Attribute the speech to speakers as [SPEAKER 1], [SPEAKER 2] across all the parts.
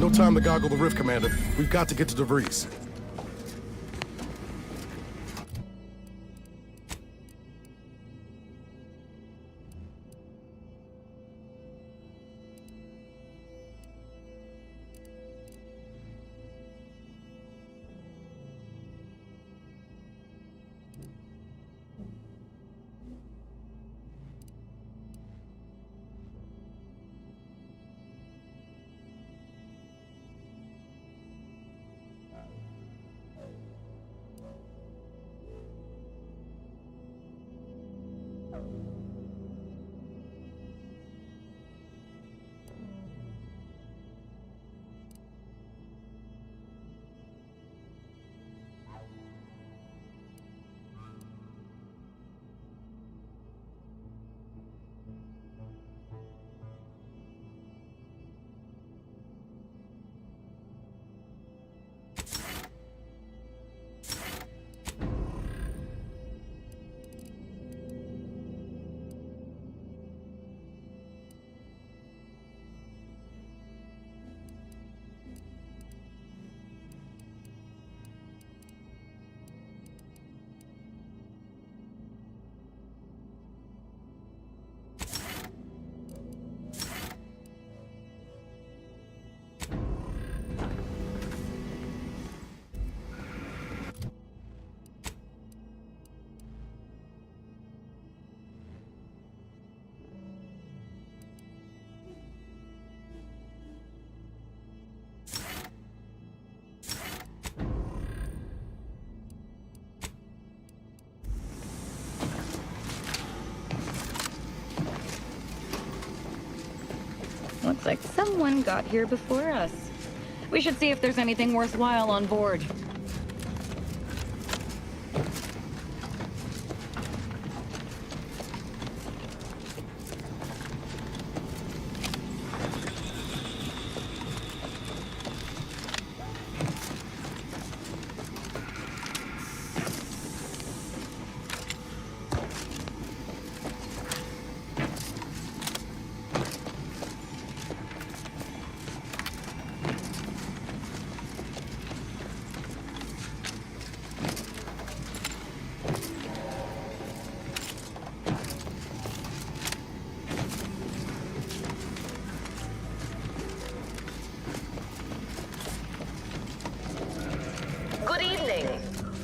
[SPEAKER 1] No time to goggle the rift, Commander. We've got to get to DeVries.
[SPEAKER 2] Looks like someone got here before us. We should see if there's anything worthwhile on board.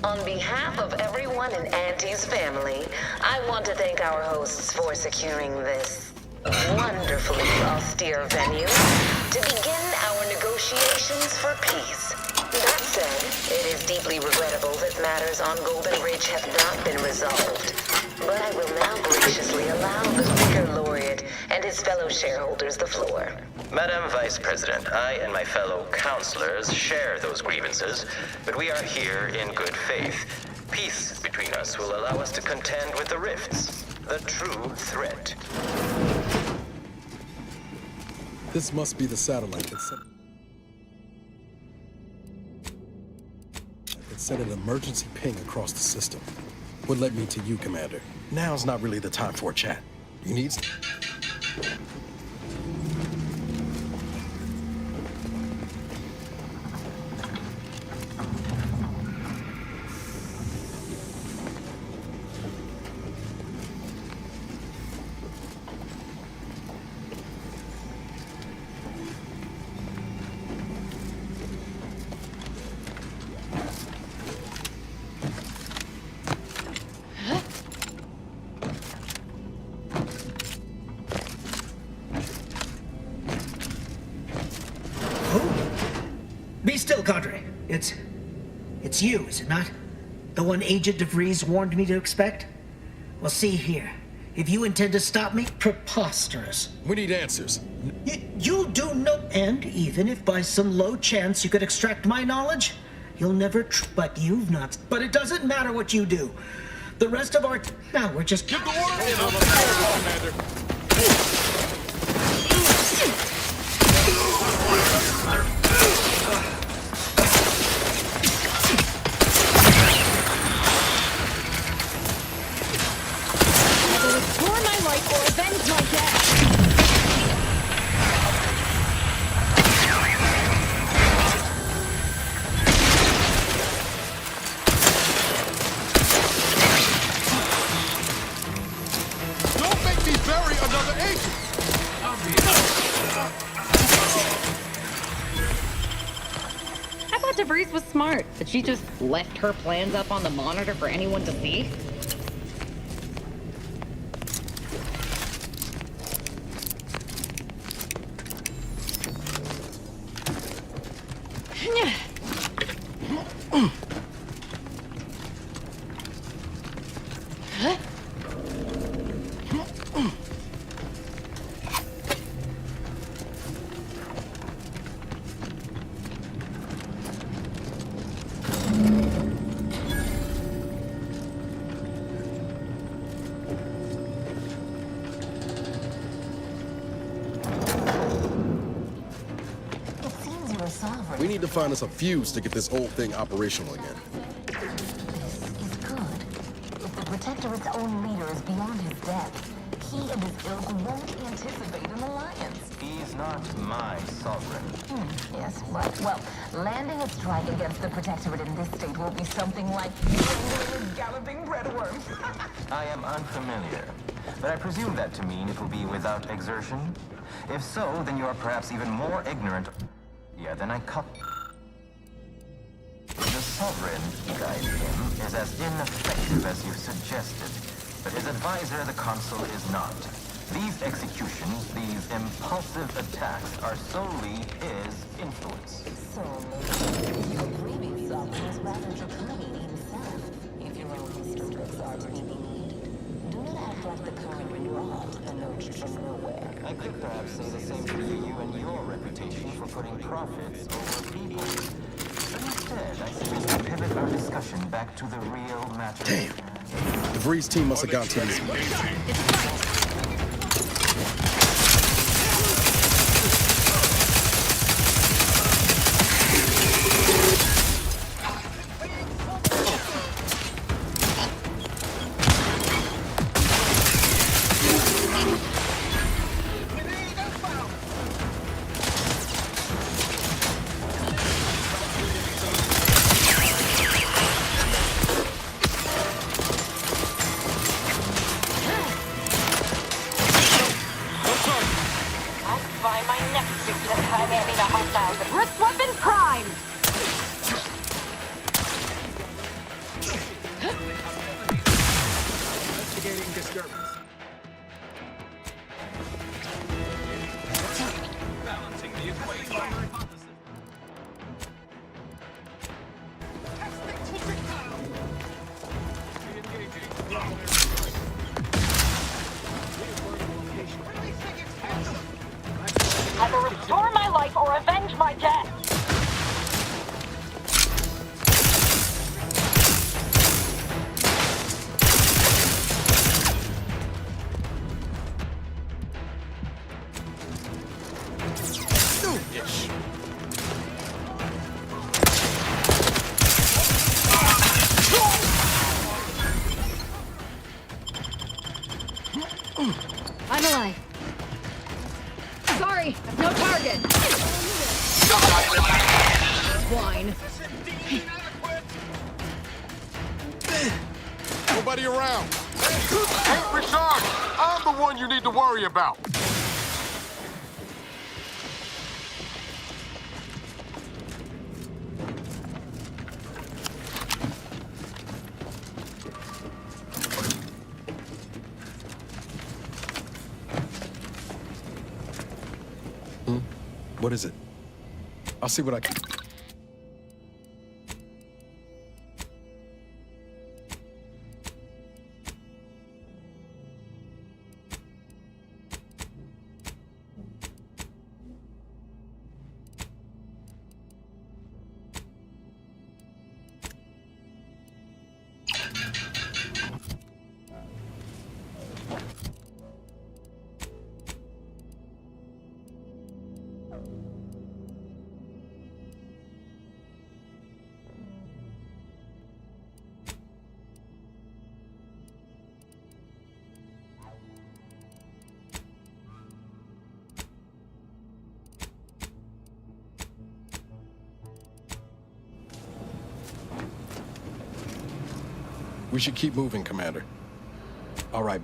[SPEAKER 3] On behalf of everyone in Auntie's family, I want to thank our hosts for securing this wonderfully austere venue to begin our negotiations for peace. That said, it is deeply regrettable that matters on Golden Ridge have not been resolved. But I will now graciously allow the Vicar Laureate and his fellow shareholders the floor.
[SPEAKER 4] Madam Vice President, I and my fellow councilors share those grievances, but we are here in good faith. Peace between us will allow us to contend with the rifts, the true threat.
[SPEAKER 1] This must be the satellite that sent an emergency ping across the system. What led me to you, Commander? Now's not really the time for a chat. You need...
[SPEAKER 5] Be still, Cadre. It's you, is it not? The one Agent DeVries warned me to expect? Well, see here. If you intend to stop me, preposterous.
[SPEAKER 1] We need answers.
[SPEAKER 5] You'll do no... And even if by some low chance you could extract my knowledge, you'll never... But you've not... But it doesn't matter what you do. The rest of our... Now we're just...
[SPEAKER 1] Get the word in on the power, Commander.
[SPEAKER 2] thought DeVries was smart, that she just left her plans up on the monitor for anyone to see.
[SPEAKER 3] It seems you were sovereign.
[SPEAKER 1] We need to find us a fuse to get this whole thing operational again.
[SPEAKER 3] This is good. If the Protectorate's own leader is beyond his depth, he and his ilk won't anticipate an alliance.
[SPEAKER 4] He's not my sovereign.
[SPEAKER 3] Yes, right. Well, landing a strike against the Protectorate in this state will be something like wrangling a galloping breadworm.
[SPEAKER 4] I am unfamiliar, but I presume that to mean it will be without exertion. If so, then you are perhaps even more ignorant than I cut. The Sovereign, guide him, is as ineffective as you suggested, but his advisor, the Consul, is not. These executions, these impulsive attacks, are solely his influence.
[SPEAKER 3] So maybe your previous sovereign was rather draconian himself, if your own historics are to be believed. Do not act like the current rot emerged from nowhere.
[SPEAKER 4] I could perhaps say the same for you and your reputation for putting profits over obedience. But instead, I suggest we pivot our discussion back to the real matter.
[SPEAKER 1] Damn. DeVries' team must have gotten to these.
[SPEAKER 6] Find my next victim, Chimera hostiles. Wrist weapon prime!
[SPEAKER 1] Investigating disturbance. Balancing the equation.
[SPEAKER 6] Either restore my life or avenge my death!
[SPEAKER 2] I'm alive. Sorry, no target. Swine.
[SPEAKER 7] Nobody around. Hey, Richard! I'm the one you need to worry about.
[SPEAKER 1] What is it? I'll see what I can. We should keep moving, Commander. All right.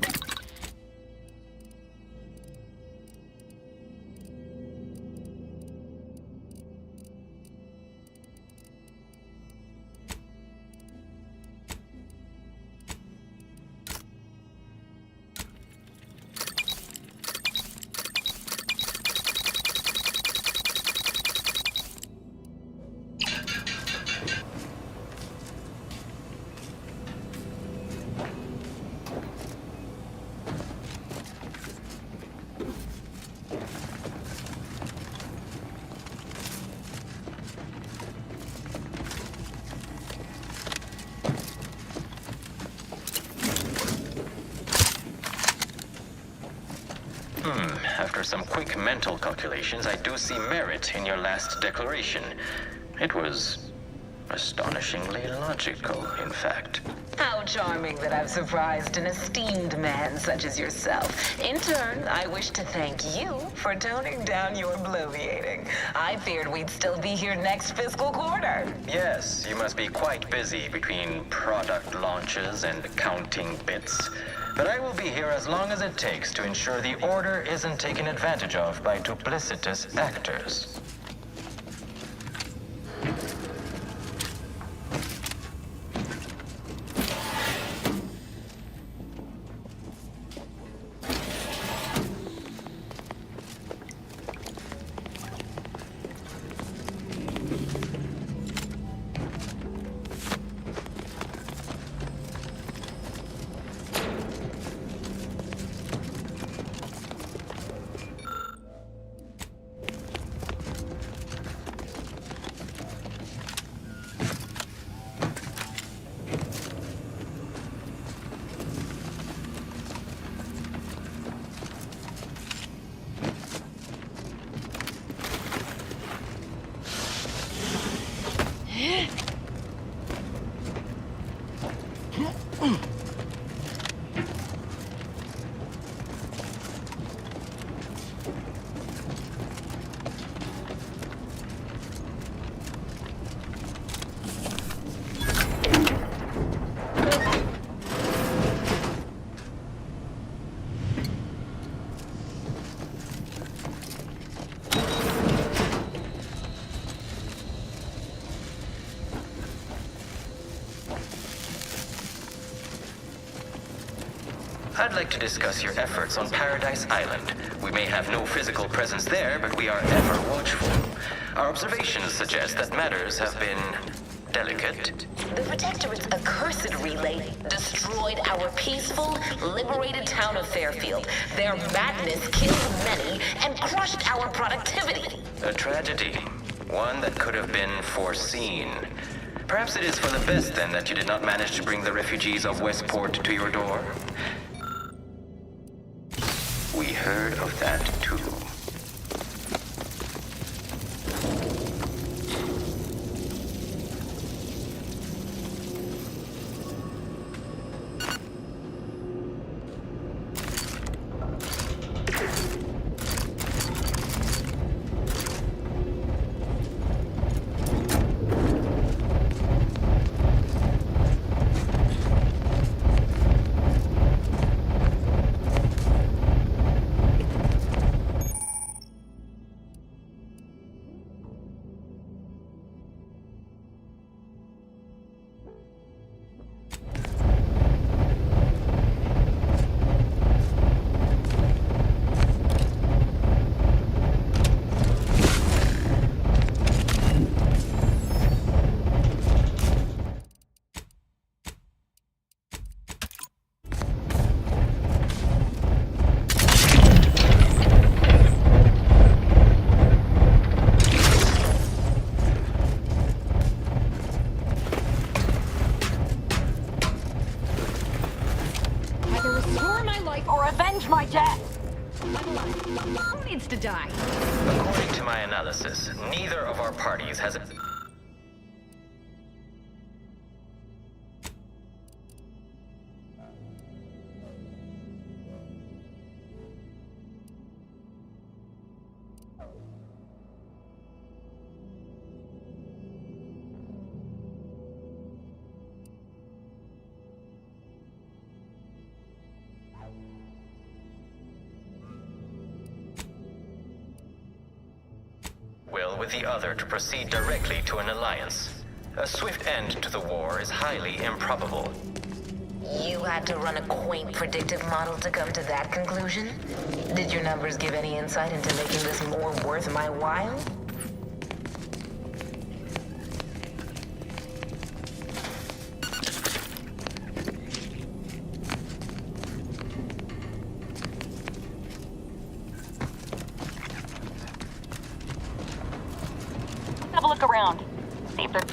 [SPEAKER 4] after some quick mental calculations, I do see merit in your last declaration. It was astonishingly logical, in fact.
[SPEAKER 3] How charming that I've surprised an esteemed man such as yourself. In turn, I wish to thank you for toning down your bloviating. I feared we'd still be here next fiscal quarter.
[SPEAKER 4] Yes, you must be quite busy between product launches and counting bits. But I will be here as long as it takes to ensure the order isn't taken advantage of by duplicitous actors. I'd like to discuss your efforts on Paradise Island. We may have no physical presence there, but we are ever watchful. Our observations suggest that matters have been delicate.
[SPEAKER 3] The Protectorate's accursed relay destroyed our peaceful, liberated town of Fairfield. Their madness killed many and crushed our productivity.
[SPEAKER 4] A tragedy. One that could have been foreseen. Perhaps it is for the best, then, that you did not manage to bring the refugees of Westport to your door? We heard of that, too.
[SPEAKER 6] My death!
[SPEAKER 2] Who needs to die?
[SPEAKER 4] According to my analysis, neither of our parties has a... will with the other to proceed directly to an alliance. A swift end to the war is highly improbable.
[SPEAKER 3] You had to run a quaint predictive model to come to that conclusion? Did your numbers give any insight into making this more worth my while?
[SPEAKER 6] Have a look around. See if there's...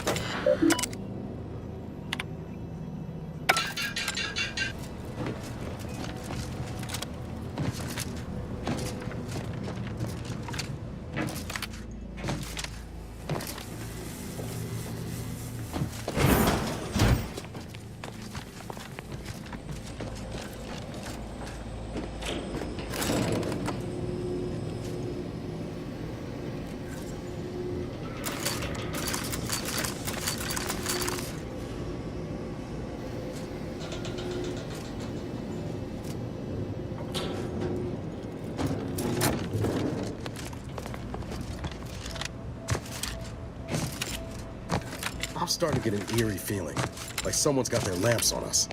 [SPEAKER 1] I'm starting to get an eerie feeling, like someone's got their lamps on us.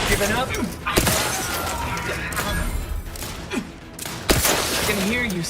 [SPEAKER 8] Giving up? I can hear you.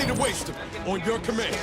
[SPEAKER 7] To waste them on your command.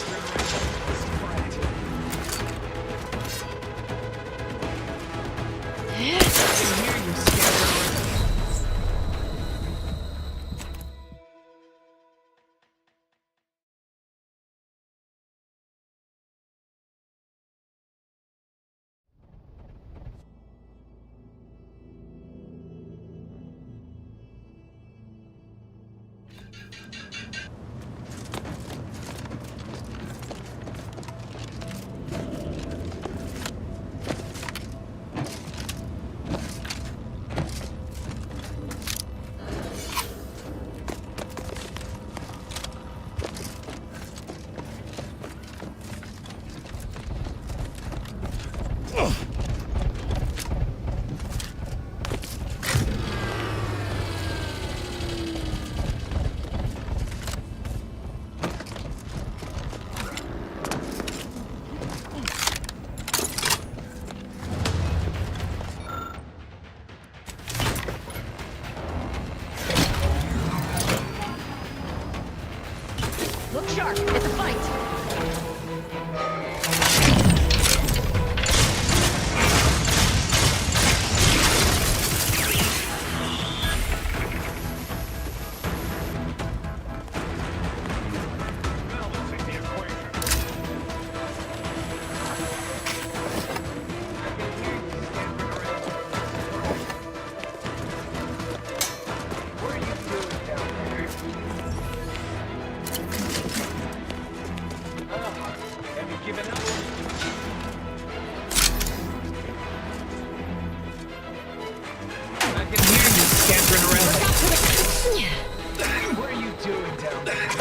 [SPEAKER 6] Look sharp. It's a fight.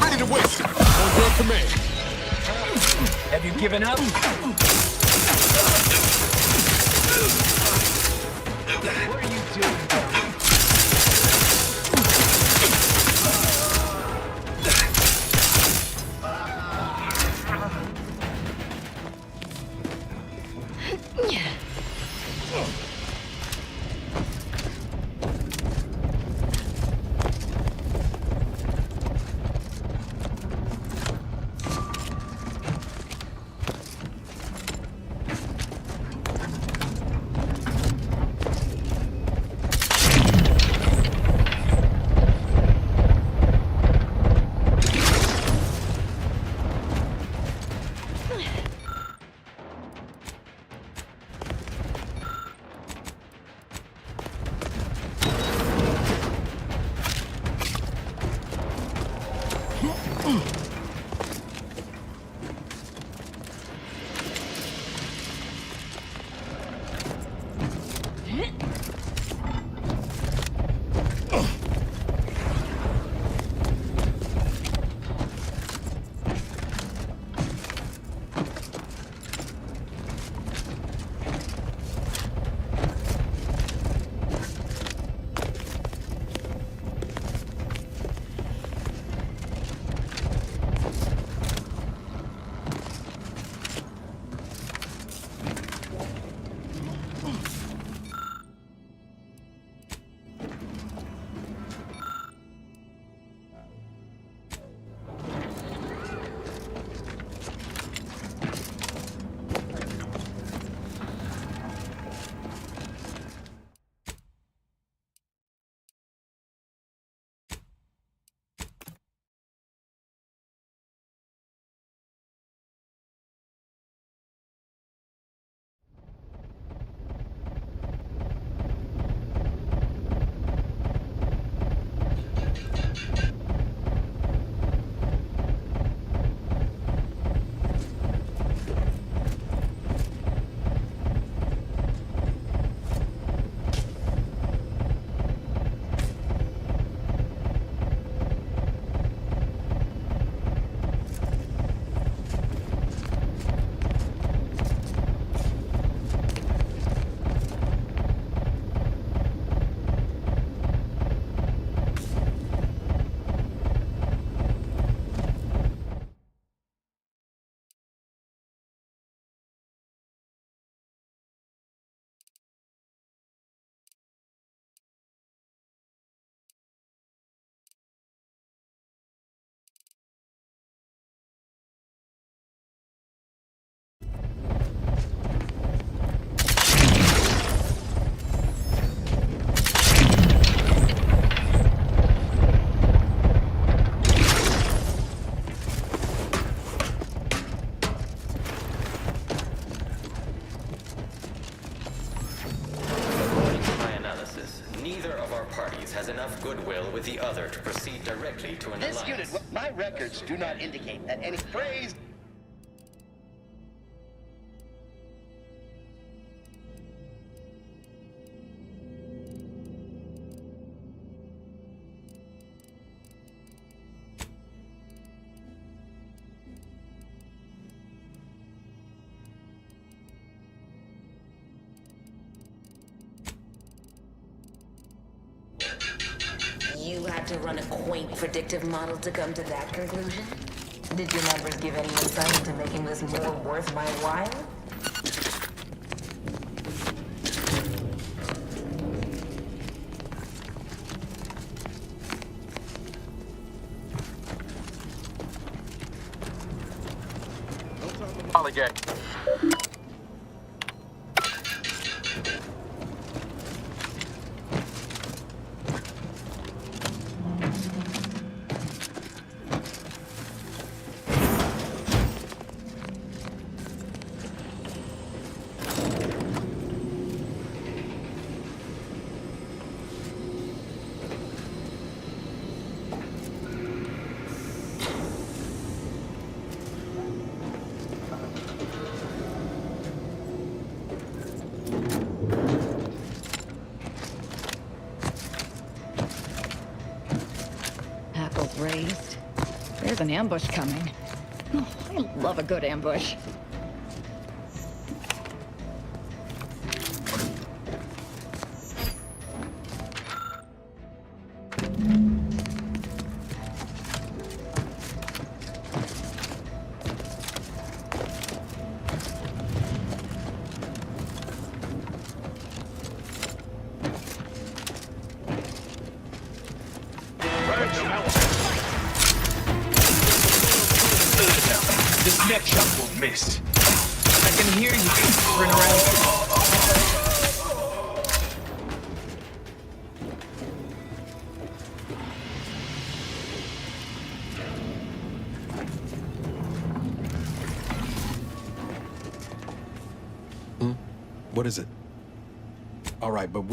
[SPEAKER 7] Ready to win. On your command.
[SPEAKER 8] Have you given up? What are you doing down
[SPEAKER 4] our parties has enough goodwill with the other to proceed directly to an
[SPEAKER 9] This
[SPEAKER 4] alliance.
[SPEAKER 9] unit, my records do not indicate that any phrase.
[SPEAKER 3] You had to run a quaint predictive model to come to that conclusion? Did your numbers give any insight into making this more worth my while?
[SPEAKER 7] Alligator.
[SPEAKER 2] Apples raised. There's an ambush coming. Oh, I love a good ambush.
[SPEAKER 8] This next shot will miss. I can hear you whispering around.
[SPEAKER 1] What is it? All right, but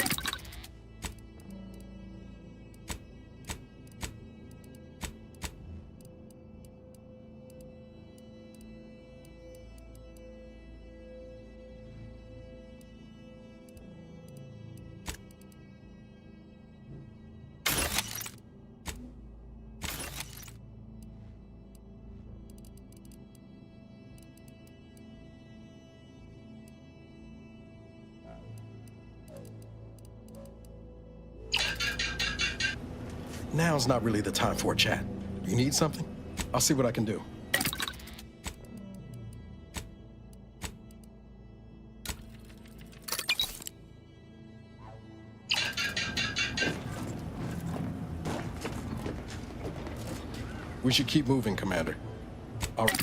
[SPEAKER 1] now's not really the time for a chat. You need something? I'll see what I can do. We should keep moving, Commander. All right.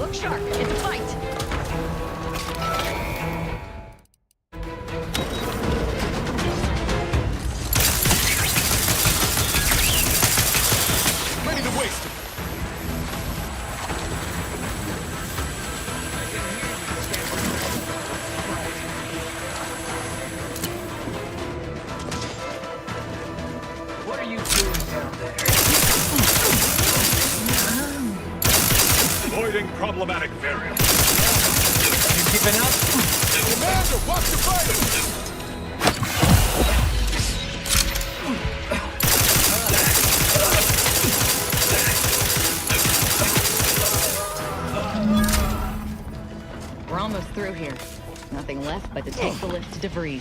[SPEAKER 2] Look sharp. It's a fight.
[SPEAKER 7] Ready to waste it.
[SPEAKER 8] What are you doing down there?
[SPEAKER 7] Avoiding problematic variables.
[SPEAKER 8] You keeping up?
[SPEAKER 7] Commander, watch the fight!
[SPEAKER 2] We're almost through here. Nothing left but to take the lift to DeVries.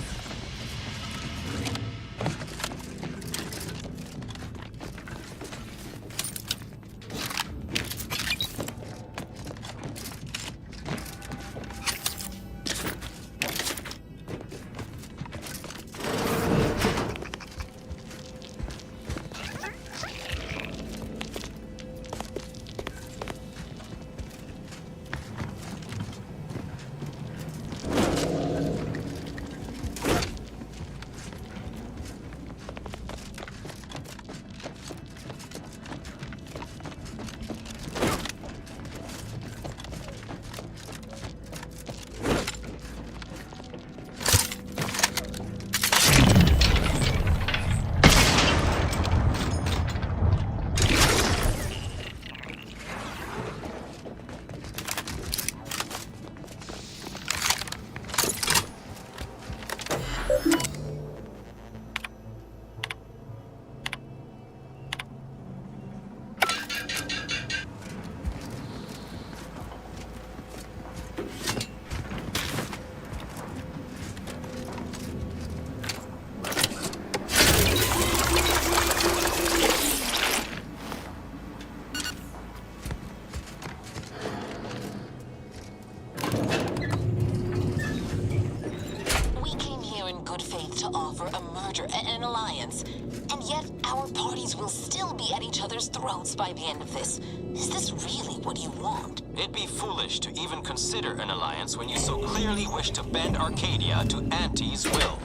[SPEAKER 3] We came here in good faith to offer a merger and an alliance. And yet, our parties will still be at each other's throats by the end of this. Is this really what you want?
[SPEAKER 4] It'd be foolish to even consider an alliance when you so clearly wish to bend Arcadia to Auntie's will.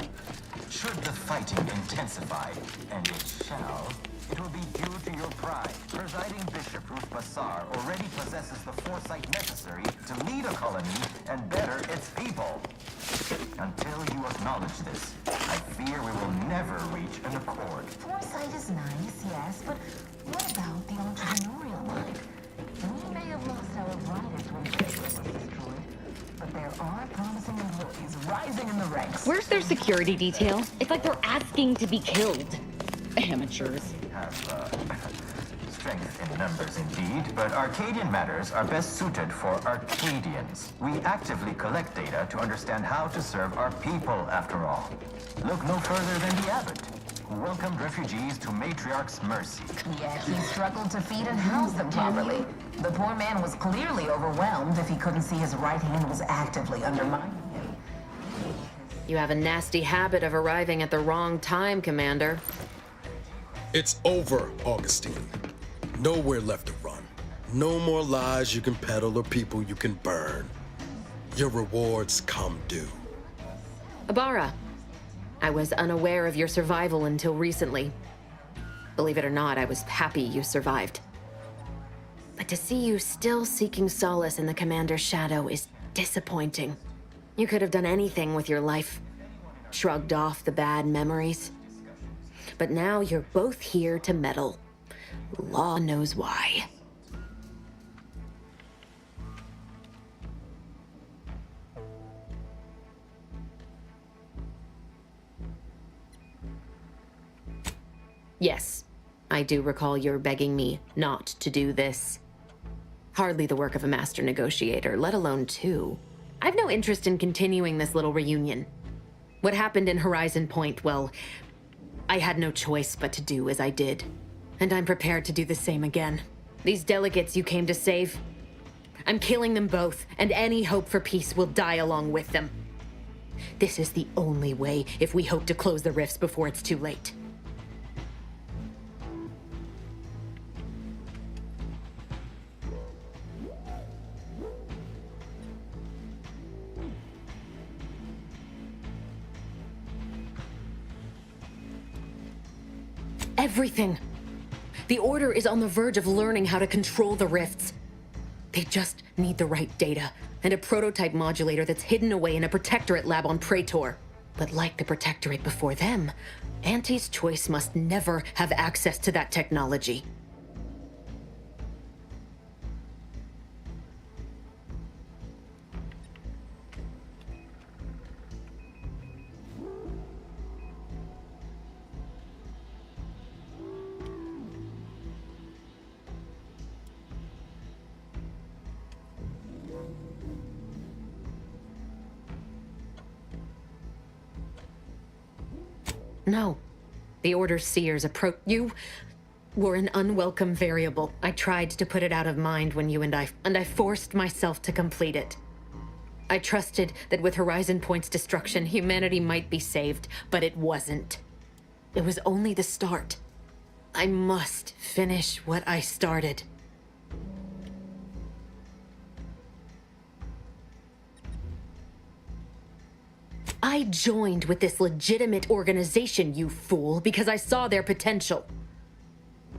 [SPEAKER 10] Should the fighting intensify, and it shall, it will be due to your pride. Presiding Bishop Ruth Bassar already possesses the foresight necessary to lead a colony and better its people. Until you acknowledge this, I fear we will never reach an accord.
[SPEAKER 3] Foresight is nice, yes, but what about the entrepreneurial mind? We may have lost our brightest when Bishop was destroyed, but there are promising employees rising in the ranks.
[SPEAKER 2] Where's their security detail? It's like they're asking to be killed. Amateurs.
[SPEAKER 10] Have, strength in numbers indeed, but Arcadian matters are best suited for Arcadians. We actively collect data to understand how to serve our people, after all. Look no further than the abbot, who welcomed refugees to Matriarch's mercy.
[SPEAKER 3] Yet he struggled to feed and house them properly. The poor man was clearly overwhelmed if he couldn't see his right hand was actively undermining him.
[SPEAKER 11] You have a nasty habit of arriving at the wrong time, Commander.
[SPEAKER 1] It's over, Augustine. Nowhere left to run. No more lies you can peddle or people you can burn. Your rewards come due.
[SPEAKER 11] Ibarra, I was unaware of your survival until recently. Believe it or not, I was happy you survived. But to see you still seeking solace in the Commander's shadow is disappointing. You could have done anything with your life. Shrugged off the bad memories. But now you're both here to meddle. Law knows why. Yes, I do recall your begging me not to do this. Hardly the work of a master negotiator, let alone two. I've no interest in continuing this little reunion. What happened in Horizon Point, well, I had no choice but to do as I did. And I'm prepared to do the same again. These delegates you came to save, I'm killing them both, and any hope for peace will die along with them. This is the only way if we hope to close the rifts before it's too late. everything. The Order is on the verge of learning how to control the rifts. They just need the right data and a prototype modulator that's hidden away in a Protectorate lab on Praetor. But like the Protectorate before them, Auntie's Choice must never have access to that technology. No. The Order's seers you were an unwelcome variable. I tried to put it out of mind when you and I forced myself to complete it. I trusted that with Horizon Point's destruction, humanity might be saved, but it wasn't. It was only the start. I must finish what I started. I joined with this legitimate organization, you fool, because I saw their potential.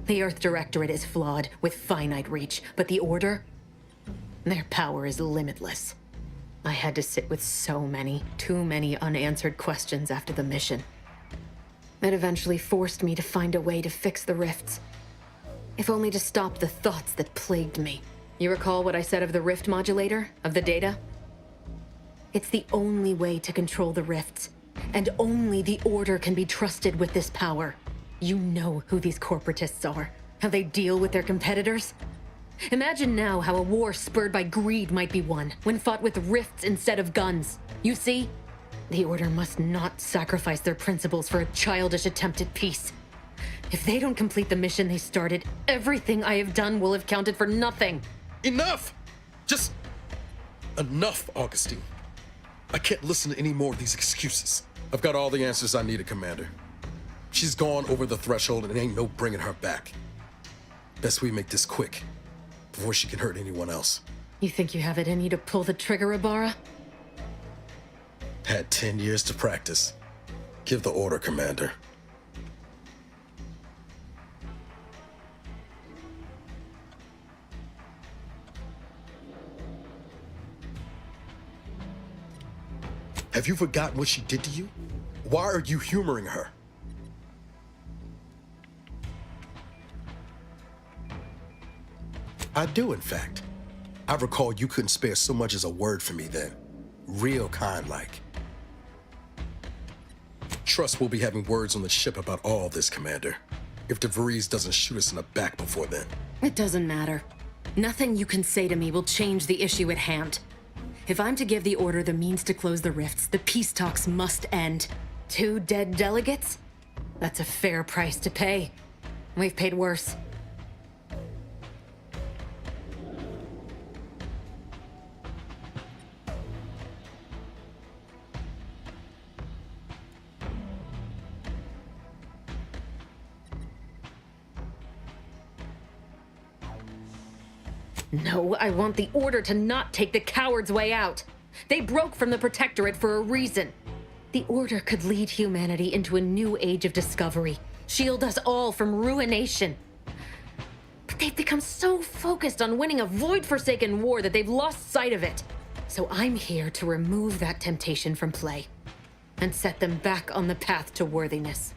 [SPEAKER 11] The Earth Directorate is flawed, with finite reach, but the Order? Their power is limitless. I had to sit with too many unanswered questions after the mission. It eventually forced me to find a way to fix the rifts. If only to stop the thoughts that plagued me. You recall what I said of the rift modulator? Of the data? It's the only way to control the rifts, and only the Order can be trusted with this power. You know who these corporatists are, how they deal with their competitors. Imagine now how a war spurred by greed might be won, when fought with rifts instead of guns. You see? The Order must not sacrifice their principles for a childish attempt at peace. If they don't complete the mission they started, everything I have done will have counted for nothing.
[SPEAKER 1] Enough! Just enough, Augustine. I can't listen to any more of these excuses. I've got all the answers I needed, Commander. She's gone over the threshold and ain't no bringing her back. Best we make this quick, before she can hurt anyone else.
[SPEAKER 11] You think you have it in you to pull the trigger, Ibarra?
[SPEAKER 1] Had 10 years to practice. Give the order, Commander. Have you forgotten what she did to you? Why are you humoring her? I do, in fact. I recall you couldn't spare so much as a word from me then. Real kind-like. Trust we'll be having words on the ship about all this, Commander. If DeVries doesn't shoot us in the back before then.
[SPEAKER 11] It doesn't matter. Nothing you can say to me will change the issue at hand. If I'm to give the Order the means to close the rifts, the peace talks must end. 2 dead delegates? That's a fair price to pay. We've paid worse. No, I want the Order to not take the coward's way out. They broke from the Protectorate for a reason. The Order could lead humanity into a new age of discovery, shield us all from ruination. But they've become so focused on winning a void-forsaken war that they've lost sight of it. So I'm here to remove that temptation from play and set them back on the path to worthiness.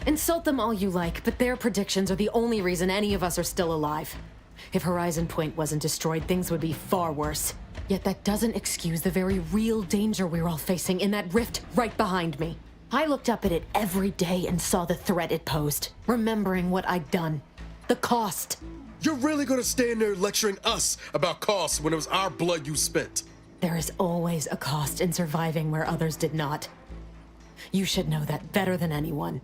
[SPEAKER 11] Insult them all you like, but their predictions are the only reason any of us are still alive. If Horizon Point wasn't destroyed, things would be far worse. Yet that doesn't excuse the very real danger we're all facing in that rift right behind me. I looked up at it every day and saw the threat it posed, remembering what I'd done. The cost.
[SPEAKER 1] You're really gonna stand there lecturing us about costs when it was our blood you spent?
[SPEAKER 11] There is always a cost in surviving where others did not. You should know that better than anyone.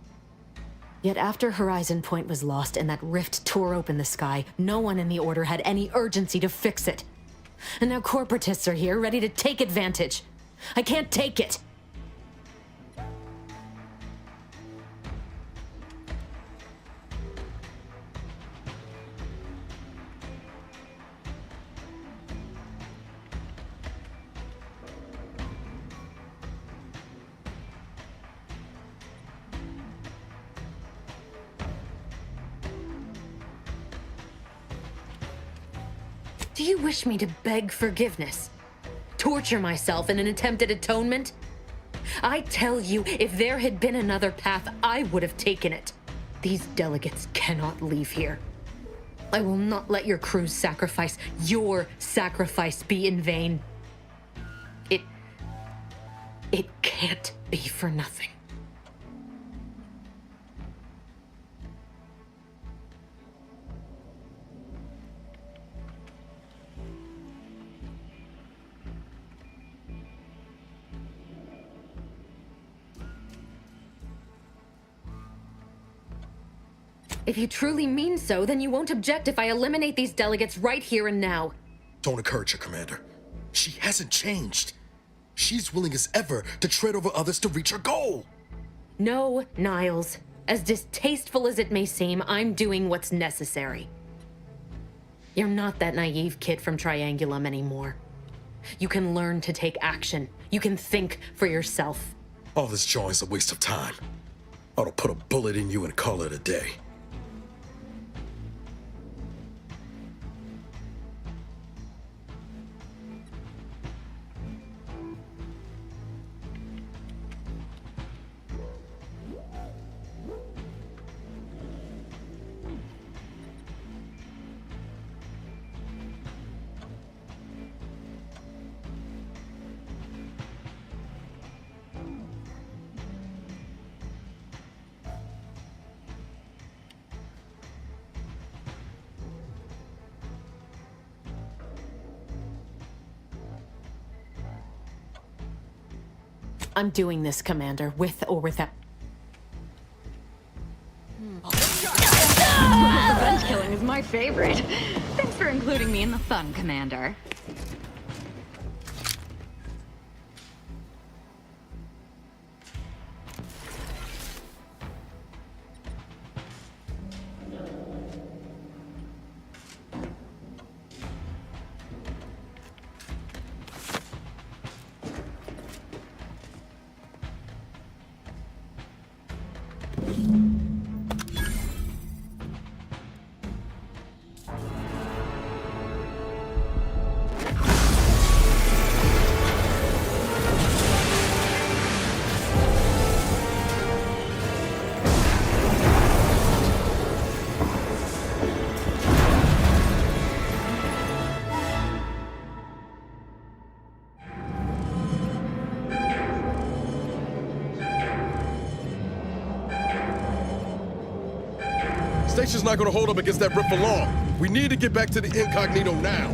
[SPEAKER 11] Yet after Horizon Point was lost and that rift tore open the sky, no one in the Order had any urgency to fix it. And now corporatists are here, ready to take advantage. I can't take it. Do you wish me to beg forgiveness? Torture myself in an attempt at atonement? I tell you, if there had been another path, I would have taken it. These delegates cannot leave here. I will not let your crew's sacrifice, your sacrifice, be in vain. It can't be for nothing. If you truly mean so, then you won't object if I eliminate these delegates right here and now.
[SPEAKER 1] Don't encourage her, Commander. She hasn't changed. She's willing as ever to tread over others to reach her goal.
[SPEAKER 11] No, Niles. As distasteful as it may seem, I'm doing what's necessary. You're not that naive kid from Triangulum anymore. You can learn to take action. You can think for yourself.
[SPEAKER 1] All this jawing's a waste of time. I ought to put a bullet in you and call it a day.
[SPEAKER 11] I'm doing this, Commander, with or without.
[SPEAKER 2] Revenge killing is my favorite. Thanks for including me in the fun, Commander.
[SPEAKER 1] Station's not gonna hold up against that rip for long. We need to get back to the incognito now.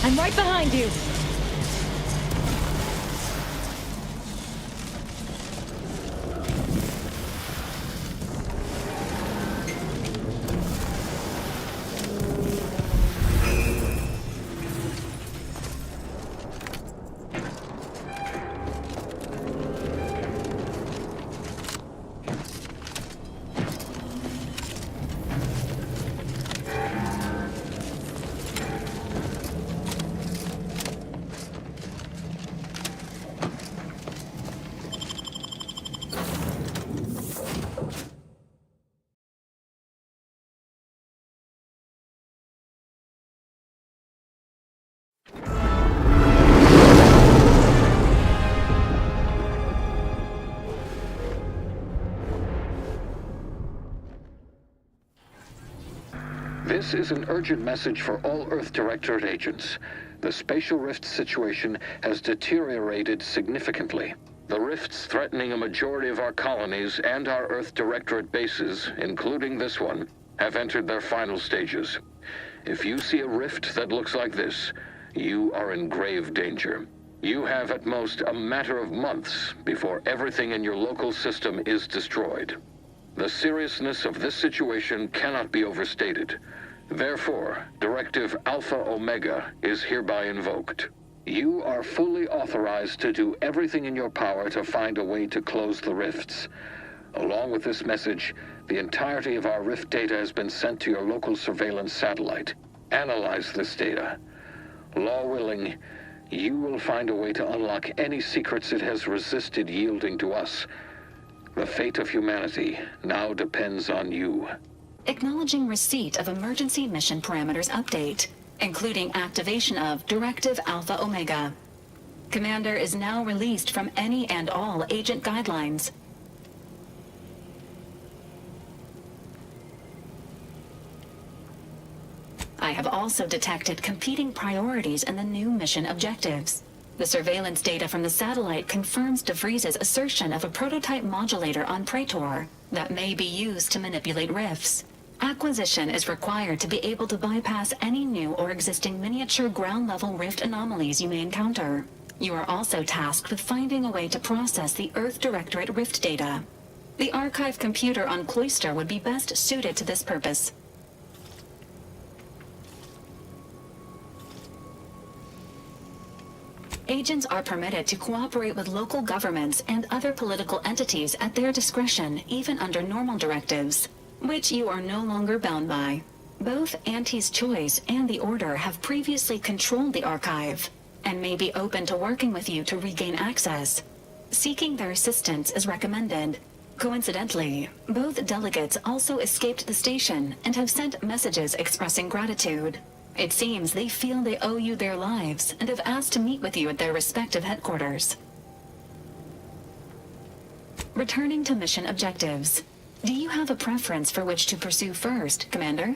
[SPEAKER 2] I'm right behind you.
[SPEAKER 12] This is an urgent message for all Earth Directorate agents. The spatial rift situation has deteriorated significantly. The rifts threatening a majority of our colonies and our Earth Directorate bases, including this one, have entered their final stages. If you see a rift that looks like this, you are in grave danger. You have at most a matter of months before everything in your local system is destroyed. The seriousness of this situation cannot be overstated. Therefore, Directive Alpha Omega is hereby invoked. You are fully authorized to do everything in your power to find a way to close the rifts. Along with this message, the entirety of our rift data has been sent to your local surveillance satellite. Analyze this data. Law willing, you will find a way to unlock any secrets it has resisted yielding to us. The fate of humanity now depends on you.
[SPEAKER 13] Acknowledging receipt of emergency mission parameters update, including activation of Directive Alpha Omega. Commander is now released from any and all agent guidelines. I have also detected competing priorities in the new mission objectives. The surveillance data from the satellite confirms DeVries's assertion of a prototype modulator on Praetor that may be used to manipulate rifts. Acquisition is required to be able to bypass any new or existing miniature ground-level rift anomalies you may encounter. You are also tasked with finding a way to process the Earth Directorate rift data. The archive computer on Cloister would be best suited to this purpose. Agents are permitted to cooperate with local governments and other political entities at their discretion, even under normal directives, which you are no longer bound by. Both Auntie's Choice and the Order have previously controlled the archive, and may be open to working with you to regain access. Seeking their assistance is recommended. Coincidentally, both delegates also escaped the station and have sent messages expressing gratitude. It seems they feel they owe you their lives and have asked to meet with you at their respective headquarters. Returning to mission objectives. Do you have a preference for which to pursue first, Commander?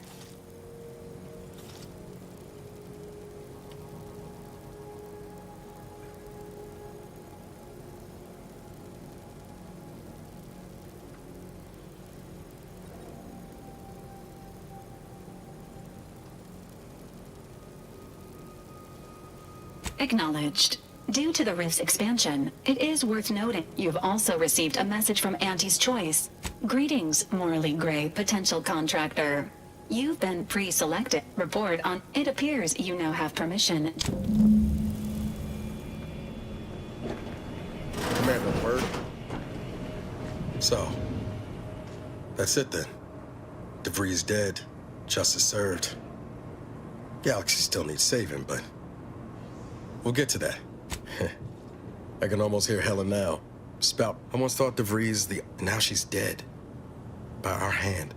[SPEAKER 13] Acknowledged. Due to the rift's expansion, it is worth noting you've also received a message from Auntie's Choice. Greetings, morally gray potential contractor. You've been pre-selected. Report on. It appears you now have permission.
[SPEAKER 1] Commander, word. So, that's it then. DeVries dead. Justice served. Galaxy still needs saving, but we'll get to that. I can almost hear Helen now. Spout. I once thought DeVries now she's dead. By our hand.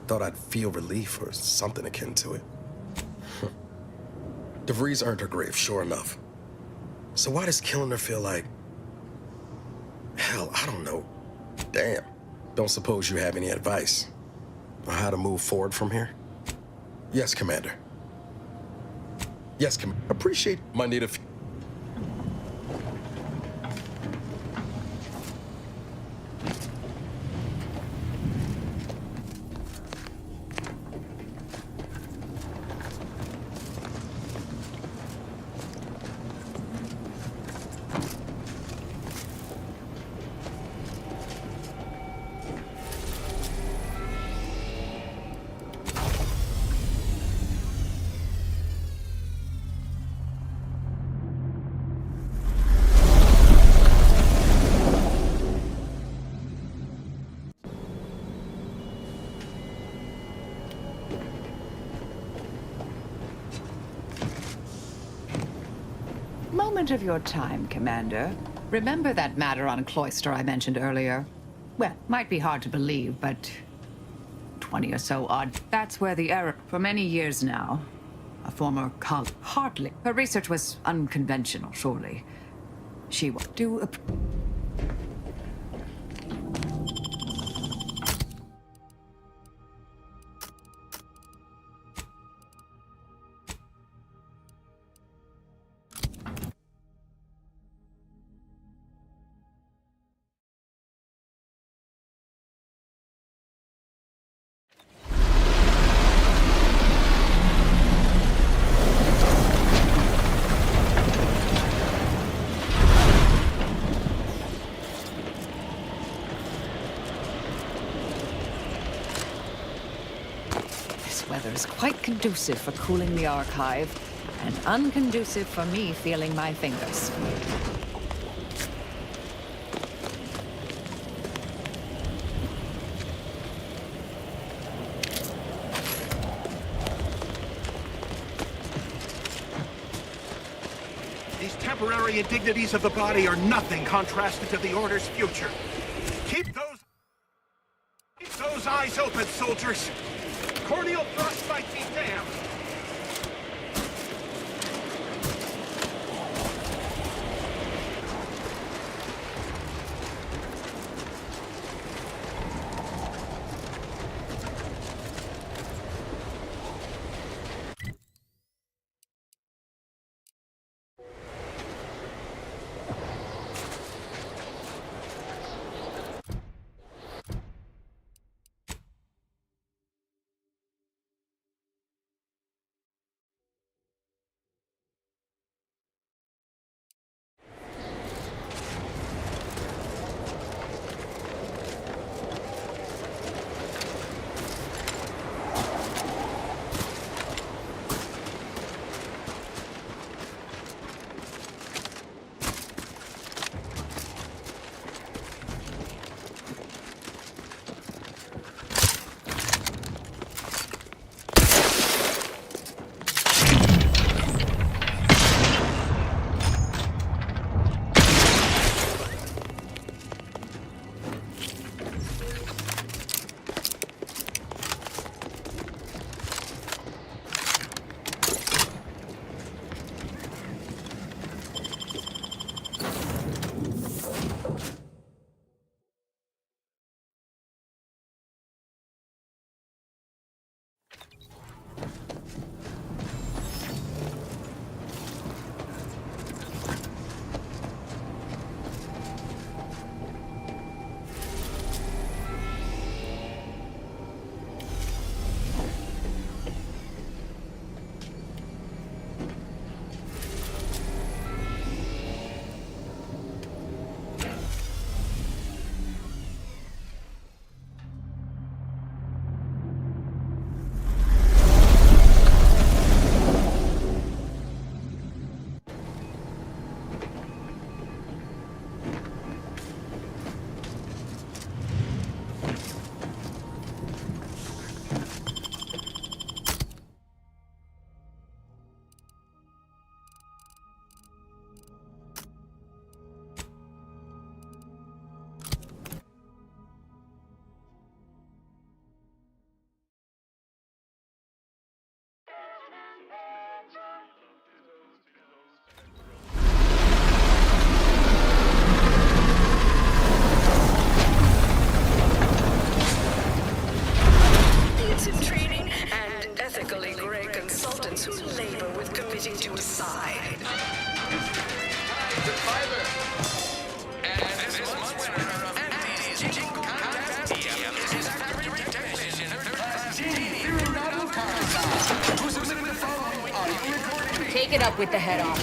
[SPEAKER 1] Thought I'd feel relief or something akin to it. DeVries earned her grave, sure enough. So why does killing her feel like... Hell, I don't know. Damn. Don't suppose you have any advice on how to move forward from here? Yes, Commander. Yes, Commander. Appreciate my need of...
[SPEAKER 14] Moment of your time, Commander. Remember that matter on Cloister I mentioned earlier? Well, might be hard to believe, but 20 or so odd. That's where the error. For many years now, a former colleague, Hartley. Her research was unconventional, surely. She would do a... others, quite conducive for cooling the archive, and unconducive for me feeling my fingers.
[SPEAKER 15] These temporary indignities of the body are nothing contrasted to the Order's future. Keep those eyes open, soldiers. Corneal thrust might be damned.
[SPEAKER 6] Take it up with the head on.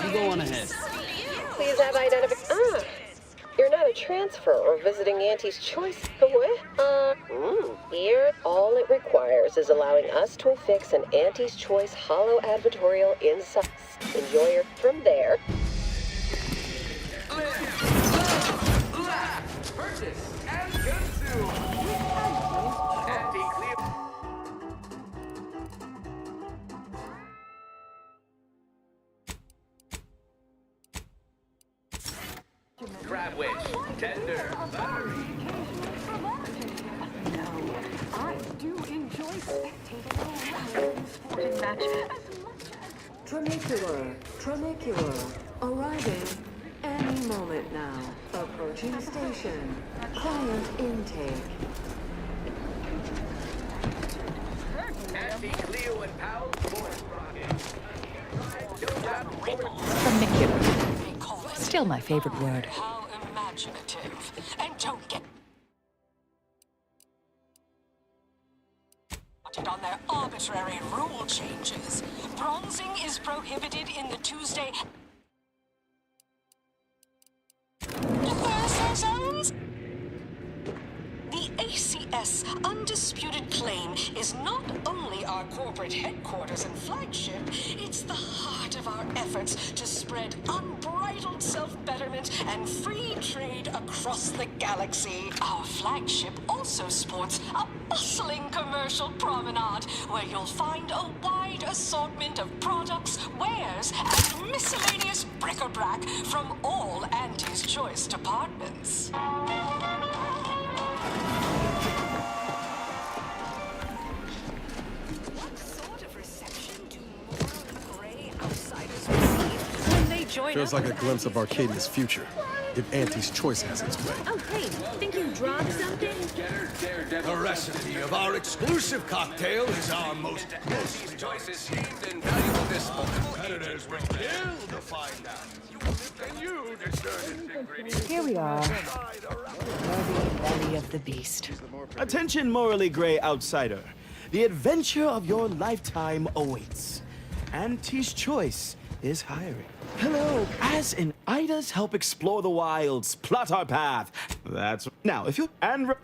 [SPEAKER 16] You go on ahead.
[SPEAKER 17] Please have identification. You're not a transfer or visiting Auntie's Choice. What? Here, all it requires is allowing us to affix an Auntie's Choice hollow advertorial inside. Enjoy her from there.
[SPEAKER 8] Purchase and consume. Crab wish, tender, buttery.
[SPEAKER 6] I do enjoy spectating a sporting match
[SPEAKER 18] Tramicular. Arriving any moment now. Approaching station. Client intake.
[SPEAKER 8] Auntie Cleo and Powell, voice rocket.
[SPEAKER 14] Tramicular. Still my favorite word.
[SPEAKER 6] How imaginative. And don't get on their arbitrary rule changes. Bronzing is prohibited in the Tuesday Thursday zones. The ATS undisputed claim is not only our corporate headquarters and flagship, it's the heart of our efforts to spread unbridled self-betterment and free trade across the galaxy. Our flagship also sports a bustling commercial promenade where you'll find a wide assortment of products, wares, and miscellaneous bric-a-brac from all Auntie's Choice departments. What sort of reception do morally gray outsiders receive when they join
[SPEAKER 1] Feels
[SPEAKER 6] up
[SPEAKER 1] like a
[SPEAKER 6] with
[SPEAKER 1] glimpse of Arcadia's future, if Auntie's Choice has its way.
[SPEAKER 16] Oh, hey, think you dropped something?
[SPEAKER 7] The recipe of our exclusive cocktail is our most
[SPEAKER 8] Choice is deemed invaluable disposable.
[SPEAKER 7] competitors will kill to find out. And you discern its ingredients.
[SPEAKER 14] Here we are. The belly of the beast.
[SPEAKER 19] Attention, morally gray outsider. The adventure of your lifetime awaits. Auntie's Choice is hiring. Hello, as in Ida's help explore the wilds, plot our path. That's now if you and.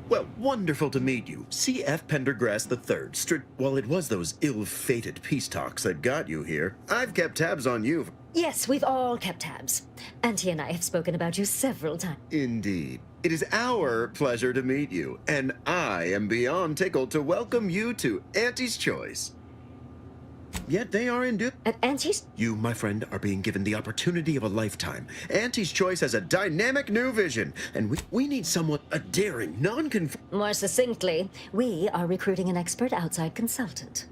[SPEAKER 20] Well, wonderful to meet you. C.F. Pendergrass III. While it was those ill-fated peace talks that got you here, I've kept tabs on you.
[SPEAKER 16] Yes, we've all kept tabs. Auntie and I have spoken about you several times.
[SPEAKER 20] Indeed. It is our pleasure to meet you, and I am beyond tickled to welcome you to Auntie's Choice. Yet they are indeed.
[SPEAKER 16] At Auntie's?
[SPEAKER 20] You, my friend, are being given the opportunity of a lifetime. Auntie's Choice has a dynamic new vision, and we need someone, a daring, non-conform...
[SPEAKER 16] More succinctly, we are recruiting an expert outside consultant.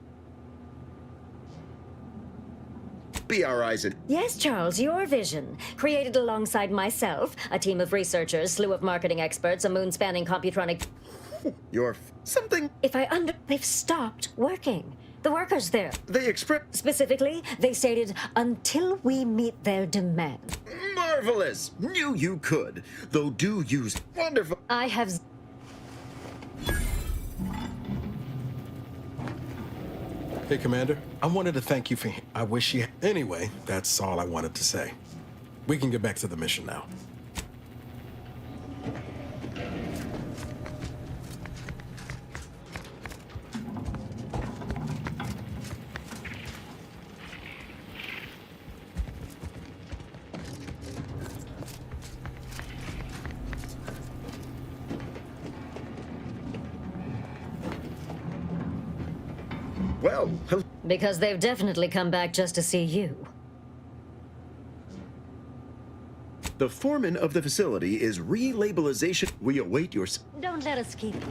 [SPEAKER 20] Be our eyes and...
[SPEAKER 16] Yes, Charles, your vision. Created alongside myself, a team of researchers, slew of marketing experts, a moon-spanning computronic...
[SPEAKER 20] Your... something...
[SPEAKER 16] They've stopped working. The workers there.
[SPEAKER 20] They express...
[SPEAKER 16] Specifically, they stated, until we meet their demand.
[SPEAKER 20] Marvelous! Knew you could. Though do use... Wonderful...
[SPEAKER 16] I have...
[SPEAKER 1] Hey, Commander. I wanted to thank you for... I wish you... Anyway, that's all I wanted to say. We can get back to the mission now.
[SPEAKER 20] Well...
[SPEAKER 16] Because they've definitely come back just to see you.
[SPEAKER 20] The foreman of the facility is relabelization. We await your...
[SPEAKER 16] Don't let us keep you.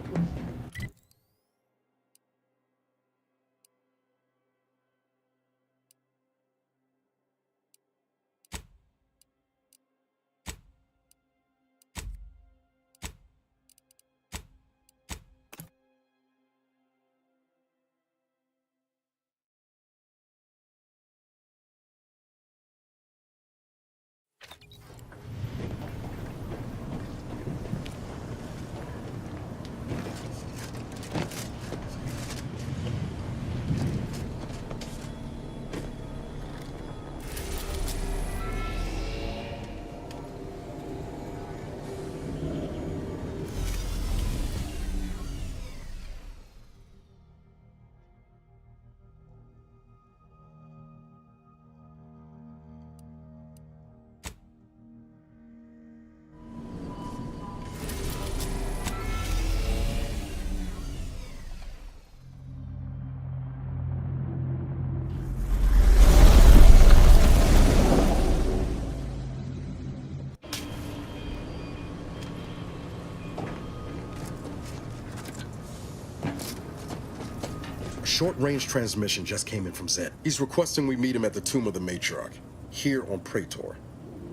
[SPEAKER 1] Short-range transmission just came in from Zed. He's requesting we meet him at the tomb of the Matriarch, here on Praetor.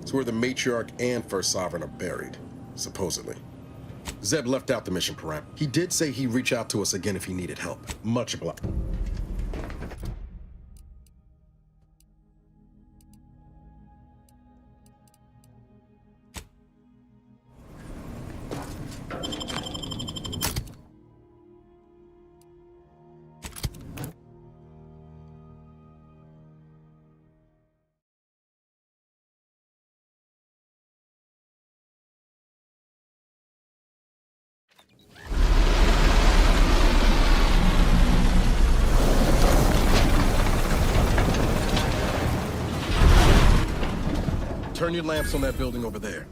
[SPEAKER 1] It's where the Matriarch and First Sovereign are buried, supposedly. Zeb left out the mission parameter. He did say he'd reach out to us again if he needed help. Much obliged. your lamps on that building over there.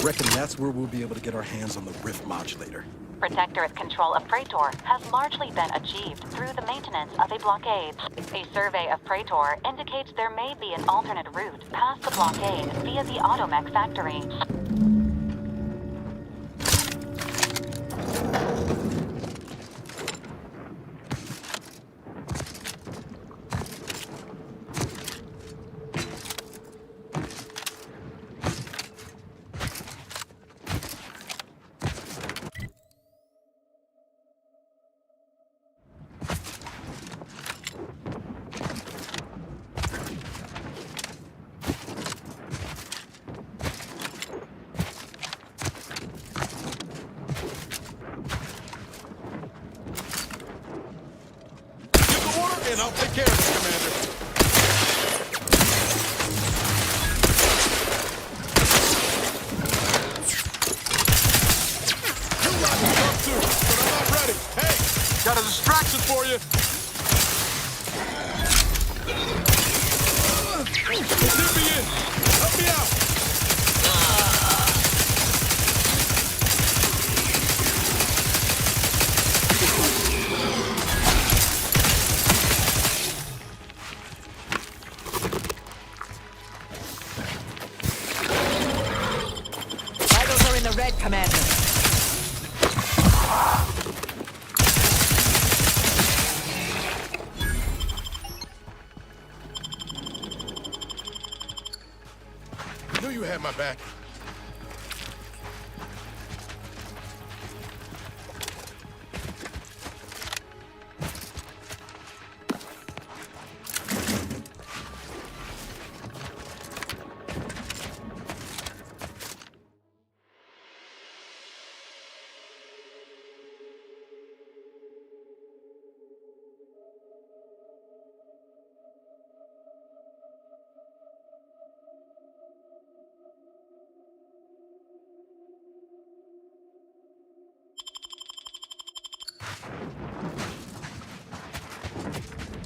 [SPEAKER 1] Reckon that's where we'll be able to get our hands on the rift modulator.
[SPEAKER 21] Protectorate control of Praetor has largely been achieved through the maintenance of a blockade. A survey of Praetor indicates there may be an alternate route past the blockade via the Automech factory.
[SPEAKER 1] And I'll take care of it, Commander. You lot can come too, but I'm not ready. Hey, got a distraction for you. Zip me in. Help me out.
[SPEAKER 14] Red, Commander.
[SPEAKER 1] Knew you had my back.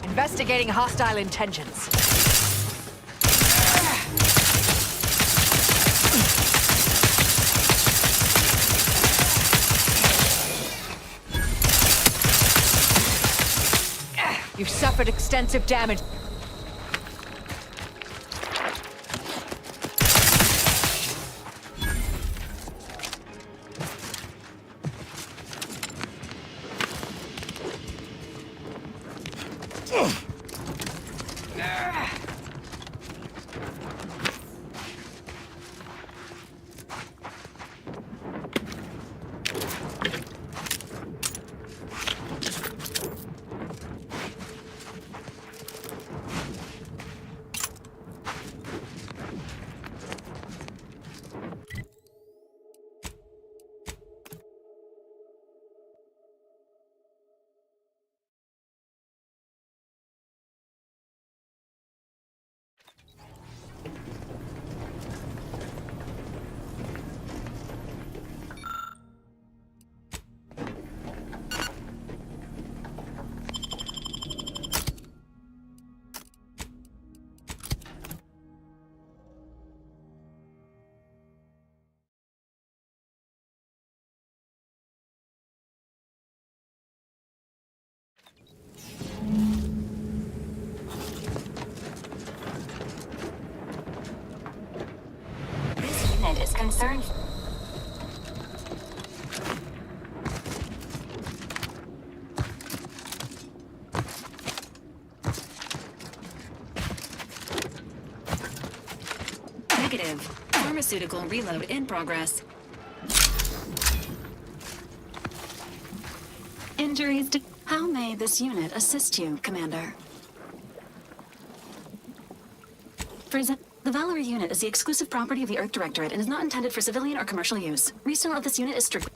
[SPEAKER 14] Investigating hostile intentions. You've suffered extensive damage.
[SPEAKER 21] Is concerned.
[SPEAKER 13] Negative. Pharmaceutical reload in progress. Injuries to... How may this unit assist you, Commander? The Valerie unit is the exclusive property of the Earth Directorate and is not intended for civilian or commercial use. Resale of this unit is strict.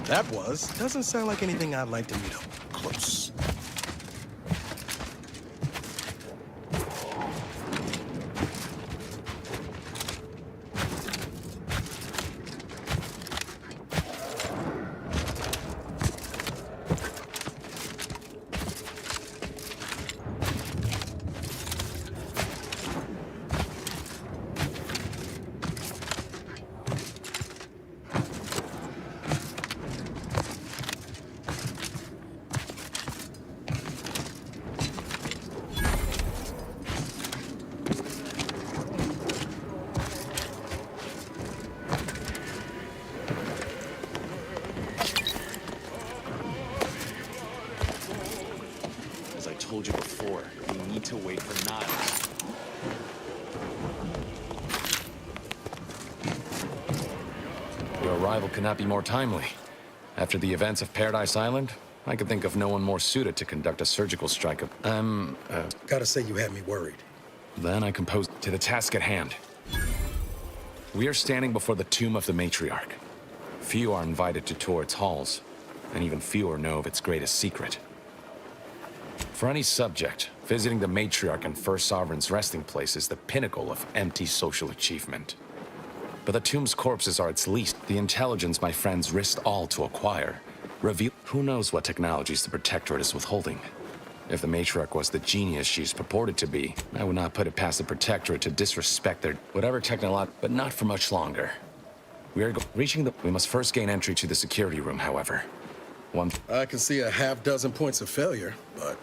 [SPEAKER 5] that was doesn't sound like anything I'd like to meet up close.
[SPEAKER 19] As I told you before, we need to wait for Niles.
[SPEAKER 22] Your arrival could not be more timely. After the events of Paradise Island, I could think of no one more suited to conduct a surgical strike of...
[SPEAKER 1] Gotta say you had me worried.
[SPEAKER 22] Then I composed to the task at hand. We are standing before the tomb of the matriarch. Few are invited to tour its halls, and even fewer know of its greatest secret. For any subject, visiting the matriarch and First Sovereign's resting place is the pinnacle of empty social achievement. But the tomb's corpses are its least. The intelligence my friends risked all to acquire reveal... Who knows what technologies the Protectorate is withholding? If the matriarch was the genius she's purported to be, I would not put it past the Protectorate to disrespect their... whatever technology... But not for much longer. Reaching the... We must first gain entry to the security room, however.
[SPEAKER 1] I can see a half-dozen points of failure, but...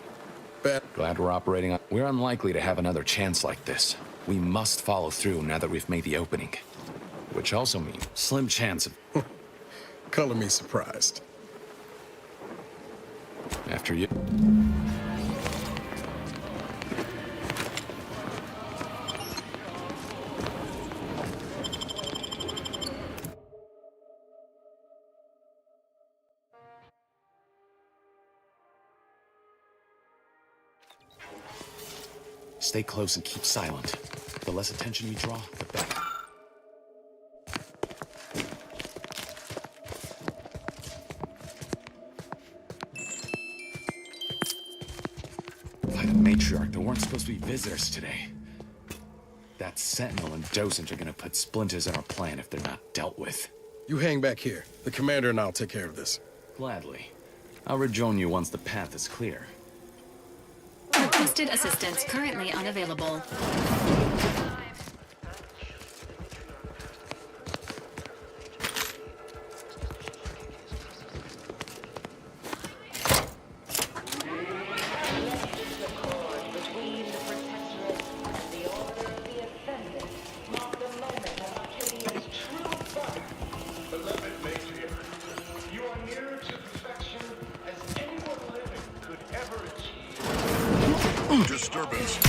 [SPEAKER 22] Glad we're operating on... We're unlikely to have another chance like this. We must follow through now that we've made the opening. Which also means slim chance of...
[SPEAKER 1] Color me surprised.
[SPEAKER 22] After you... Stay close and keep silent. The less attention we draw, the better. By the matriarch, there weren't supposed to be visitors today. That Sentinel and Dosage are gonna put splinters in our plan if they're not dealt with.
[SPEAKER 1] You hang back here. The commander and I'll take care of this.
[SPEAKER 22] Gladly. I'll rejoin you once the path is clear.
[SPEAKER 13] Requested assistance currently unavailable.
[SPEAKER 7] Disturbance.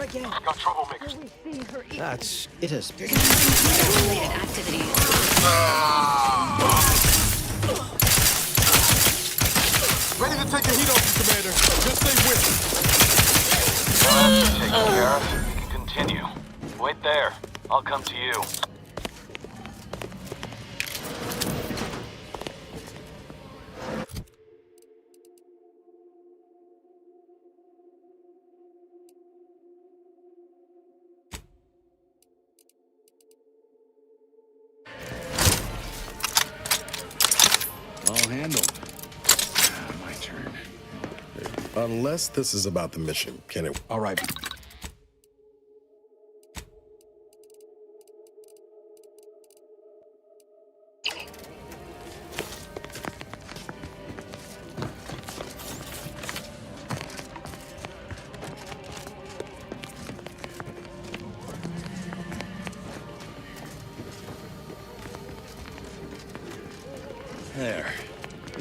[SPEAKER 18] Again.
[SPEAKER 7] Got troublemakers.
[SPEAKER 18] That's it has.
[SPEAKER 13] Related activities.
[SPEAKER 7] Ready to take the heat off you, Commander. Just stay with me.
[SPEAKER 22] Taken care of. We can continue. Wait there. I'll come to you. All handled. My turn.
[SPEAKER 1] Unless this is about the mission, can it?
[SPEAKER 5] All right.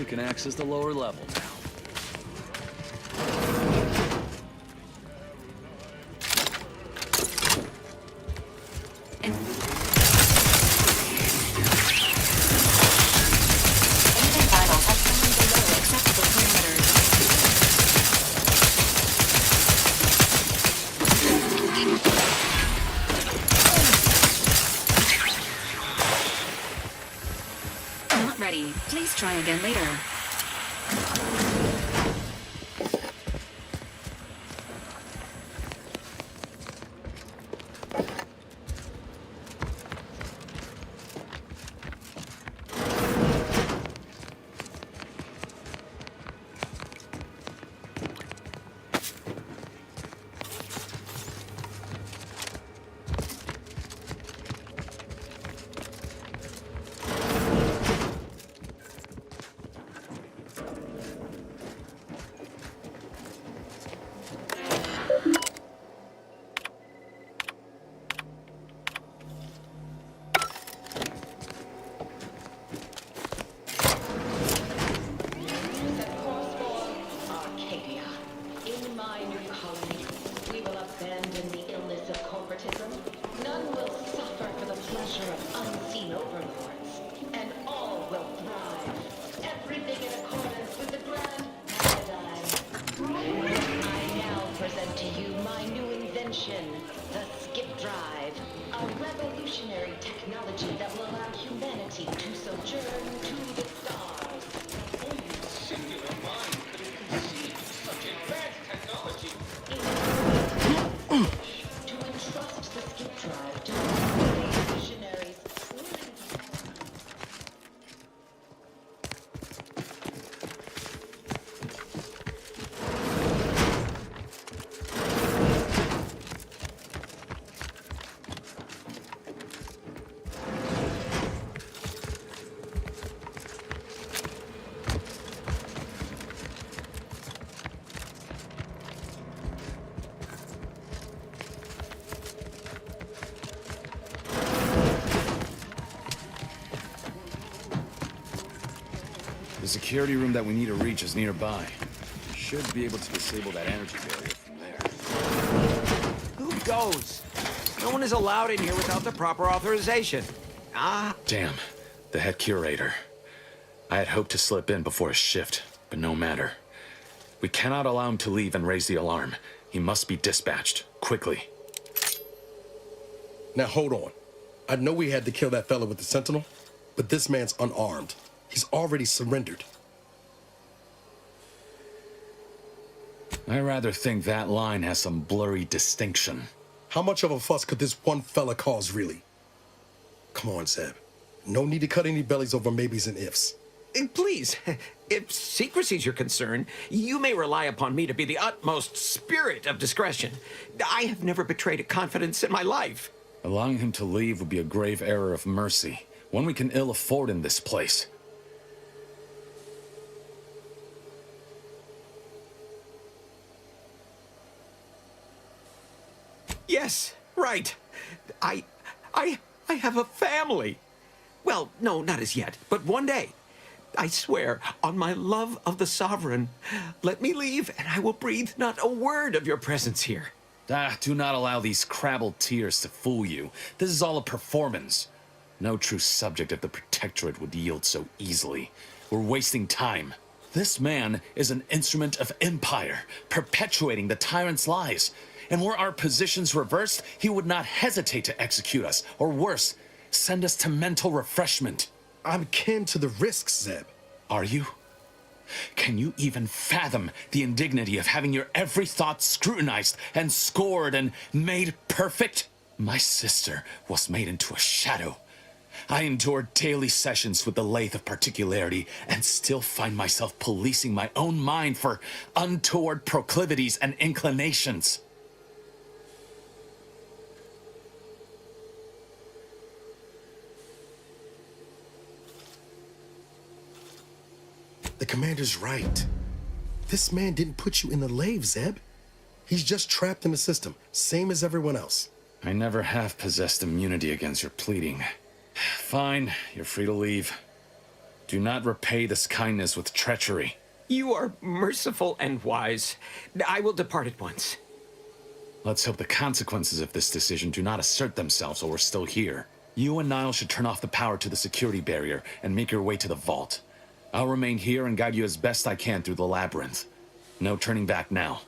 [SPEAKER 8] We can access the lower level now.
[SPEAKER 13] Not ready. Please try again later.
[SPEAKER 3] Arcadia. In my new colony, we will abandon the illness of corporatism. None will suffer for the pleasure of unseen overlords, and all will thrive. Everything in accordance with the grand paradigm. I now present to you my new invention, the Skip Drive, a revolutionary technology that will allow humanity to sojourn to the stars.
[SPEAKER 7] Singular mind could have conceived such advanced technology.
[SPEAKER 3] To entrust the Skip Drive to the visionaries.
[SPEAKER 22] The security room that we need to reach is nearby. Should be able to disable that energy barrier from there.
[SPEAKER 18] Who goes? No one is allowed in here without the proper authorization. Ah.
[SPEAKER 22] Damn, the head curator. I had hoped to slip in before his shift, but no matter. We cannot allow him to leave and raise the alarm. He must be dispatched, quickly.
[SPEAKER 1] Now hold on. I know we had to kill that fella with the Sentinel, but this man's unarmed. He's already surrendered.
[SPEAKER 22] I rather think that line has some blurry distinction.
[SPEAKER 1] How much of a fuss could this one fella cause, really? Come on, Zeb. No need to cut any bellies over maybes and ifs.
[SPEAKER 18] Please, if secrecy's your concern, you may rely upon me to be the utmost spirit of discretion. I have never betrayed a confidence in my life.
[SPEAKER 22] Allowing him to leave would be a grave error of mercy, one we can ill afford in this place.
[SPEAKER 18] Yes, right. I have a family. Well, no, not as yet, but one day. I swear, on my love of the Sovereign, let me leave and I will breathe not a word of your presence here.
[SPEAKER 22] Do not allow these crabbled tears to fool you. This is all a performance. No true subject of the Protectorate would yield so easily. We're wasting time. This man is an instrument of empire, perpetuating the tyrant's lies. And were our positions reversed, he would not hesitate to execute us, or worse, send us to mental refreshment.
[SPEAKER 1] I'm kin to the risks, Zeb.
[SPEAKER 22] Are you? Can you even fathom the indignity of having your every thought scrutinized and scored and made perfect? My sister was made into a shadow. I endured daily sessions with the lathe of particularity and still find myself policing my own mind for untoward proclivities and inclinations.
[SPEAKER 1] The commander's right. This man didn't put you in the lathe, Zeb. He's just trapped in the system, same as everyone else.
[SPEAKER 22] I never have possessed immunity against your pleading. Fine, you're free to leave. Do not repay this kindness with treachery.
[SPEAKER 18] You are merciful and wise. I will depart at once.
[SPEAKER 22] Let's hope the consequences of this decision do not assert themselves while we're still here. You and Niall should turn off the power to the security barrier and make your way to the vault. I'll remain here and guide you as best I can through the labyrinth. No turning back now.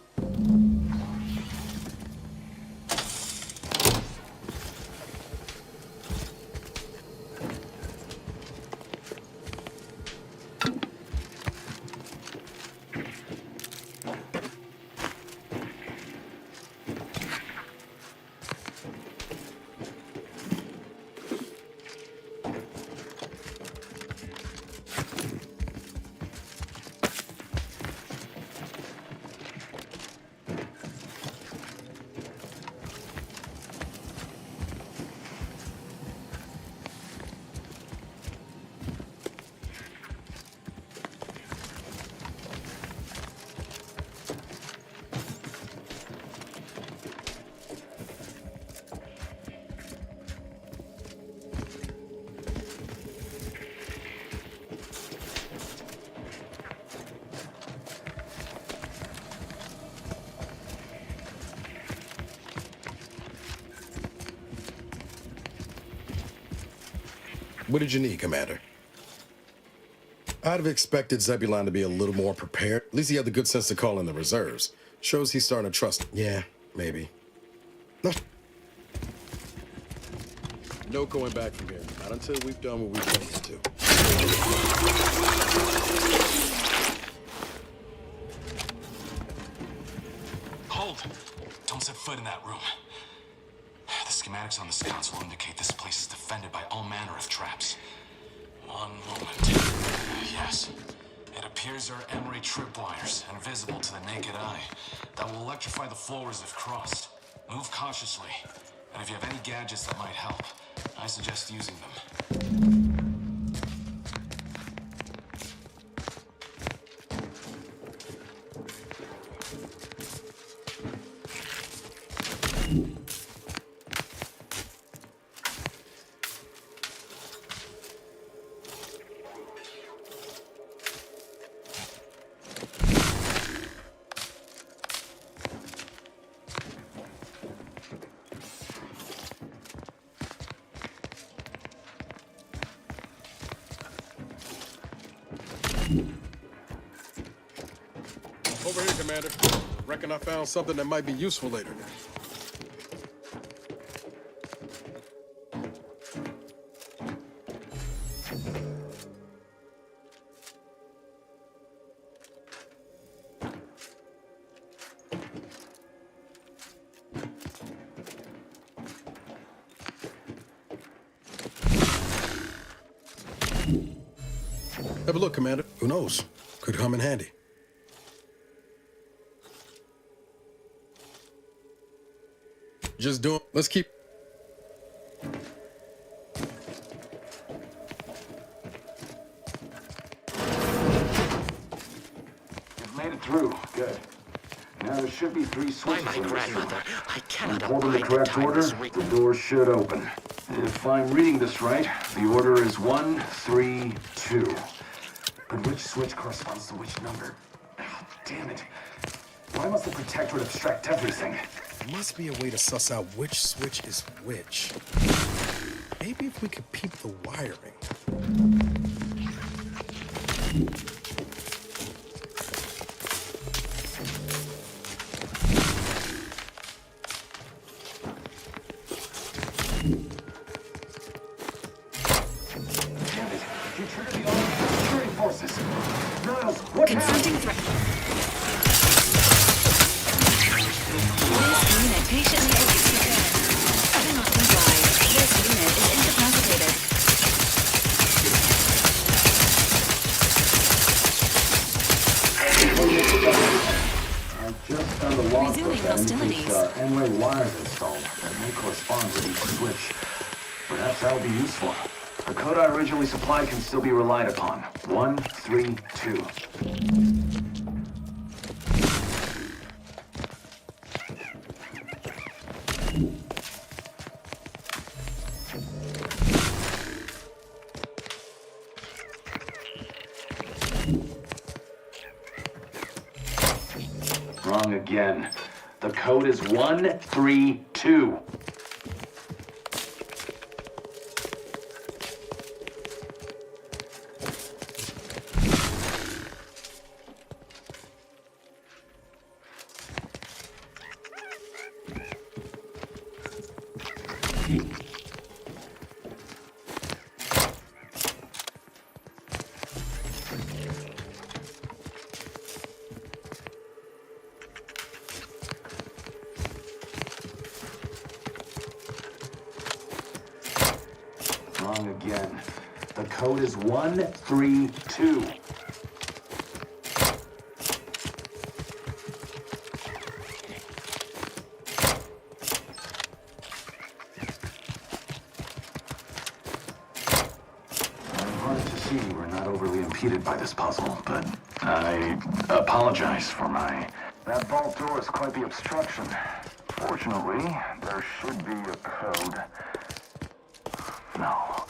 [SPEAKER 1] What did you need, Commander? I'd have expected Zebulon to be a little more prepared. At least he had the good sense to call in the reserves. Shows he's starting to trust. Yeah, maybe. No going back from here. Not until we've done what we came to.
[SPEAKER 22] Hold! Don't set foot in that room. The schematics on this console indicate this place is defended by all manner of traps. One moment. Yes. It appears there are emery tripwires, invisible to the naked eye, that will electrify the floors if crossed. Move cautiously, and if you have any gadgets that might help, I suggest using them.
[SPEAKER 1] Over here, Commander. Reckon I found something that might be useful later. Have a look, Commander. Who knows? Could come in handy. Just doing. Let's keep.
[SPEAKER 4] You've made it through. Good. Now there should be 3 switches.
[SPEAKER 10] By my grandmother, I cannot
[SPEAKER 4] Hold in the
[SPEAKER 10] abide
[SPEAKER 4] correct order,
[SPEAKER 10] timeless
[SPEAKER 4] the door should open. If I'm reading this right, the order is 1, 3, 2. But which switch corresponds to which number? Oh, damn it. Why must the Protectorate abstract everything?
[SPEAKER 1] There must be a way to suss out which switch is which. Maybe if we could peep the wiring.
[SPEAKER 4] Damn it. You triggered the armed security forces. Niles, what
[SPEAKER 13] Confronting threat. This unit patiently awaits repair. Do not comply. This unit is incapacitated.
[SPEAKER 4] I just found a log
[SPEAKER 13] Resuming hostilities.
[SPEAKER 4] N-way wires installed that may correspond with each switch. Perhaps that'll be useful. The code I originally supplied can still be relied upon. 1, 3, 2. Wrong again. The code is 132. Wrong again. The code is 132. Hard to see we're not overly impeded by this puzzle, but I apologize for my... That vault door is quite the obstruction. Fortunately, there should be a code. No.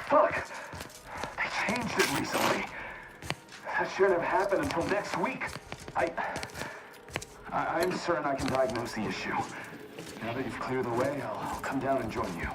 [SPEAKER 4] Fuck! They changed it recently. That shouldn't have happened until next week. I'm certain I can diagnose the issue. Now that you've cleared the way, I'll come down and join you.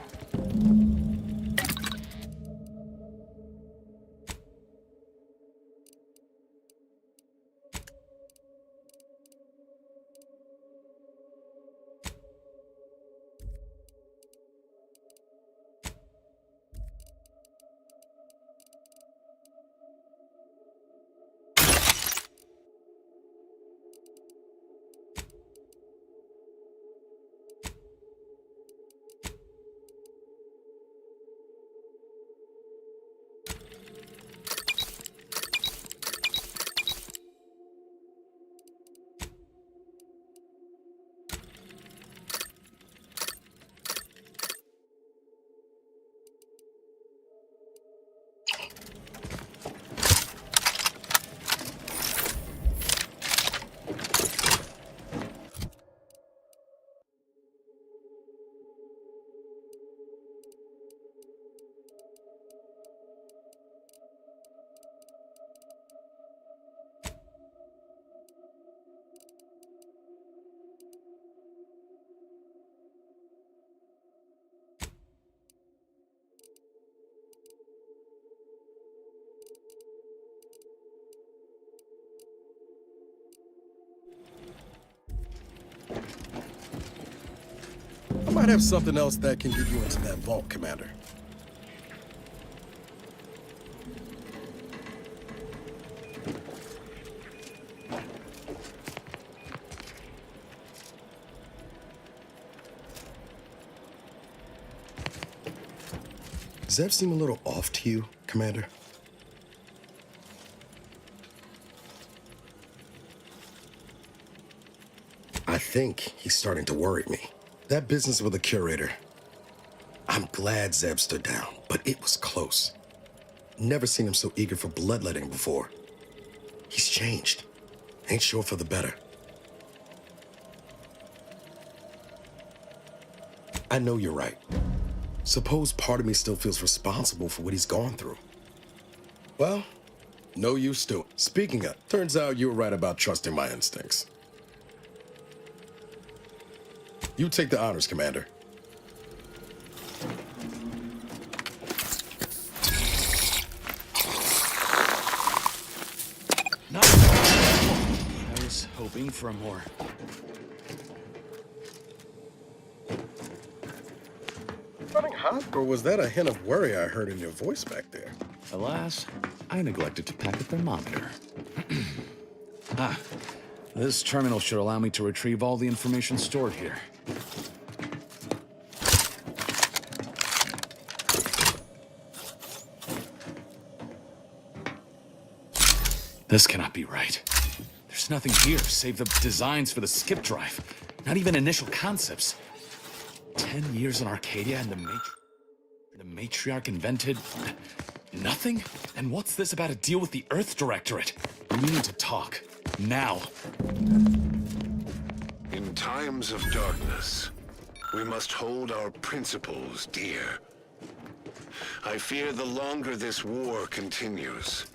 [SPEAKER 1] I might have something else that can get you into that vault, Commander. Does that seem a little off to you, Commander? I think he's starting to worry me. That business with the curator. I'm glad Zeb stood down, but it was close. Never seen him so eager for bloodletting before. He's changed. Ain't sure for the better. I know you're right. Suppose part of me still feels responsible for what he's gone through. Well, no use to it. Speaking of, turns out you were right about trusting my instincts. You take the honors, Commander.
[SPEAKER 22] I was hoping for a more...
[SPEAKER 1] Running hot? Or was that a hint of worry I heard in your voice back there?
[SPEAKER 22] Alas, I neglected to pack a thermometer. This terminal should allow me to retrieve all the information stored here. This cannot be right. There's nothing here save the designs for the skip drive. Not even initial concepts. 10 years in Arcadia and the Matriarch invented nothing? And what's this about a deal with the Earth Directorate? We need to talk. Now.
[SPEAKER 9] In times of darkness, we must hold our principles dear. I fear the longer this war continues,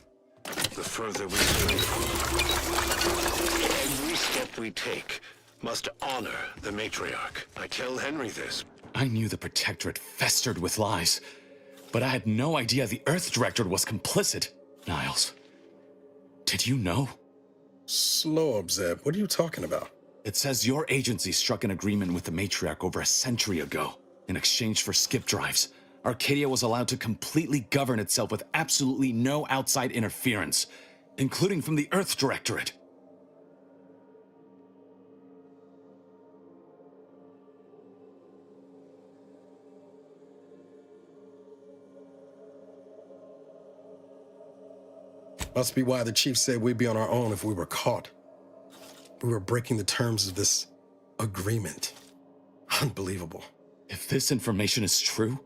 [SPEAKER 9] the further we stray from it. Every step we take must honor the matriarch. I tell Henry this.
[SPEAKER 22] I knew the Protectorate festered with lies, but I had no idea the Earth Directorate was complicit. Niles, did you know?
[SPEAKER 1] Slow up, Zeb. What are you talking about?
[SPEAKER 22] It says your agency struck an agreement with the matriarch over a century ago. In exchange for skip drives, Arcadia was allowed to completely govern itself with absolutely no outside interference, including from the Earth Directorate.
[SPEAKER 1] Must be why the chief said we'd be on our own if we were caught. We were breaking the terms of this agreement. Unbelievable.
[SPEAKER 22] If this information is true,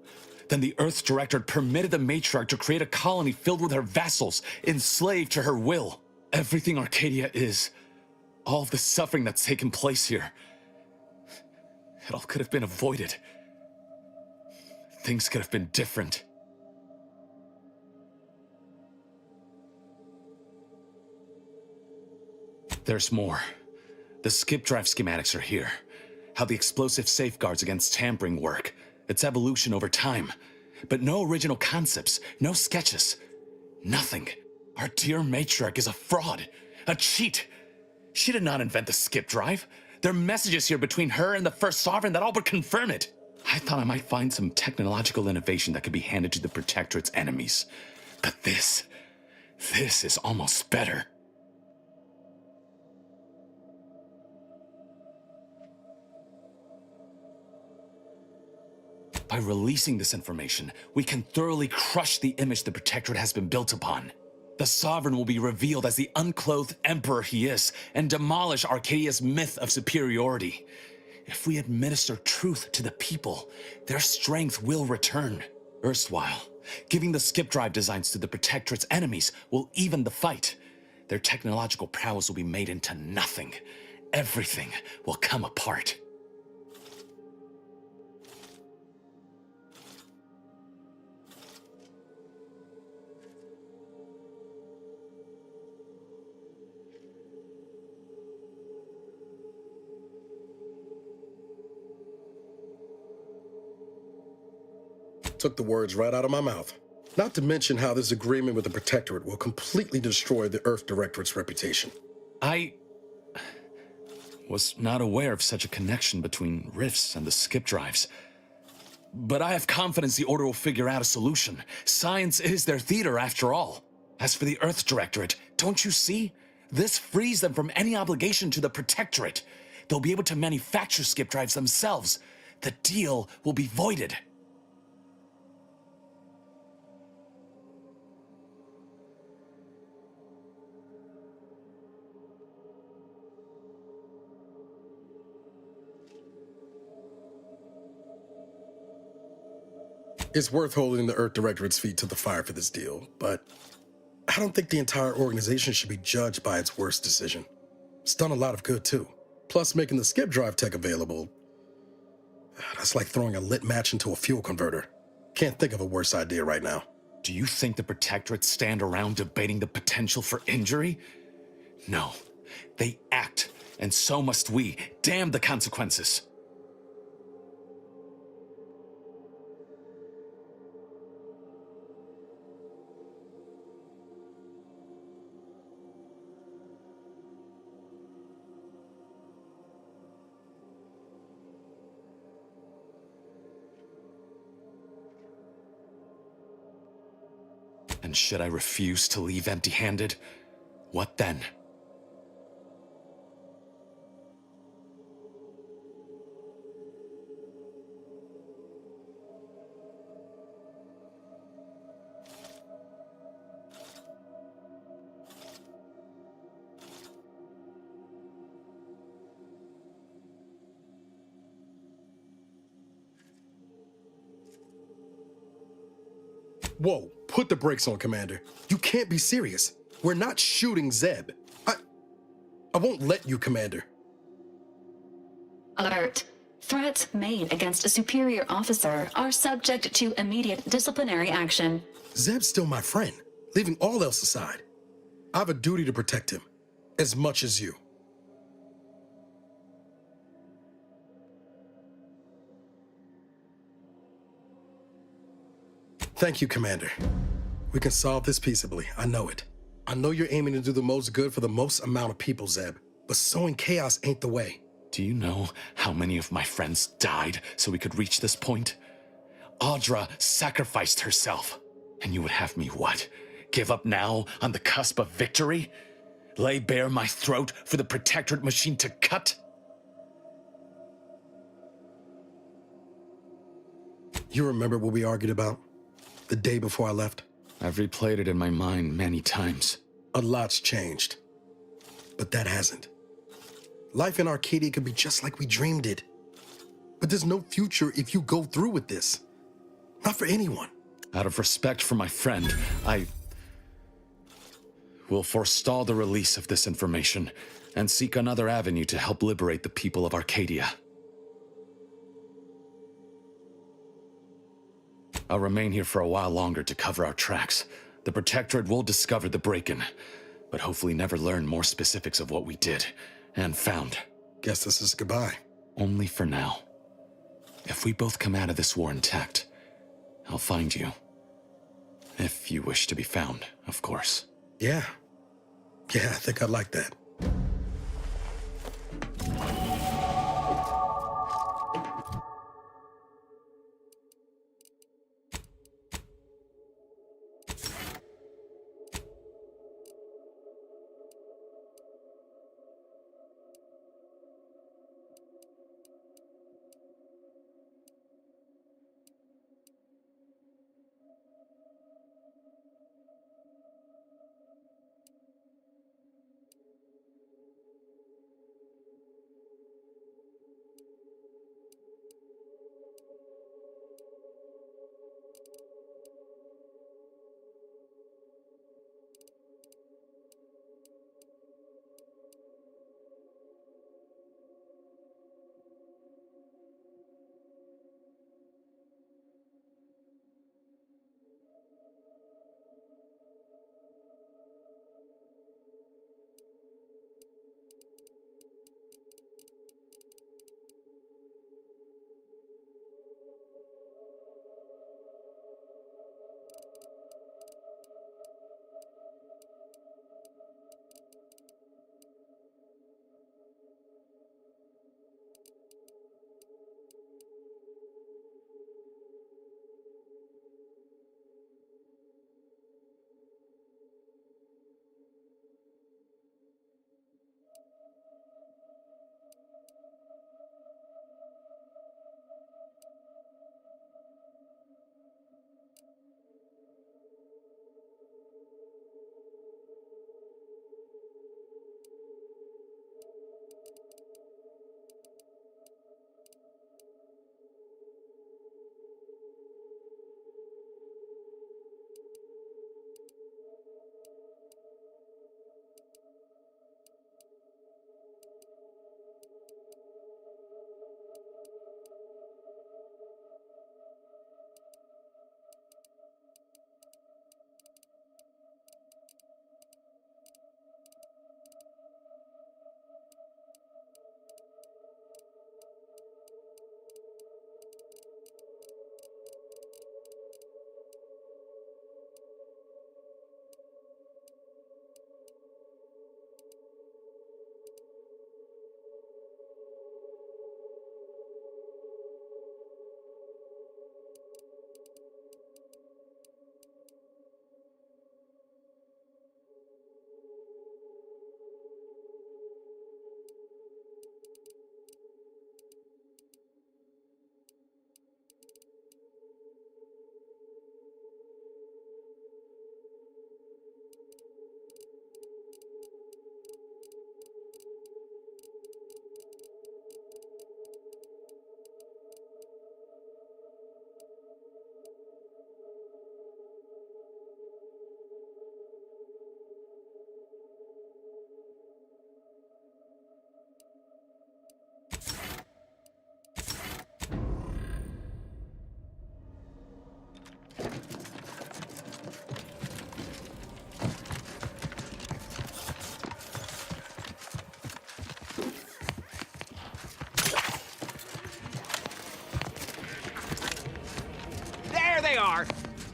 [SPEAKER 22] then the Earth Directorate permitted the matriarch to create a colony filled with her vassals, enslaved to her will. Everything Arcadia is, all of the suffering that's taken place here, it all could have been avoided. Things could have been different. There's more. The skip drive schematics are here. How the explosive safeguards against tampering work, its evolution over time. But no original concepts, no sketches. Nothing. Our dear matriarch is a fraud, a cheat. She did not invent the skip drive. There are messages here between her and the First Sovereign that all but confirm it. I thought I might find some technological innovation that could be handed to the Protectorate's enemies. But this is almost better. By releasing this information, we can thoroughly crush the image the Protectorate has been built upon. The Sovereign will be revealed as the unclothed emperor he is, and demolish Arcadia's myth of superiority. If we administer truth to the people, their strength will return. Erstwhile, giving the skip drive designs to the Protectorate's enemies will even the fight. Their technological prowess will be made into nothing. Everything will come apart.
[SPEAKER 1] Took the words right out of my mouth. Not to mention how this agreement with the Protectorate will completely destroy the Earth Directorate's reputation.
[SPEAKER 22] I was not aware of such a connection between rifts and the skip drives. But I have confidence the Order will figure out a solution. Science is their theater, after all. As for the Earth Directorate, don't you see? This frees them from any obligation to the Protectorate. They'll be able to manufacture skip drives themselves. The deal will be voided.
[SPEAKER 1] It's worth holding the Earth Directorate's feet to the fire for this deal, but I don't think the entire organization should be judged by its worst decision. It's done a lot of good, too. Plus, making the skip drive tech available, that's like throwing a lit match into a fuel converter. Can't think of a worse idea right now.
[SPEAKER 22] Do you think the Protectorate stand around debating the potential for injury? No. They act, and so must we. Damn the consequences. And should I refuse to leave empty-handed, what then?
[SPEAKER 1] Whoa, put the brakes on, Commander. You can't be serious. We're not shooting Zeb. I won't let you, Commander.
[SPEAKER 13] Alert. Threats made against a superior officer are subject to immediate disciplinary action.
[SPEAKER 1] Zeb's still my friend, leaving all else aside. I have a duty to protect him, as much as you. Thank you, Commander. We can solve this peaceably, I know it. I know you're aiming to do the most good for the most amount of people, Zeb, but sowing chaos ain't the way.
[SPEAKER 22] Do you know how many of my friends died so we could reach this point? Audra sacrificed herself. And you would have me what? Give up now on the cusp of victory? Lay bare my throat for the Protectorate machine to cut?
[SPEAKER 1] You remember what we argued about the day before I left?
[SPEAKER 22] I've replayed it in my mind many times.
[SPEAKER 1] A lot's changed, but that hasn't. Life in Arcadia could be just like we dreamed it. But there's no future if you go through with this. Not for anyone.
[SPEAKER 22] Out of respect for my friend, I will forestall the release of this information and seek another avenue to help liberate the people of Arcadia. I'll remain here for a while longer to cover our tracks. The Protectorate will discover the break-in, but hopefully never learn more specifics of what we did and found.
[SPEAKER 1] Guess this is goodbye.
[SPEAKER 22] Only for now. If we both come out of this war intact, I'll find you. If you wish to be found, of course.
[SPEAKER 1] Yeah. Yeah, I think I'd like that.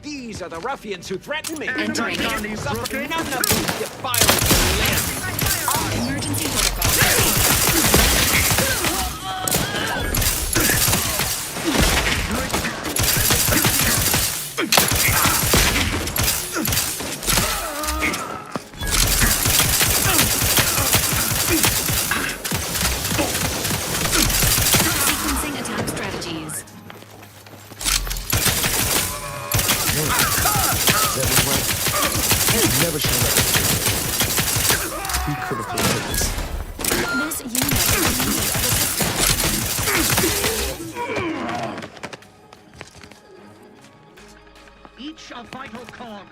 [SPEAKER 18] These are the ruffians who threaten me.
[SPEAKER 13] Entering.
[SPEAKER 18] Suffer none of these defilements to live.
[SPEAKER 13] All emergency protocols. Sequencing attack strategies.
[SPEAKER 5] Never shown up. He could have prevented this.
[SPEAKER 13] This unit is in need of assistance.
[SPEAKER 15] Each a vital cog.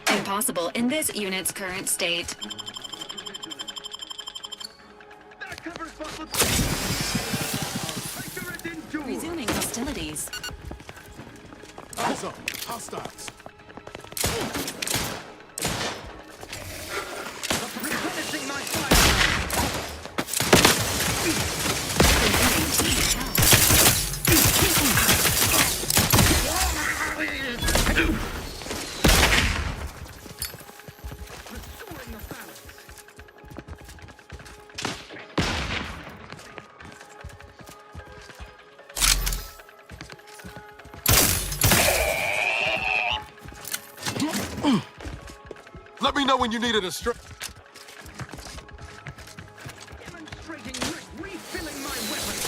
[SPEAKER 13] Impossible in this unit's current state. Resuming hostilities.
[SPEAKER 7] Eyes up. Hostiles.
[SPEAKER 15] Replenishing my fire.
[SPEAKER 7] Let me know when you needed a strip.
[SPEAKER 15] Demonstrating refilling my weapon.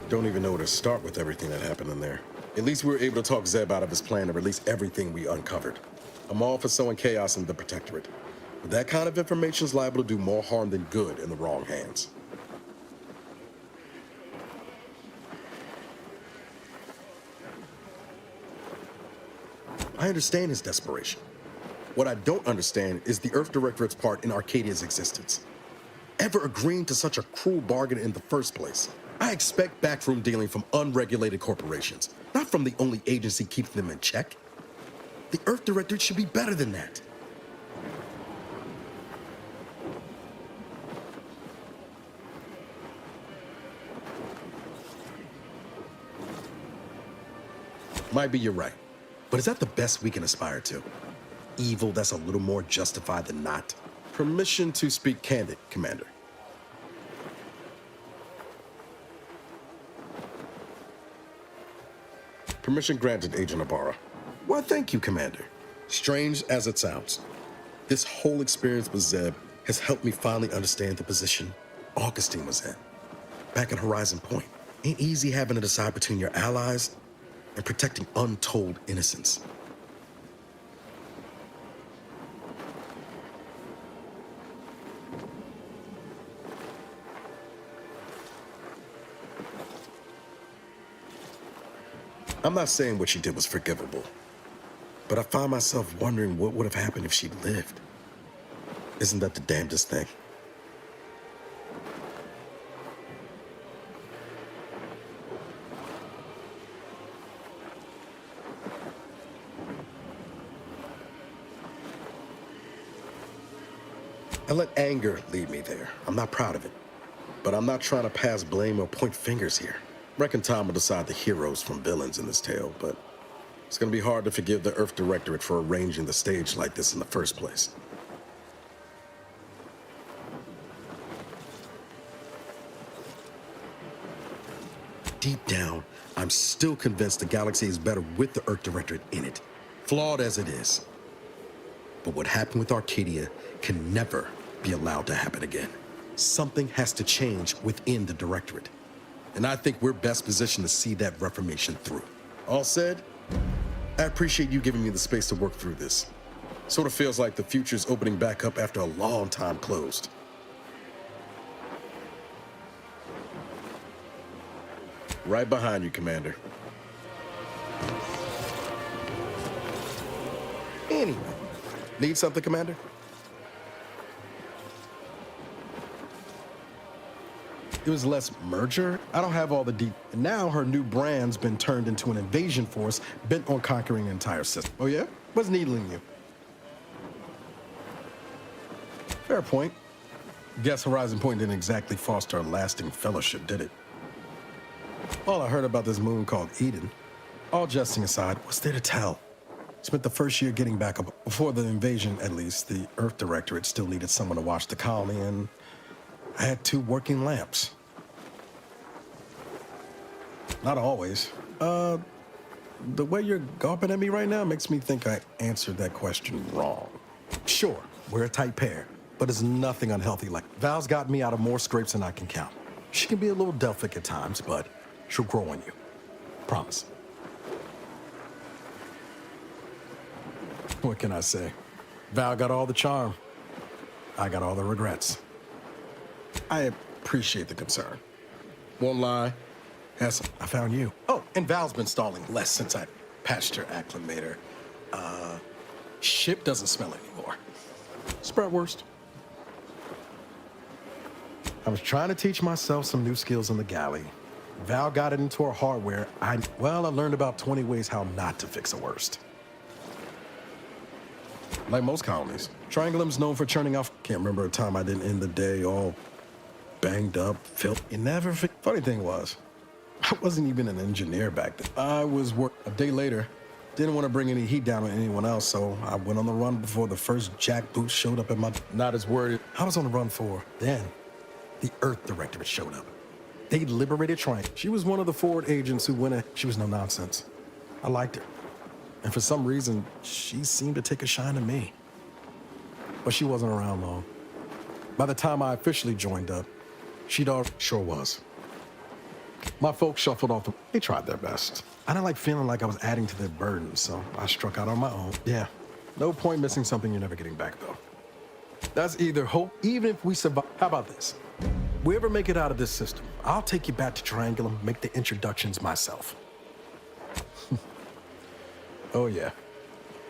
[SPEAKER 1] Don't even know where to start with everything that happened in there. At least we were able to talk Zeb out of his plan to release everything we uncovered. I'm all for sowing chaos in the Protectorate, but that kind of information is liable to do more harm than good in the wrong hands. I understand his desperation. What I don't understand is the Earth Directorate's part in Arcadia's existence. Ever agreeing to such a cruel bargain in the first place? I expect backroom dealing from unregulated corporations, not from the only agency keeping them in check. The Earth Directorate should be better than that. Might be you're right, but is that the best we can aspire to? Evil that's a little more justified than not? Permission to speak candid, Commander. Permission granted, Agent Ibarra. Why, thank you, Commander. Strange as it sounds, this whole experience with Zeb has helped me finally understand the position Augustine was in. Back at Horizon Point, ain't easy having to decide between your allies and protecting untold innocence. I'm not saying what she did was forgivable, but I find myself wondering what would have happened if she'd lived. Isn't that the damnedest thing? I let anger lead me there. I'm not proud of it, but I'm not trying to pass blame or point fingers here. Reckon time will decide the heroes from villains in this tale, but it's gonna be hard to forgive the Earth Directorate for arranging the stage like this in the first place. Deep down, I'm still convinced the galaxy is better with the Earth Directorate in it, flawed as it is. But what happened with Arcadia can never be allowed to happen again. Something has to change within the Directorate. and I think we're best positioned to see that reformation through. All said, I appreciate you giving me the space to work through this. Sort of feels like the future's opening back up after a long time closed. Right behind you, Commander. Anyway, need something, Commander? It was less merger. I don't have all the deep. And now her new brand's been turned into an invasion force bent on conquering an entire system. Oh yeah? What's needling you? Fair point. Guess Horizon Point didn't exactly foster a lasting fellowship, did it? All I heard about this moon called Eden, all jesting aside, what's there to tell? Spent the first year getting back up. Before the invasion, at least, the Earth Directorate still needed someone to watch the colony, and I had 2 working lamps. Not always. The way you're gawping at me right now makes me think I answered that question wrong. Sure, we're a tight pair, but it's nothing unhealthy like Val's got me out of more scrapes than I can count. She can be a little Delphic at times, but she'll grow on you. Promise. What can I say? Val got all the charm. I got all the regrets. I appreciate the concern. Won't lie. Yes, I found you. Oh, and Val's been stalling less since I patched her acclimator. Ship doesn't smell anymore. Spratwurst. I was trying to teach myself some new skills in the galley. Val got it into her hardware. I learned about 20 ways how not to fix a worst. Like most colonies, Triangulum's known for churning off. Can't remember a time I didn't end the day all banged up, filth. Funny thing was, I wasn't even an engineer back then. I was a day later. Didn't want to bring any heat down on anyone else, so I went on the run before the first jackboot showed up at my... Not as worried. I was on the run for. Then, the Earth Directorate showed up. They liberated Triangle. She was one of the forward agents who went in. She was no nonsense. I liked her. And for some reason, she seemed to take a shine to me. But she wasn't around long. By the time I officially joined up, she'd already... Sure was. My folks shuffled off. They tried their best. I didn't like feeling like I was adding to their burden, so I struck out on my own. Yeah, no point missing something you're never getting back, though. That's either hope, even if we survive. How about this? We ever make it out of this system, I'll take you back to Triangulum, make the introductions myself. Oh, yeah.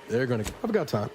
[SPEAKER 1] They're gonna... I've got time.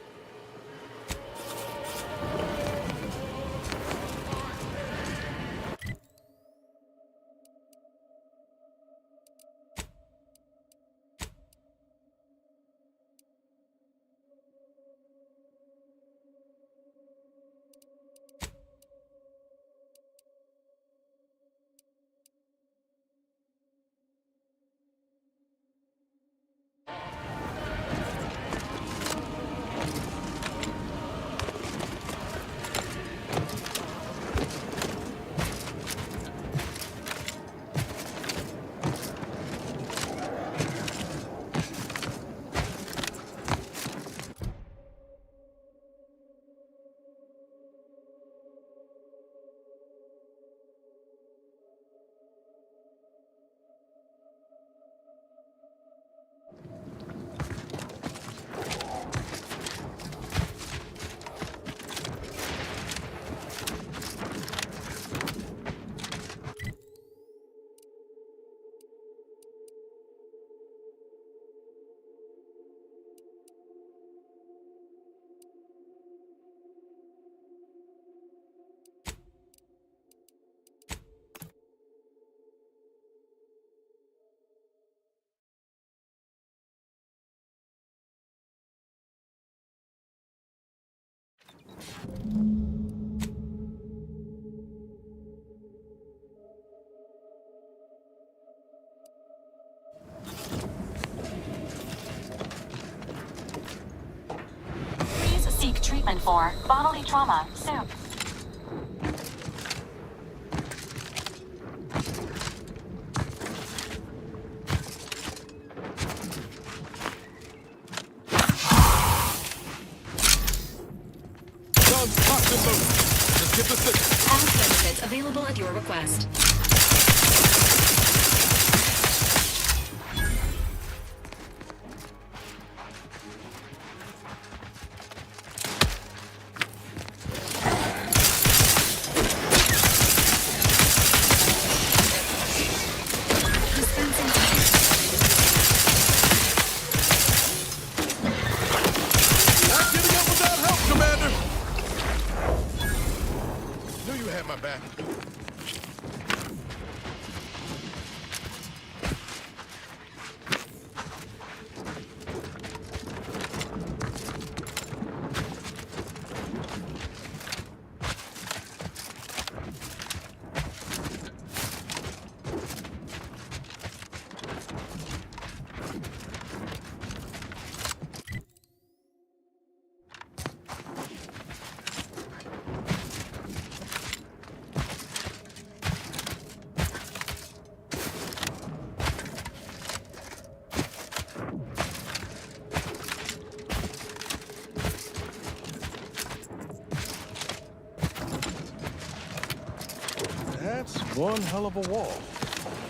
[SPEAKER 21] Please seek treatment for bodily trauma soon.
[SPEAKER 13] Task benefits available at your request.
[SPEAKER 5] One hell of a wall.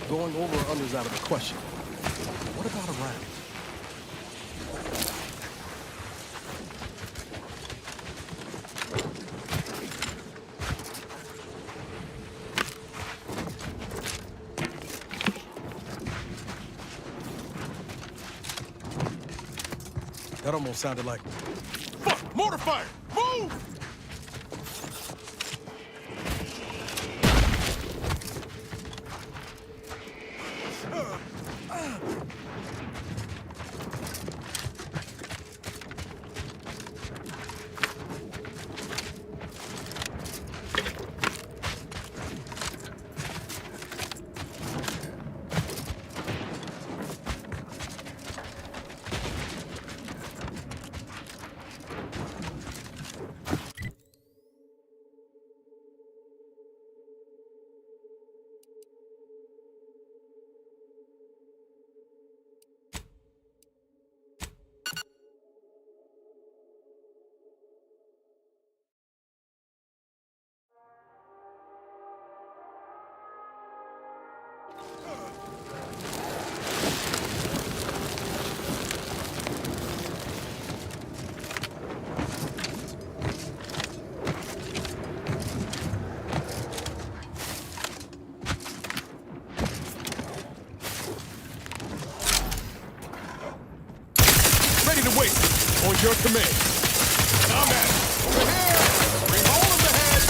[SPEAKER 5] Going over or under's out of the question. What about around? That almost sounded like...
[SPEAKER 1] Fuck! Mortar fire! Move! On your command. Combat! Over here! Bring hole in the head!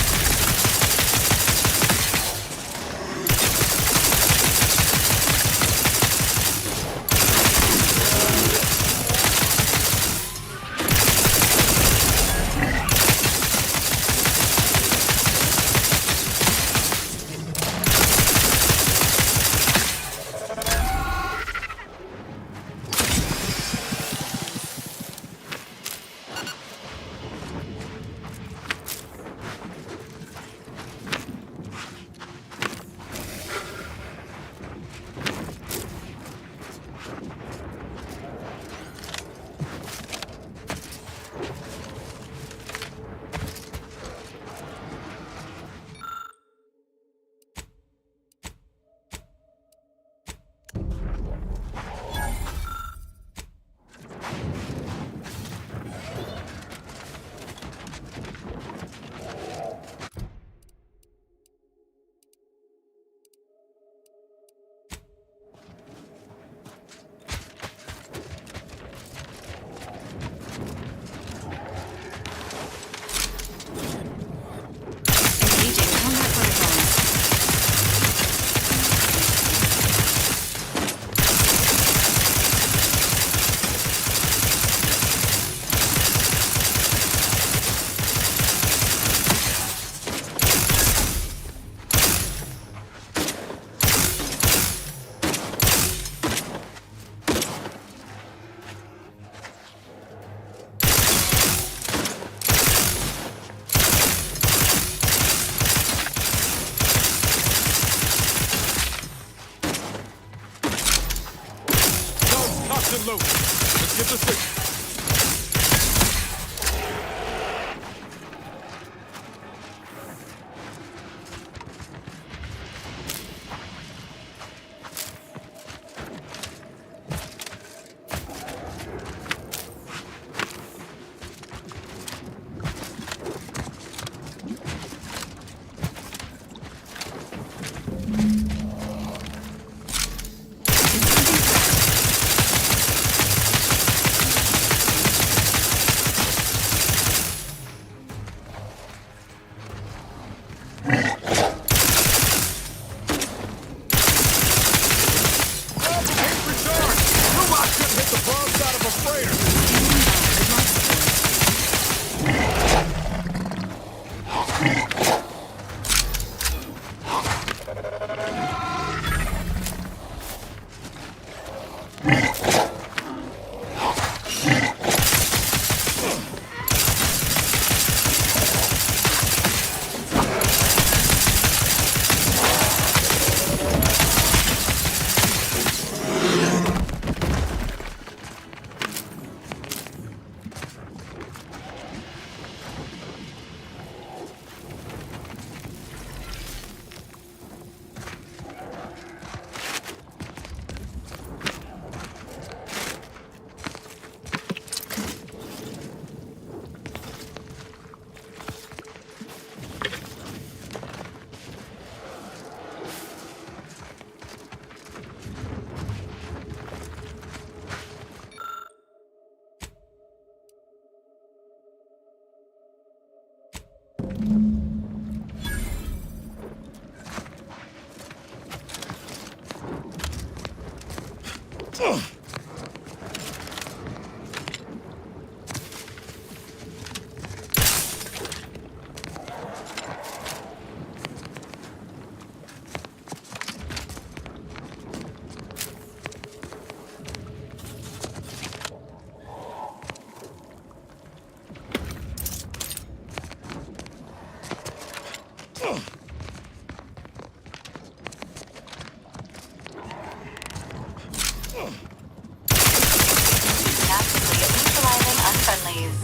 [SPEAKER 21] Tactically neutralizing unfriendlies.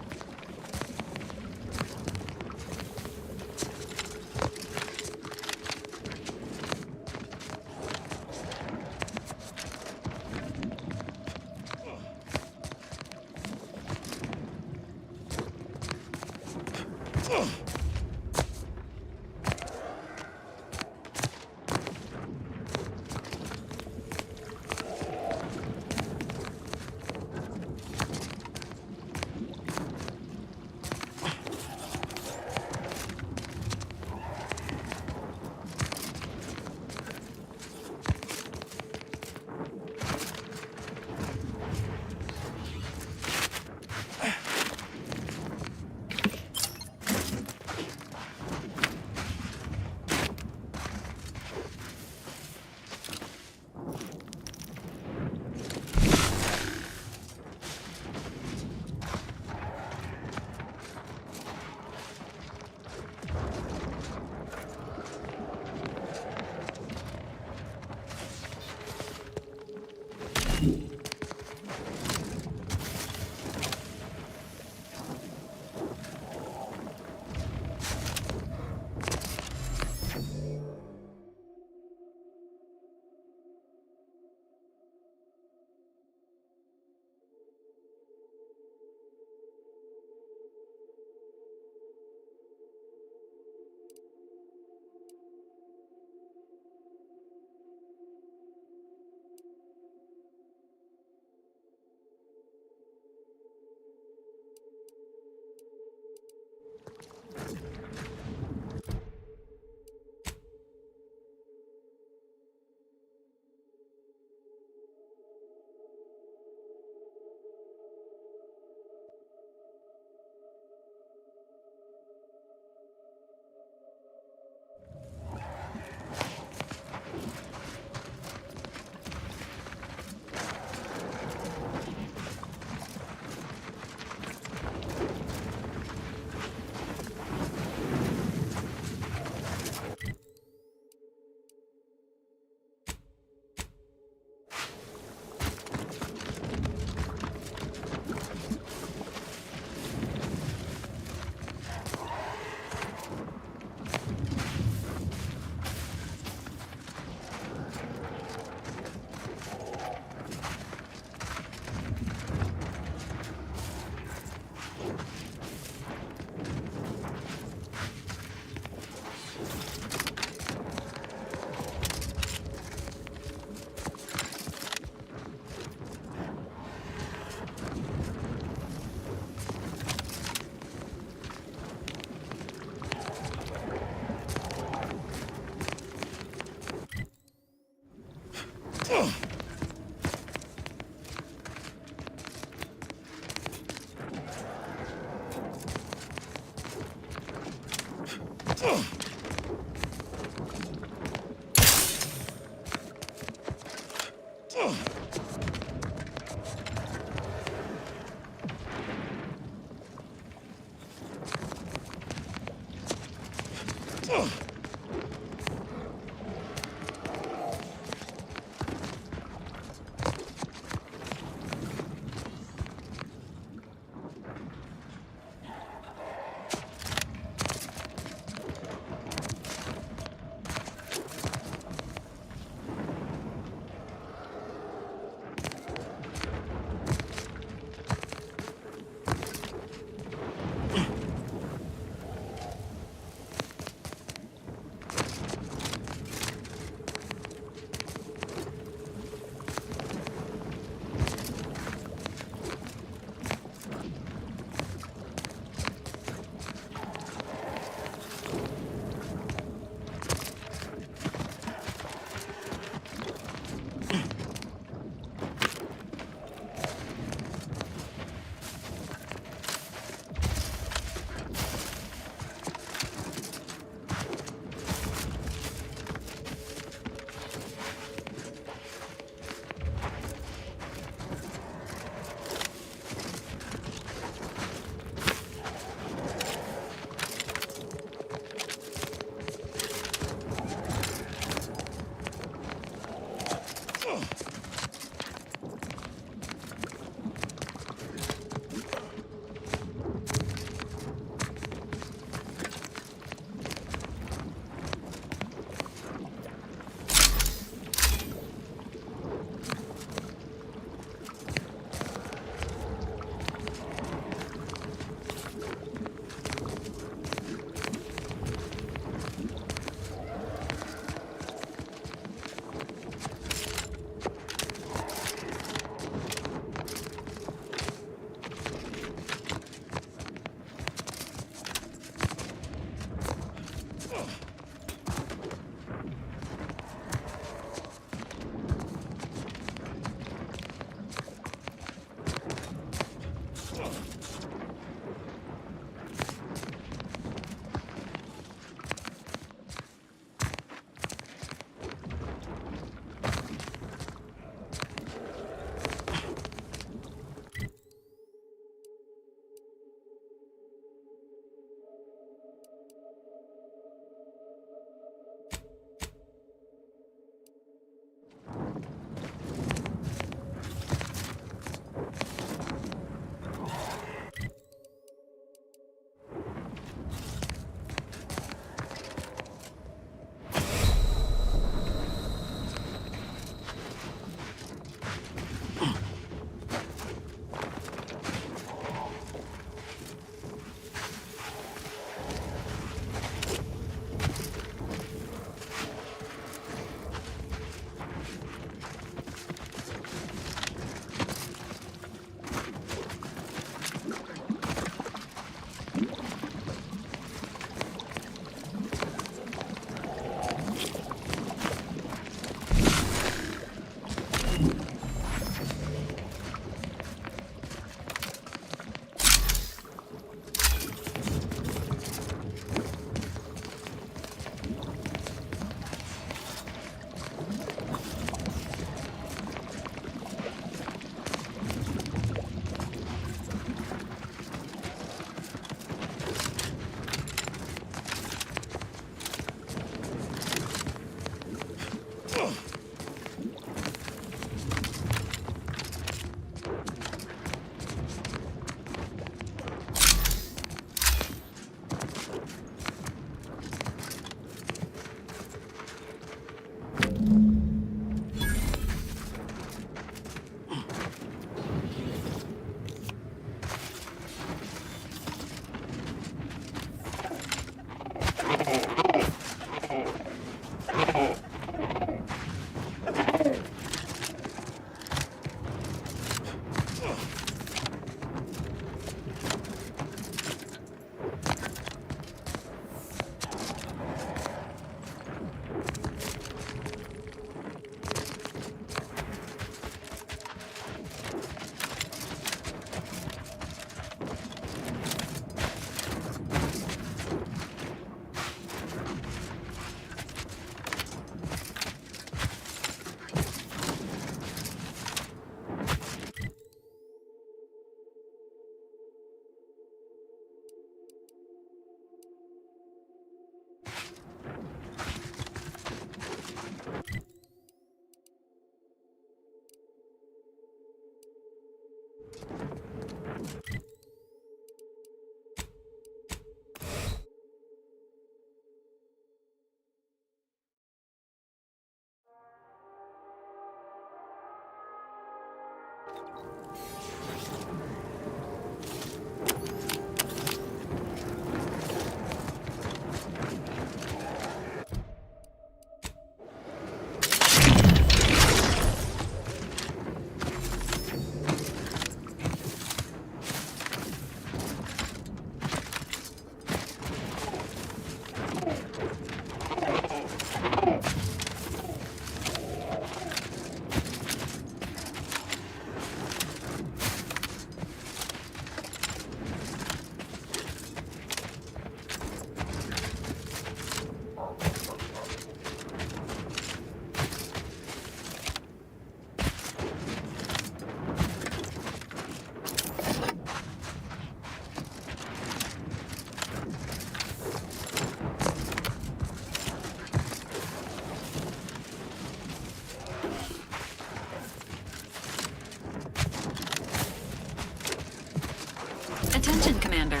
[SPEAKER 13] Attention, Commander.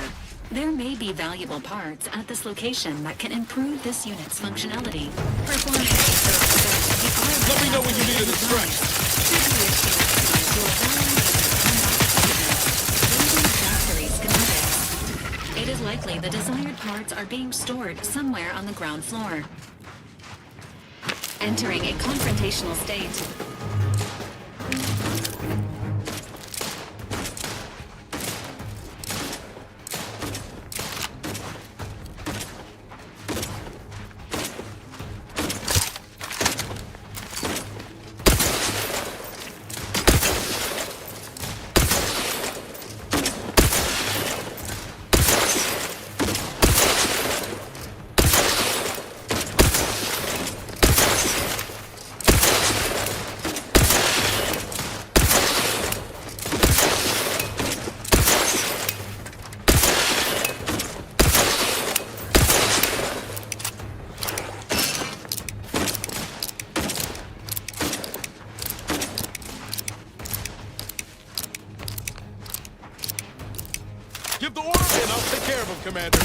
[SPEAKER 13] There may be valuable parts at this location that can improve this unit's functionality. Performing a search.
[SPEAKER 1] Let me know when you need a distraction.
[SPEAKER 13] It is likely the desired parts are being stored somewhere on the ground floor. Entering a confrontational state.
[SPEAKER 1] Give the order and I'll take care of him, Commander.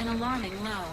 [SPEAKER 13] Alarming low.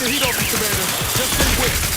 [SPEAKER 1] the heat off you, Commander. Just stay with.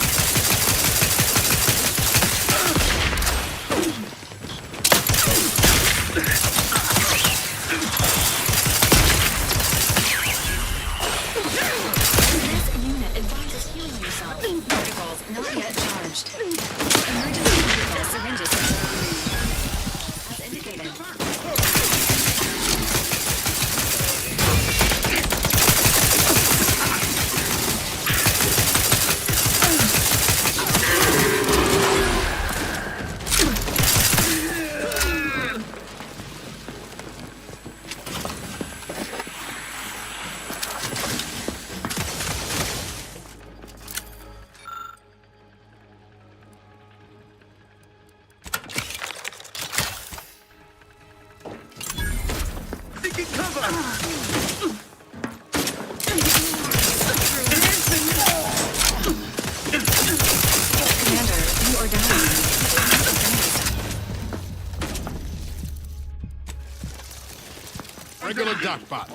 [SPEAKER 15] crackpot.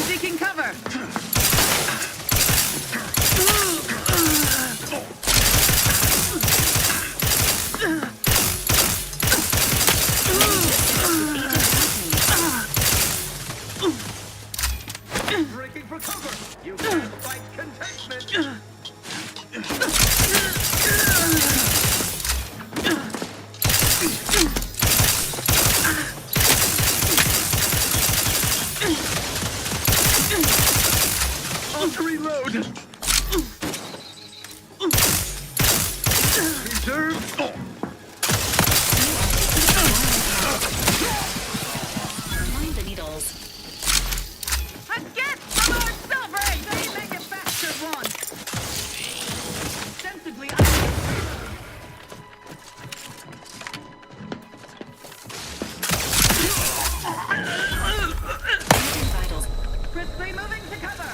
[SPEAKER 14] Seeking cover.
[SPEAKER 15] Breaking for cover. You can't fight containment. On to reload. Reserve.
[SPEAKER 13] Mind the needles.
[SPEAKER 14] A gift from our sovereign! They manufactured one! Ostensibly,
[SPEAKER 13] Vitals.
[SPEAKER 14] crisply moving to cover!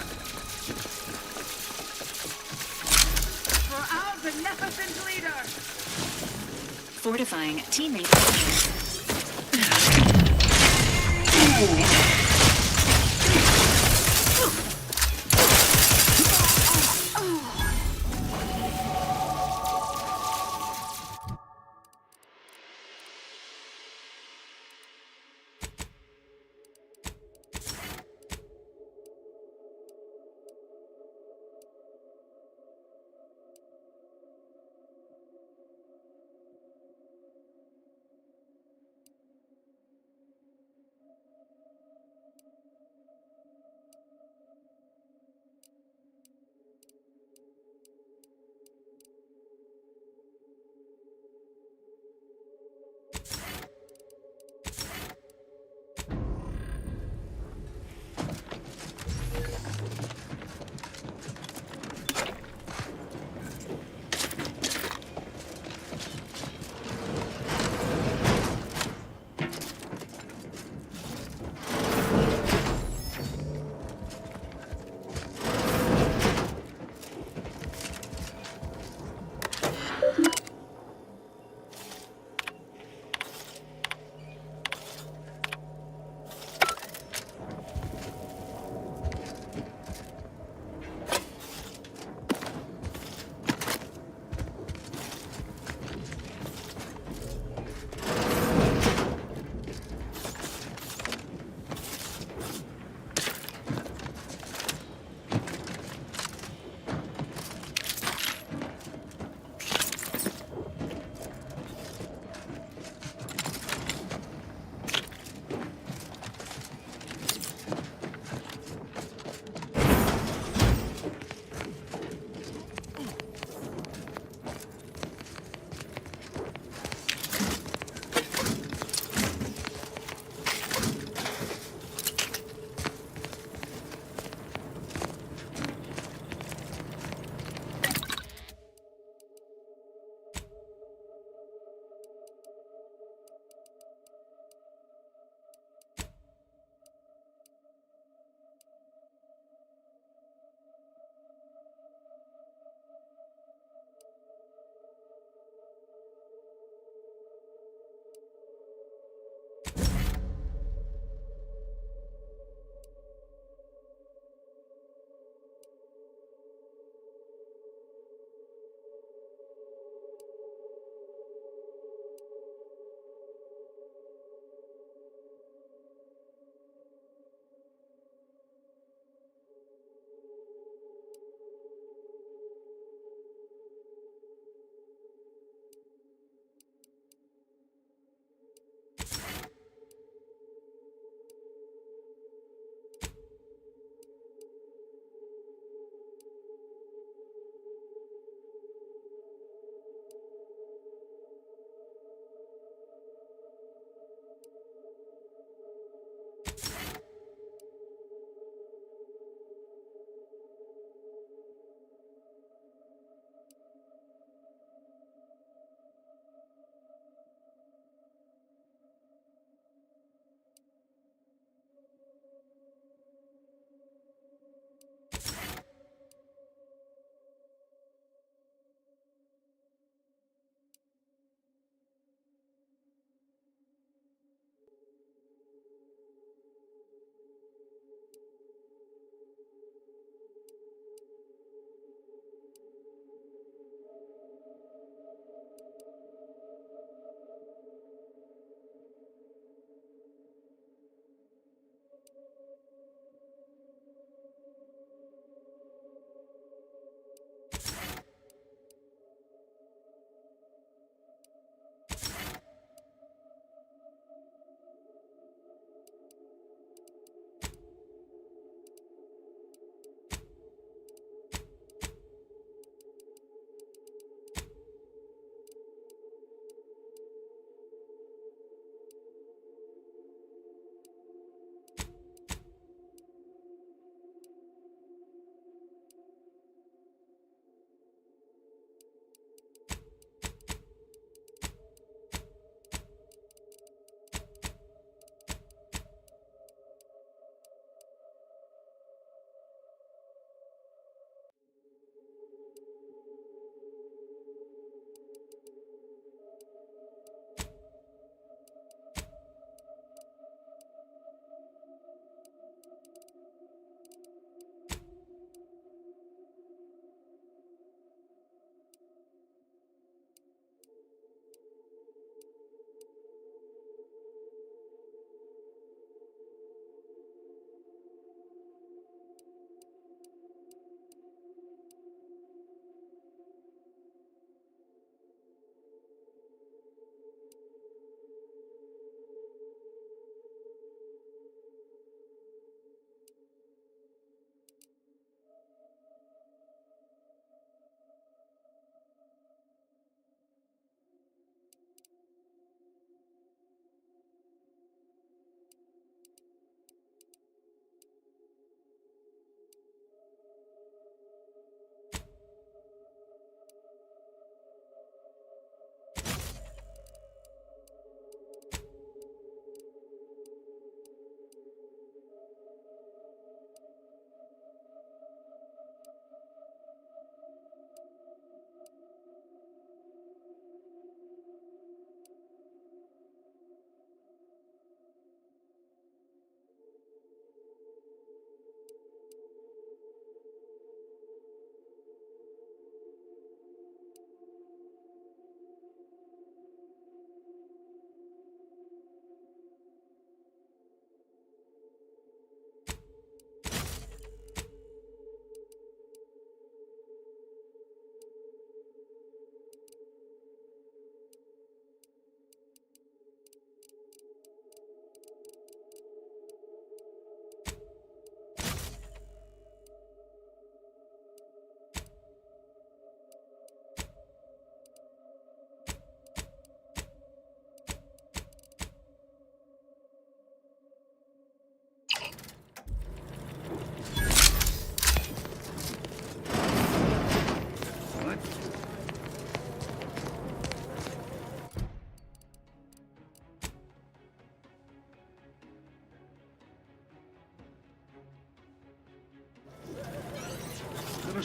[SPEAKER 14] For our beneficent leader!
[SPEAKER 13] Fortifying teammate.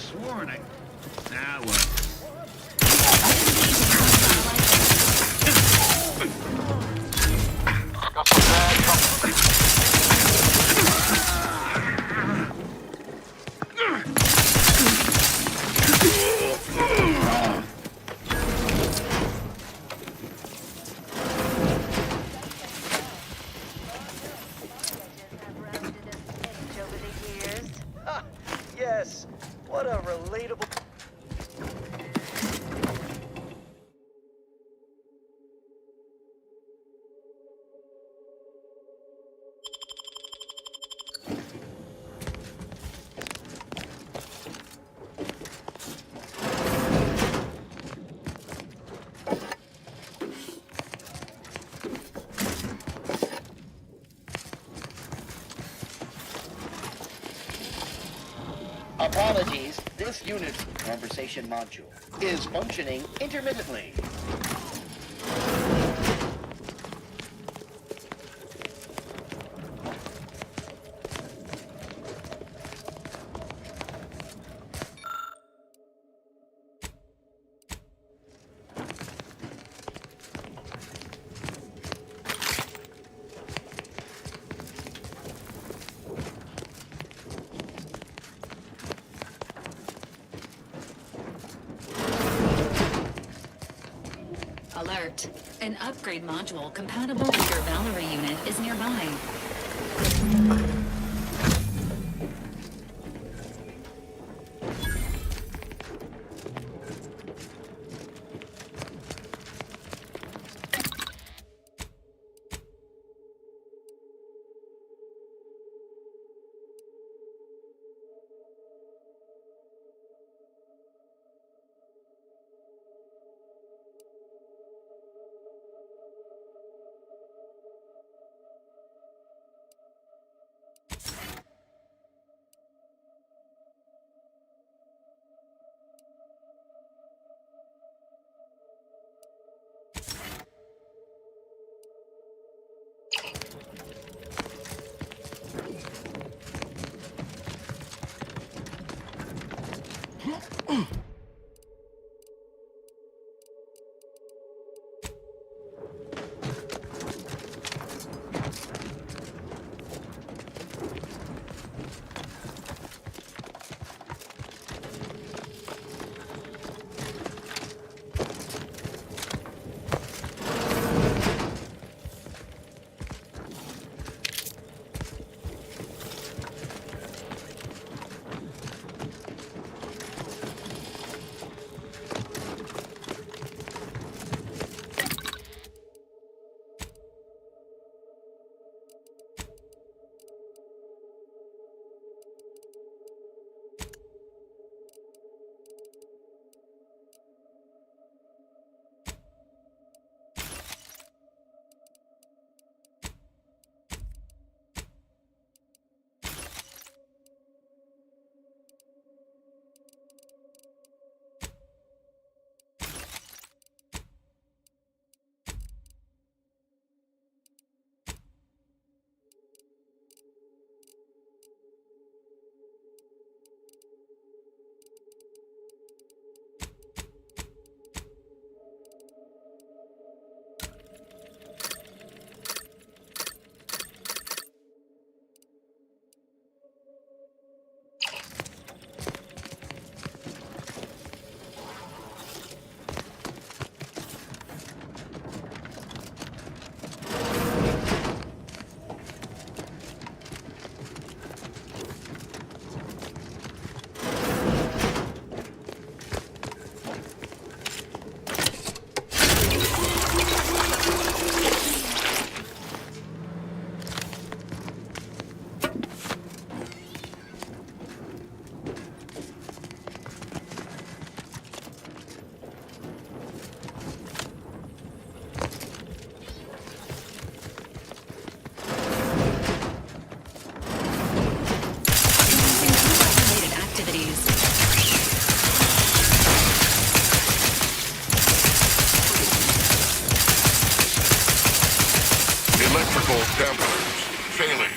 [SPEAKER 15] have sworn I... Nah, well...
[SPEAKER 7] Got some bad company.
[SPEAKER 2] Yes, what a relatable...
[SPEAKER 11] Apologies, this unit's conversation module is functioning intermittently.
[SPEAKER 13] Alert. An upgrade module compatible with your Valerie unit is nearby.
[SPEAKER 7] Electrical dampers failing.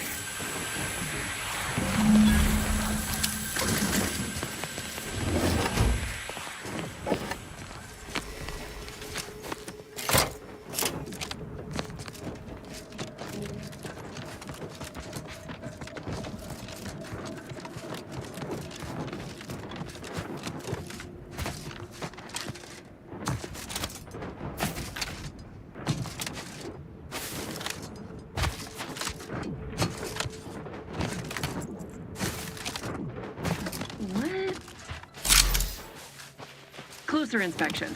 [SPEAKER 12] closer inspection.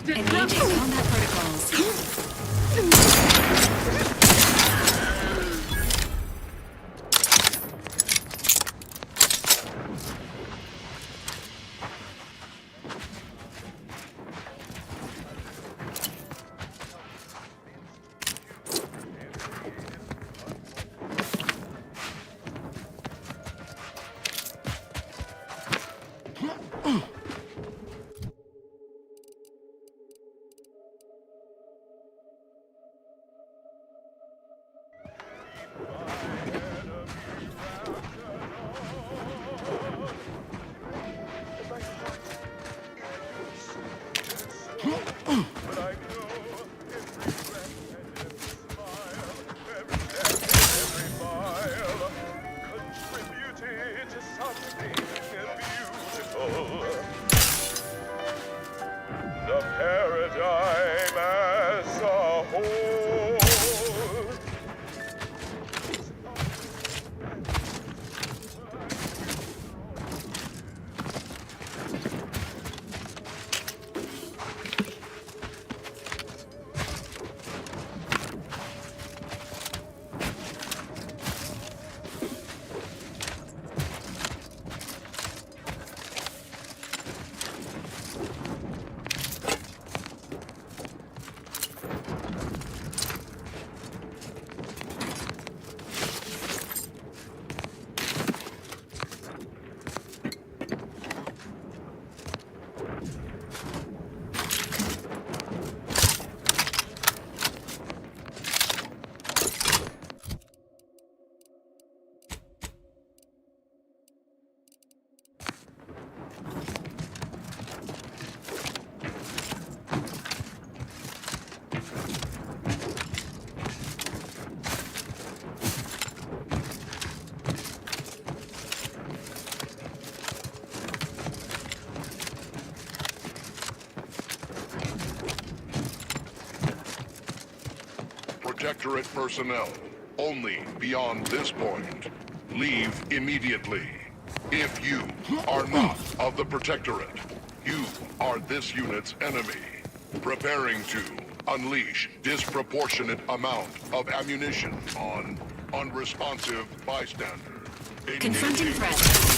[SPEAKER 13] Engaging combat protocols.
[SPEAKER 7] Protectorate personnel, only beyond this point. Leave immediately. If you are not of the Protectorate, you are this unit's enemy. Preparing to unleash disproportionate amount of ammunition on unresponsive bystanders.
[SPEAKER 13] Confronting threat.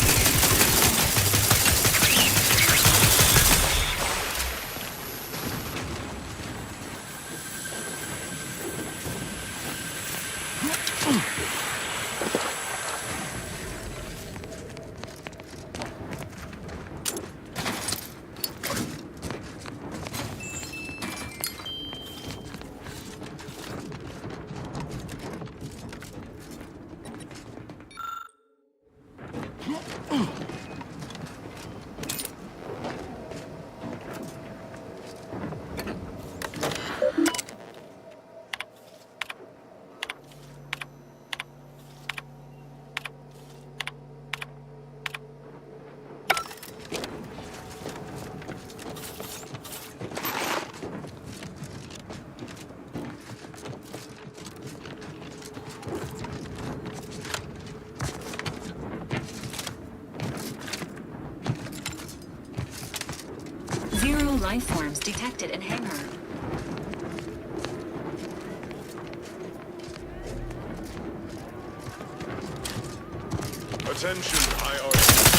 [SPEAKER 13] life forms detected in hangar.
[SPEAKER 7] Attention, IR.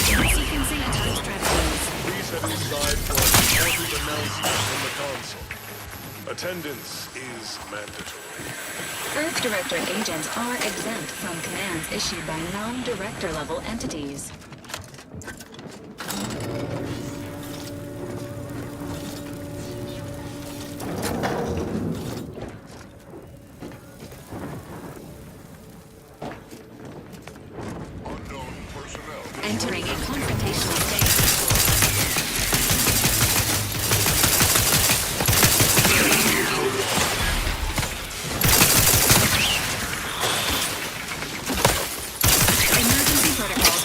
[SPEAKER 13] Sequencing attack strategies.
[SPEAKER 7] Please head inside for an important announcement from the console. Attendance is mandatory.
[SPEAKER 13] Earth Directorate agents are exempt from commands issued by non-director level entities. Entering a confrontational state. Emergency protocols.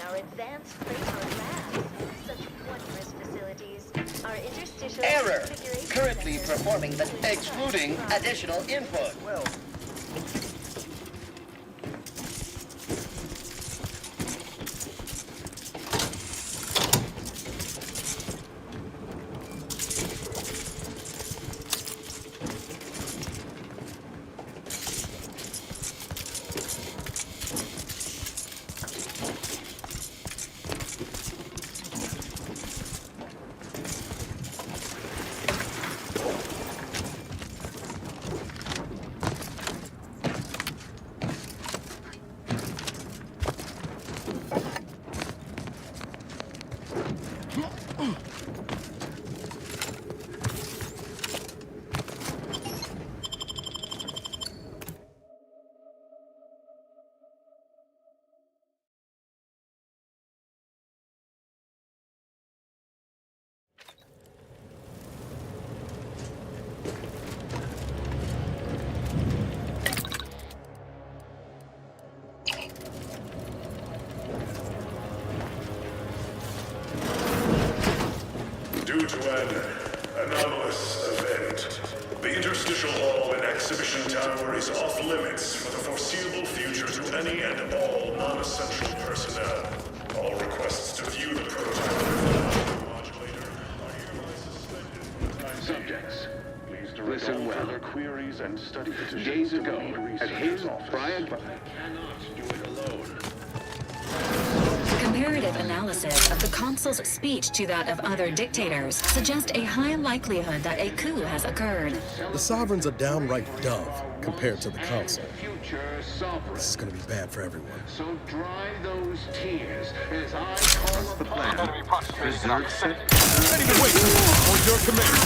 [SPEAKER 12] Our advanced Praetor labs. Such wondrous facilities. Our interstitial
[SPEAKER 11] Error!
[SPEAKER 12] configuration
[SPEAKER 11] Currently
[SPEAKER 12] centers.
[SPEAKER 11] performing but excluding additional input.
[SPEAKER 2] Well,
[SPEAKER 17] Due to an anomalous event, the interstitial hall and exhibition tower is off limits for the foreseeable future to any and all non-essential personnel. All
[SPEAKER 3] game.
[SPEAKER 17] Requests to view the prototype modulator are hereby suspended.
[SPEAKER 9] Subjects, please listen well. Further queries and study petitions. Days ago, at his Brian, but I cannot do it alone.
[SPEAKER 13] Comparative analysis of the consul's speech to that of other dictators suggest a high likelihood that a coup has occurred.
[SPEAKER 1] The Sovereign's a downright dove compared to the Council.
[SPEAKER 9] Future sovereign.
[SPEAKER 1] This is gonna be bad for everyone.
[SPEAKER 9] So dry those tears as I call the plan. Reserve set.
[SPEAKER 5] Ready, wait! On your command.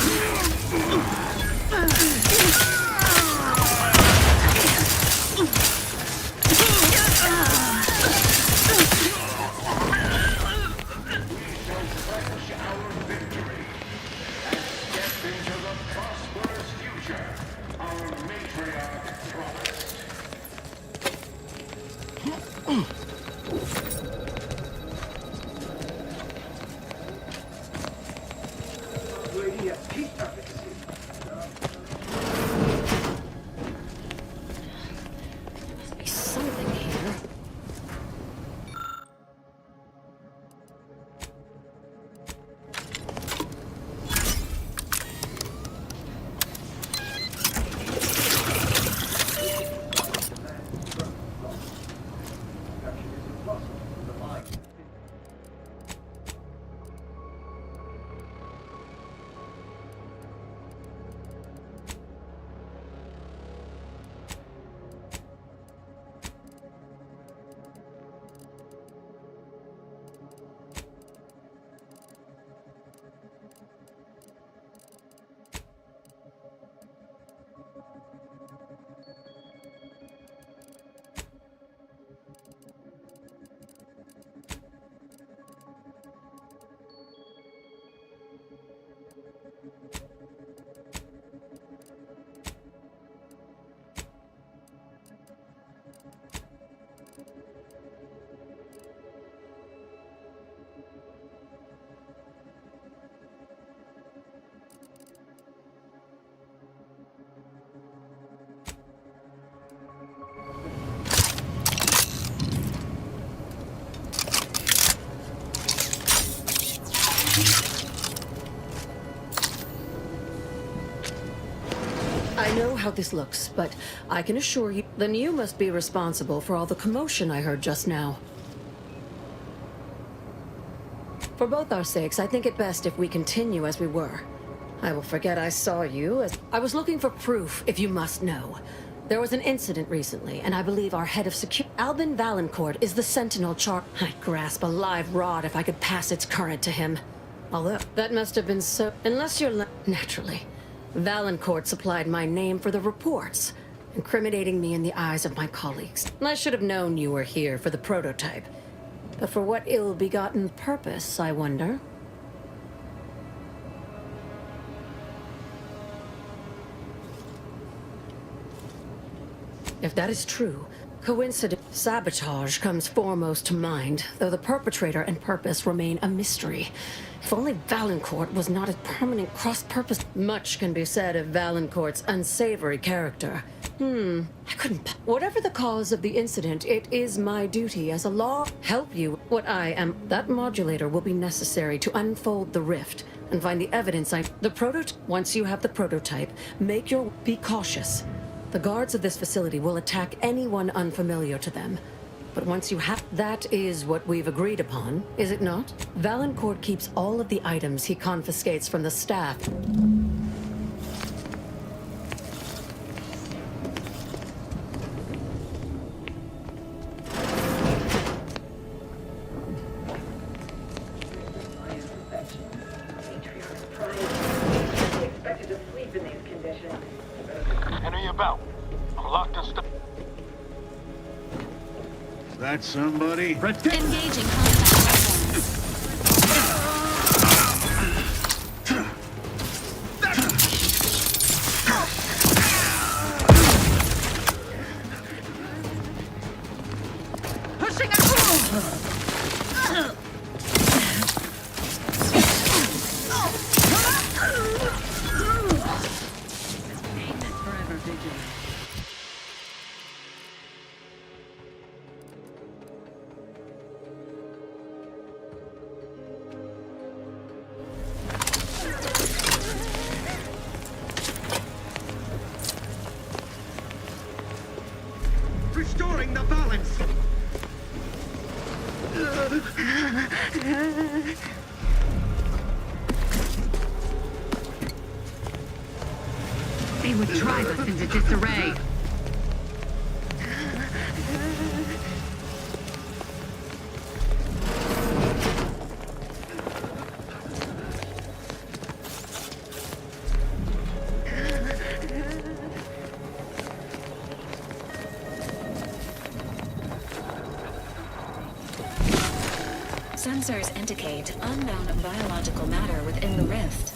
[SPEAKER 6] I know how this looks, but I can assure you, then you must be responsible for all the commotion I heard just now. For both our sakes, I think it best if we continue as we were. I will forget I saw you as... I was looking for proof, if you must know. There was an incident recently, and I believe our head of security, Albin Valancourt, is the Sentinel I'd grasp a live rod if I could pass its current to him. Although, that must have been so... Unless you're... Naturally. Valancourt supplied my name for the reports, incriminating me in the eyes of my colleagues. I should have known you were here for the prototype. But for what ill-begotten purpose, I wonder? If that is true, coincidence, sabotage comes foremost to mind, though the perpetrator and purpose remain a mystery. If only Valancourt was not a permanent cross-purpose. Much can be said of Valancourt's unsavory character. I couldn't... Whatever the cause of the incident, it is my duty as a law help you. What I am... That modulator will be necessary to unfold the rift and find the evidence The prototype... Once you have the prototype, be cautious. The guards of this facility will attack anyone unfamiliar to them. But once you have... That is what we've agreed upon, is it not? Valancourt keeps all of the items he confiscates from the staff.
[SPEAKER 15] Henry about. I'm locked and stuck. That somebody?
[SPEAKER 13] Engaging contact.
[SPEAKER 6] Pushing it through! Forever vigilant.
[SPEAKER 16] They would drive us into disarray.
[SPEAKER 13] Sensors indicate unknown biological matter within the rift.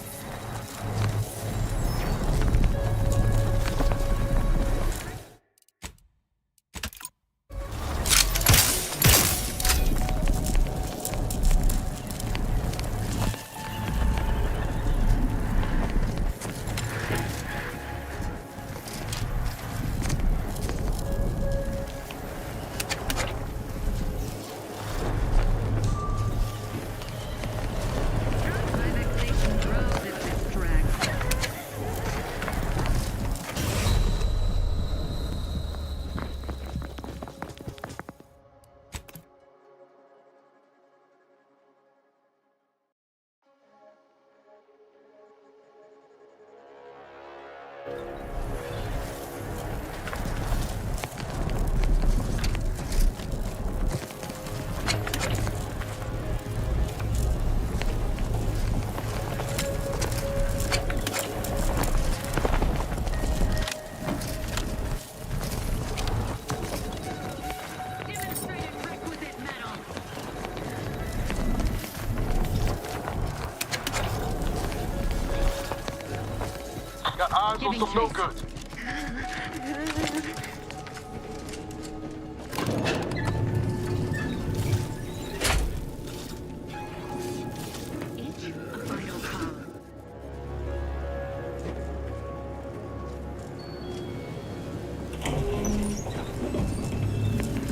[SPEAKER 20] Got eyes on some no good.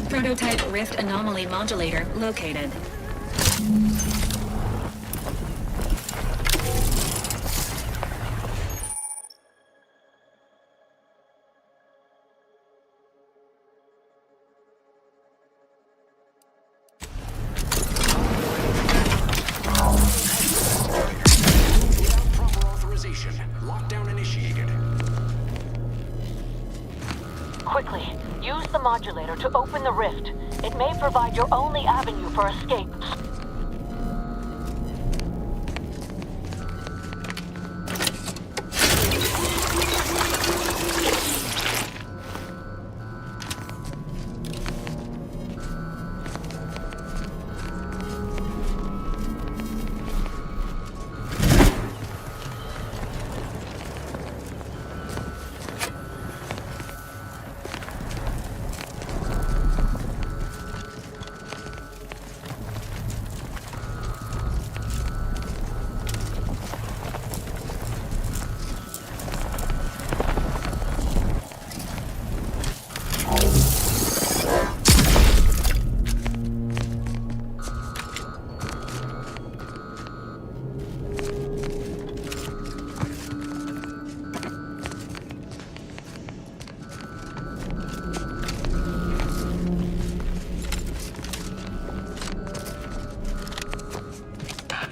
[SPEAKER 13] Prototype rift anomaly modulator located.
[SPEAKER 4] Lockdown initiated.
[SPEAKER 23] Quickly, use the modulator to open the rift. It may provide your only avenue for escape.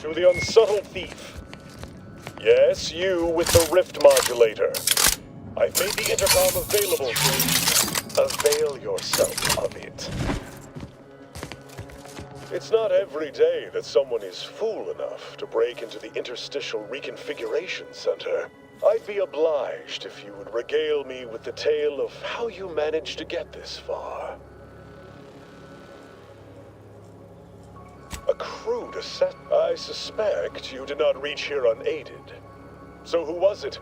[SPEAKER 17] To the unsubtle thief. Yes, you with the rift modulator. I've made the intercom available to you. Avail yourself of it. It's not every day that someone is fool enough to break into the Interstitial Reconfiguration Center. I'd be obliged if you would regale me with the tale of how you managed to get this far. A crude asset. I suspect you did not reach here unaided. So who was it?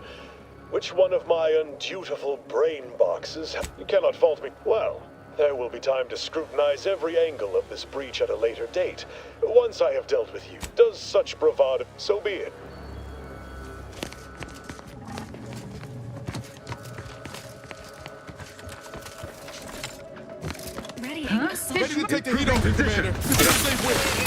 [SPEAKER 17] Which one of my undutiful brain boxes? You cannot fault me. Well, there will be time to scrutinize every angle of this breach at a later date, once I have dealt with you. Does such bravado, so be it.
[SPEAKER 13] Ready,
[SPEAKER 5] Ready to take the heat off, Commander. Stay with.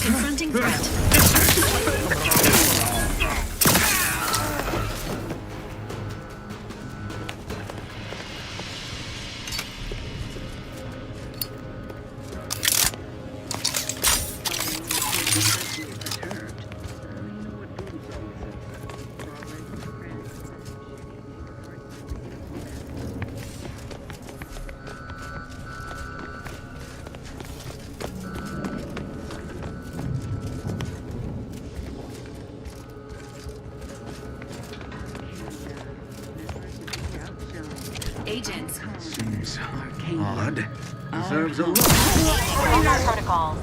[SPEAKER 13] Confronting threat. Agents.
[SPEAKER 8] Seems odd. Deserves a look.
[SPEAKER 23] Protocols.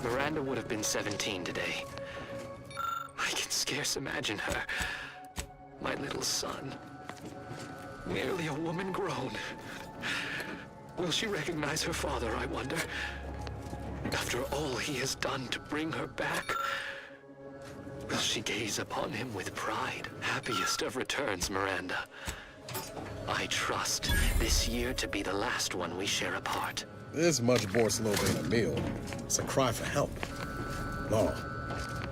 [SPEAKER 10] Miranda would have been 17 today. I can scarce imagine her. My little son. Merely a woman grown. Will she recognize her father, I wonder? After all he has done to bring her back, will she gaze upon him with pride? Happiest of returns, Miranda. I trust this year to be the last one we share apart.
[SPEAKER 1] This much more slow than a meal. It's a cry for help. No,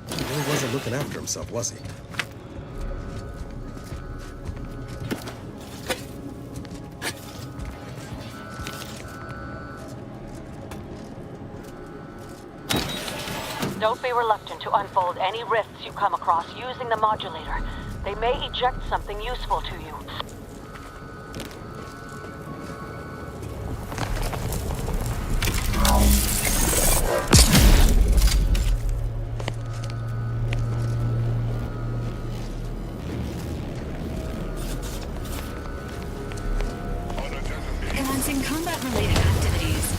[SPEAKER 1] he really wasn't looking after himself, was he?
[SPEAKER 23] Don't be reluctant to unfold any rifts you come across using the modulator. They may eject something useful to you.
[SPEAKER 13] Commencing combat-related activities.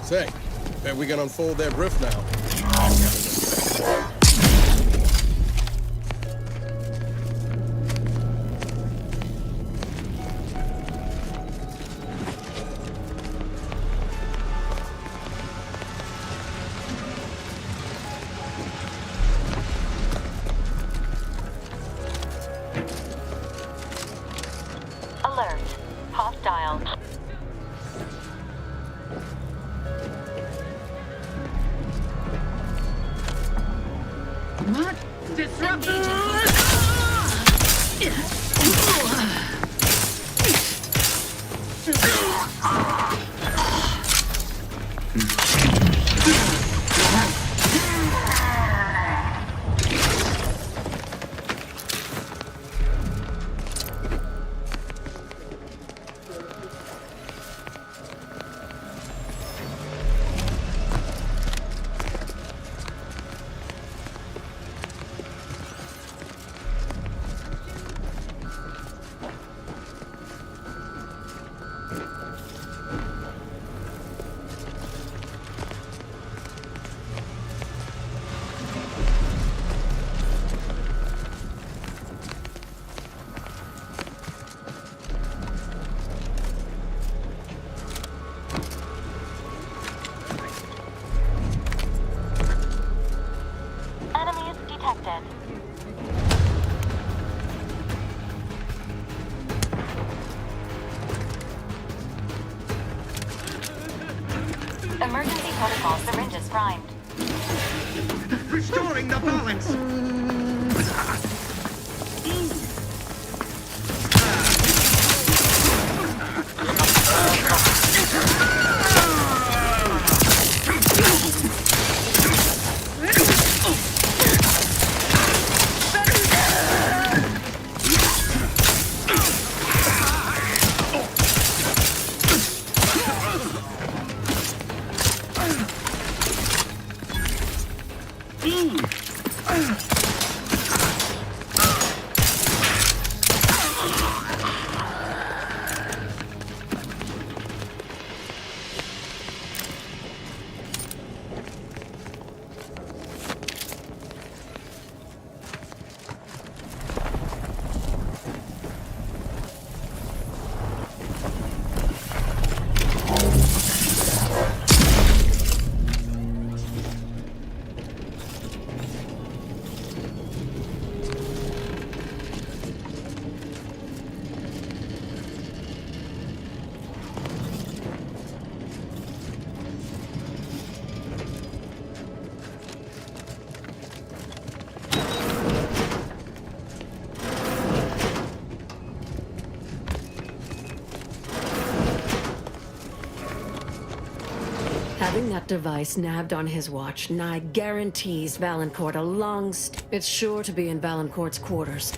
[SPEAKER 1] Say, bet we can unfold that rift now.
[SPEAKER 23] Alert. Hostile.
[SPEAKER 16] What? Disruption!
[SPEAKER 21] Emergency protocol syringes primed.
[SPEAKER 8] Restoring the balance!
[SPEAKER 6] Having that device nabbed on his watch nigh guarantees Valancourt a long It's sure to be in Valancourt's quarters.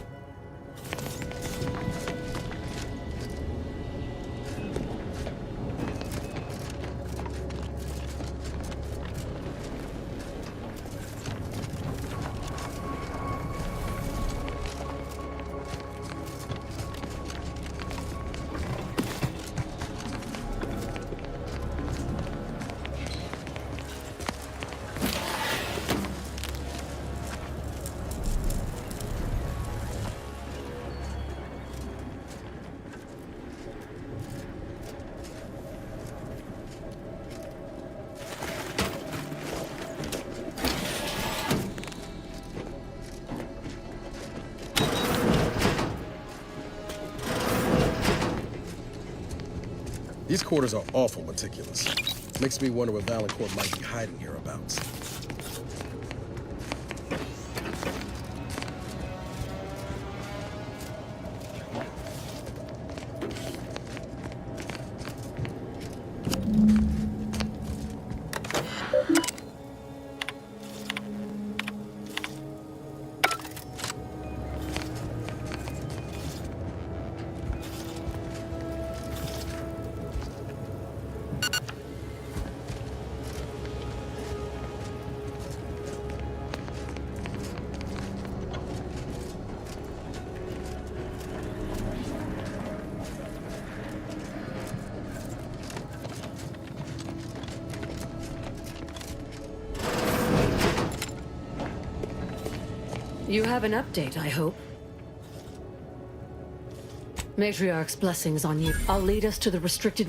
[SPEAKER 5] These quarters are awful meticulous. Makes me wonder what Valancourt might be hiding hereabouts.
[SPEAKER 6] You have an update, I hope. Matriarch's blessings on you. I'll lead us to the restricted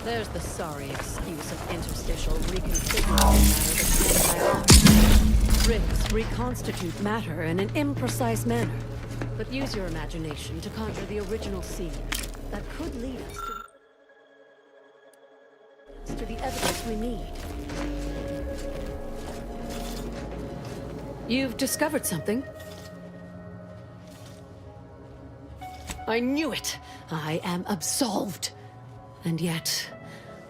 [SPEAKER 6] There's the sorry excuse of interstitial reconfiguring matter that's Rifts reconstitute matter in an imprecise manner. But use your imagination to conjure the original scene that could lead us to the evidence we need. You've discovered something? I knew it! I am absolved! And yet,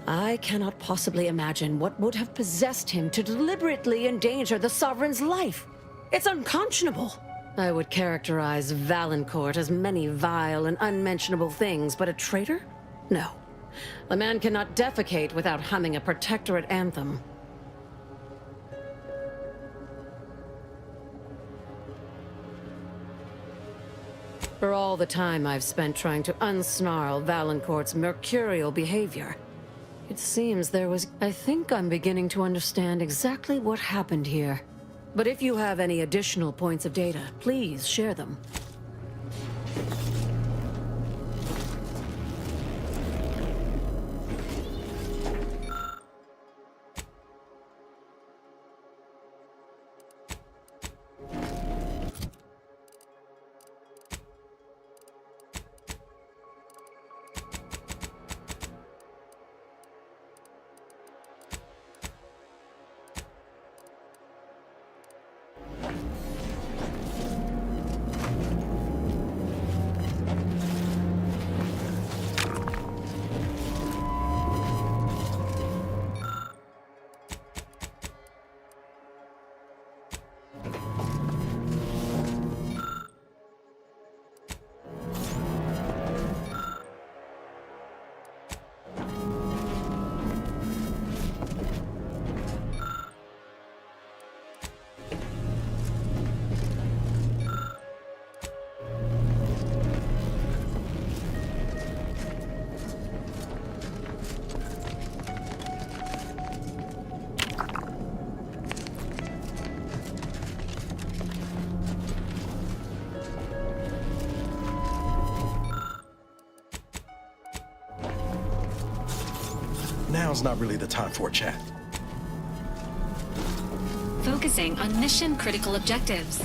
[SPEAKER 6] I cannot possibly imagine what would have possessed him to deliberately endanger the Sovereign's life. It's unconscionable. I would characterize Valancourt as many vile and unmentionable things, but a traitor? No. A man cannot defecate without humming a Protectorate anthem. For all the time I've spent trying to unsnarl Valancourt's mercurial behavior, It seems there was... I think I'm beginning to understand exactly what happened here. But if you have any additional points of data, please share them.
[SPEAKER 5] Now's not really the time for a chat.
[SPEAKER 13] Focusing on mission-critical objectives.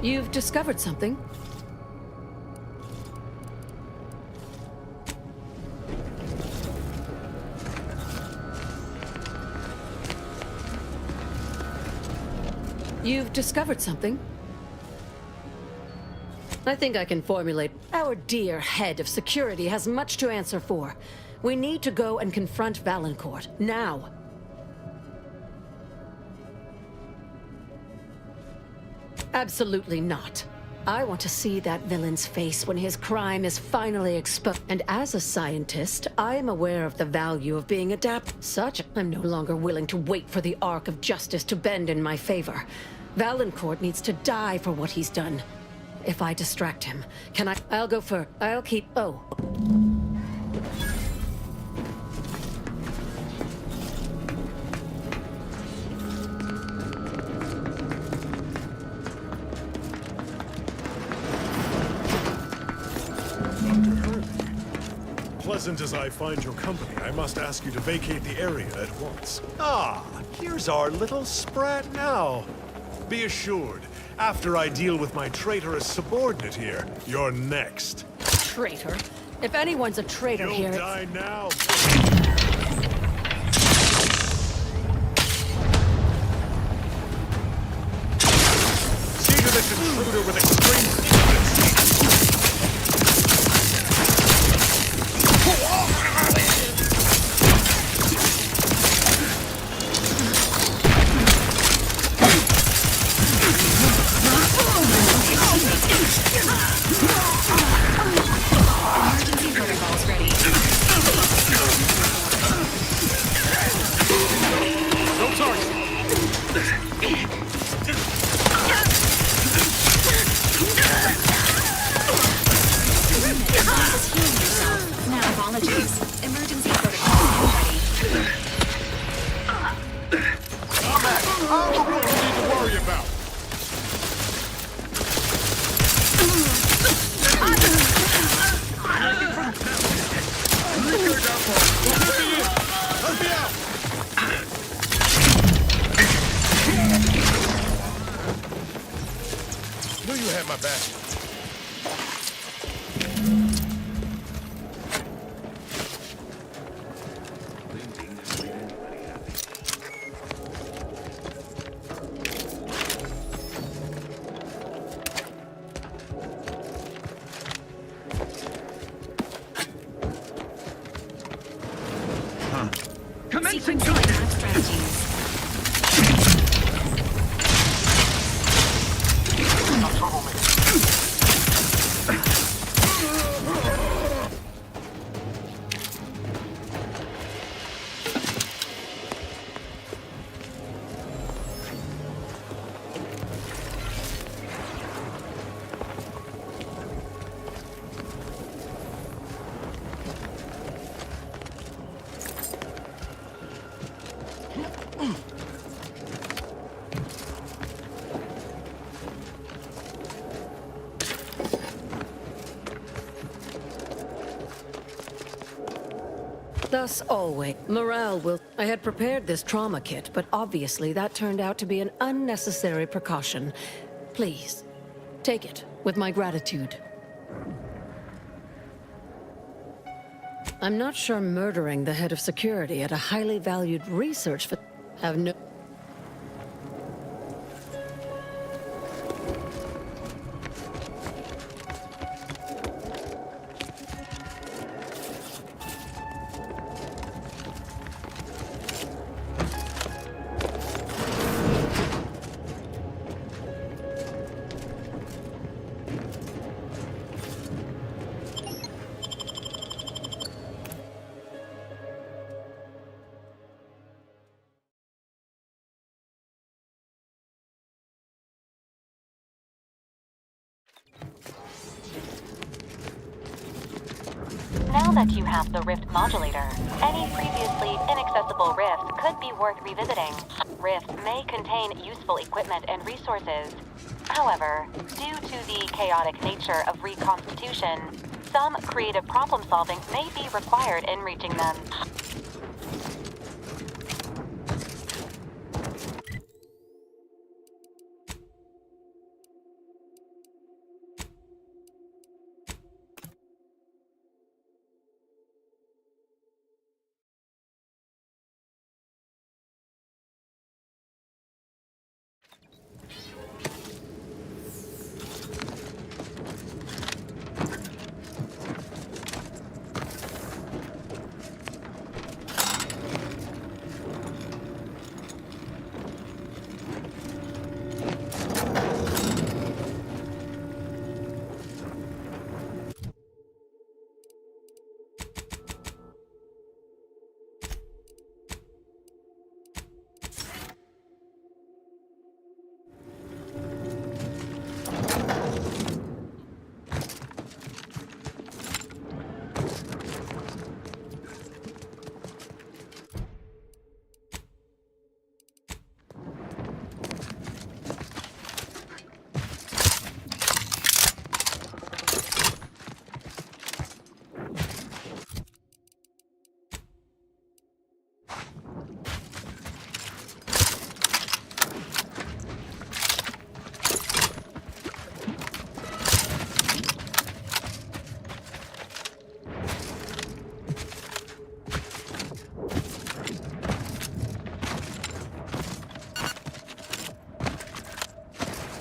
[SPEAKER 6] You've discovered something. You've discovered something. I think I can formulate. Our dear head of security has much to answer for. We need to go and confront Valancourt, now. Absolutely not. I want to see that villain's face when his crime is finally exposed. And as a scientist, I am aware of the value of being Such, I'm no longer willing to wait for the arc of justice to bend in my favor. Valancourt needs to die for what he's done. If I distract him, can I? I'll go for. I'll keep. Oh.
[SPEAKER 17] Unpleasant as I find your company, I must ask you to vacate the area at once.
[SPEAKER 18] Ah, here's our little sprat now.
[SPEAKER 17] Be assured, after I deal with my traitorous subordinate here, you're next.
[SPEAKER 6] Traitor? If anyone's a traitor
[SPEAKER 17] You'll
[SPEAKER 6] here,
[SPEAKER 17] die now. See to this intruder with extreme
[SPEAKER 13] Emergency protocols ready.
[SPEAKER 17] no target.
[SPEAKER 13] Now, apologies. Emergency protocols ready.
[SPEAKER 17] I'm the one you need to worry about. Let me out. Knew you had my back.
[SPEAKER 13] Sequence attack strategies.
[SPEAKER 6] thus always, morale will... I had prepared this trauma kit, but obviously that turned out to be an unnecessary precaution. Please, take it with my gratitude. I'm not sure murdering the head of security at a highly valued research have no...
[SPEAKER 21] Now that you have the Rift modulator, any previously inaccessible rifts could be worth revisiting. Rifts may contain useful equipment and resources. However, due to the chaotic nature of reconstitution, some creative problem-solving may be required in reaching them.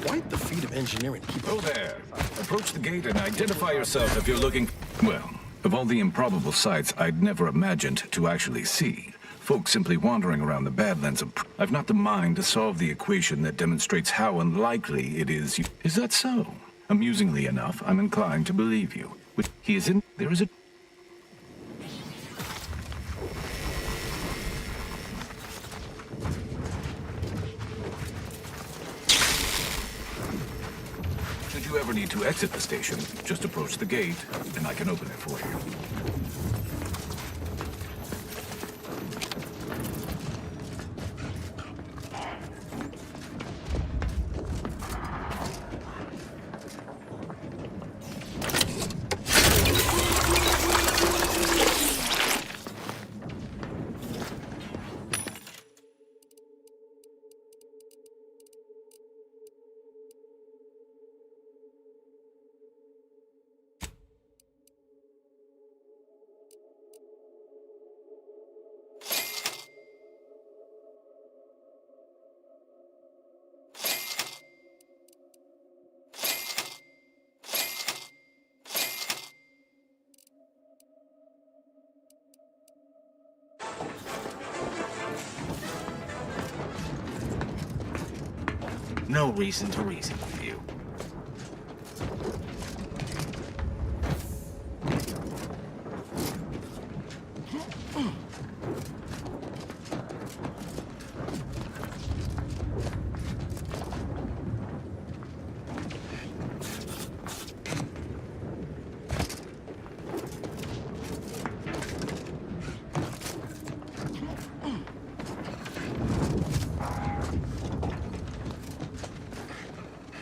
[SPEAKER 5] quite the feat of engineering to keep
[SPEAKER 14] Oh there. Approach the gate and identify yourself if you're looking... Well, of all the improbable sights I'd never imagined to actually see, folks simply wandering around the Badlands of... I've not the mind to solve the equation that demonstrates how unlikely it is you... Is that so? Amusingly enough, I'm inclined to believe you. He is in... There is a... Should you ever need to exit the station, just approach the gate, and I can open it for you.
[SPEAKER 19] No reason to reason with you.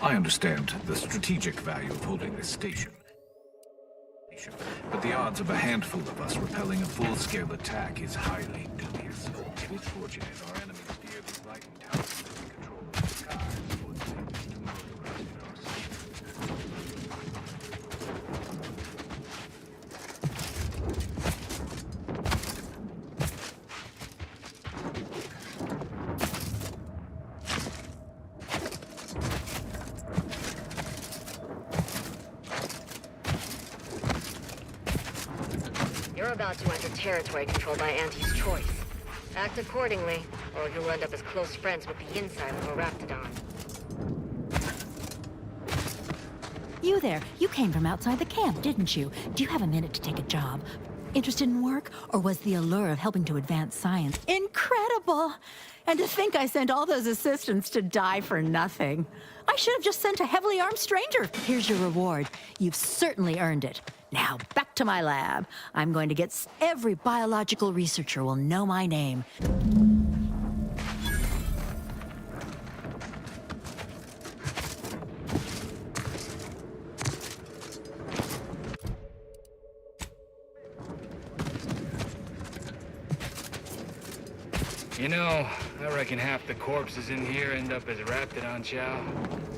[SPEAKER 14] I understand the strategic value of holding this station. But the odds of a handful of us repelling a full-scale attack is highly dubious. It is fortunate our enemies steer these lighting towers in control of the sky before they attempt to motorize our city.
[SPEAKER 22] You're about to enter territory controlled by Auntie's choice. Act accordingly, or you'll end up as close friends with the inside of a Raptidon.
[SPEAKER 24] You there, you came from outside the camp, didn't you? Do you have a minute to take a job? Interested in work, or was the allure of helping to advance science incredible? And to think I sent all those assistants to die for nothing. I should have just sent a heavily armed stranger. Here's your reward. You've certainly earned it. Now, back to my lab. I'm going to get... Every biological researcher will know my name.
[SPEAKER 25] You know, I reckon half the corpses in here end up as Raptidon chow.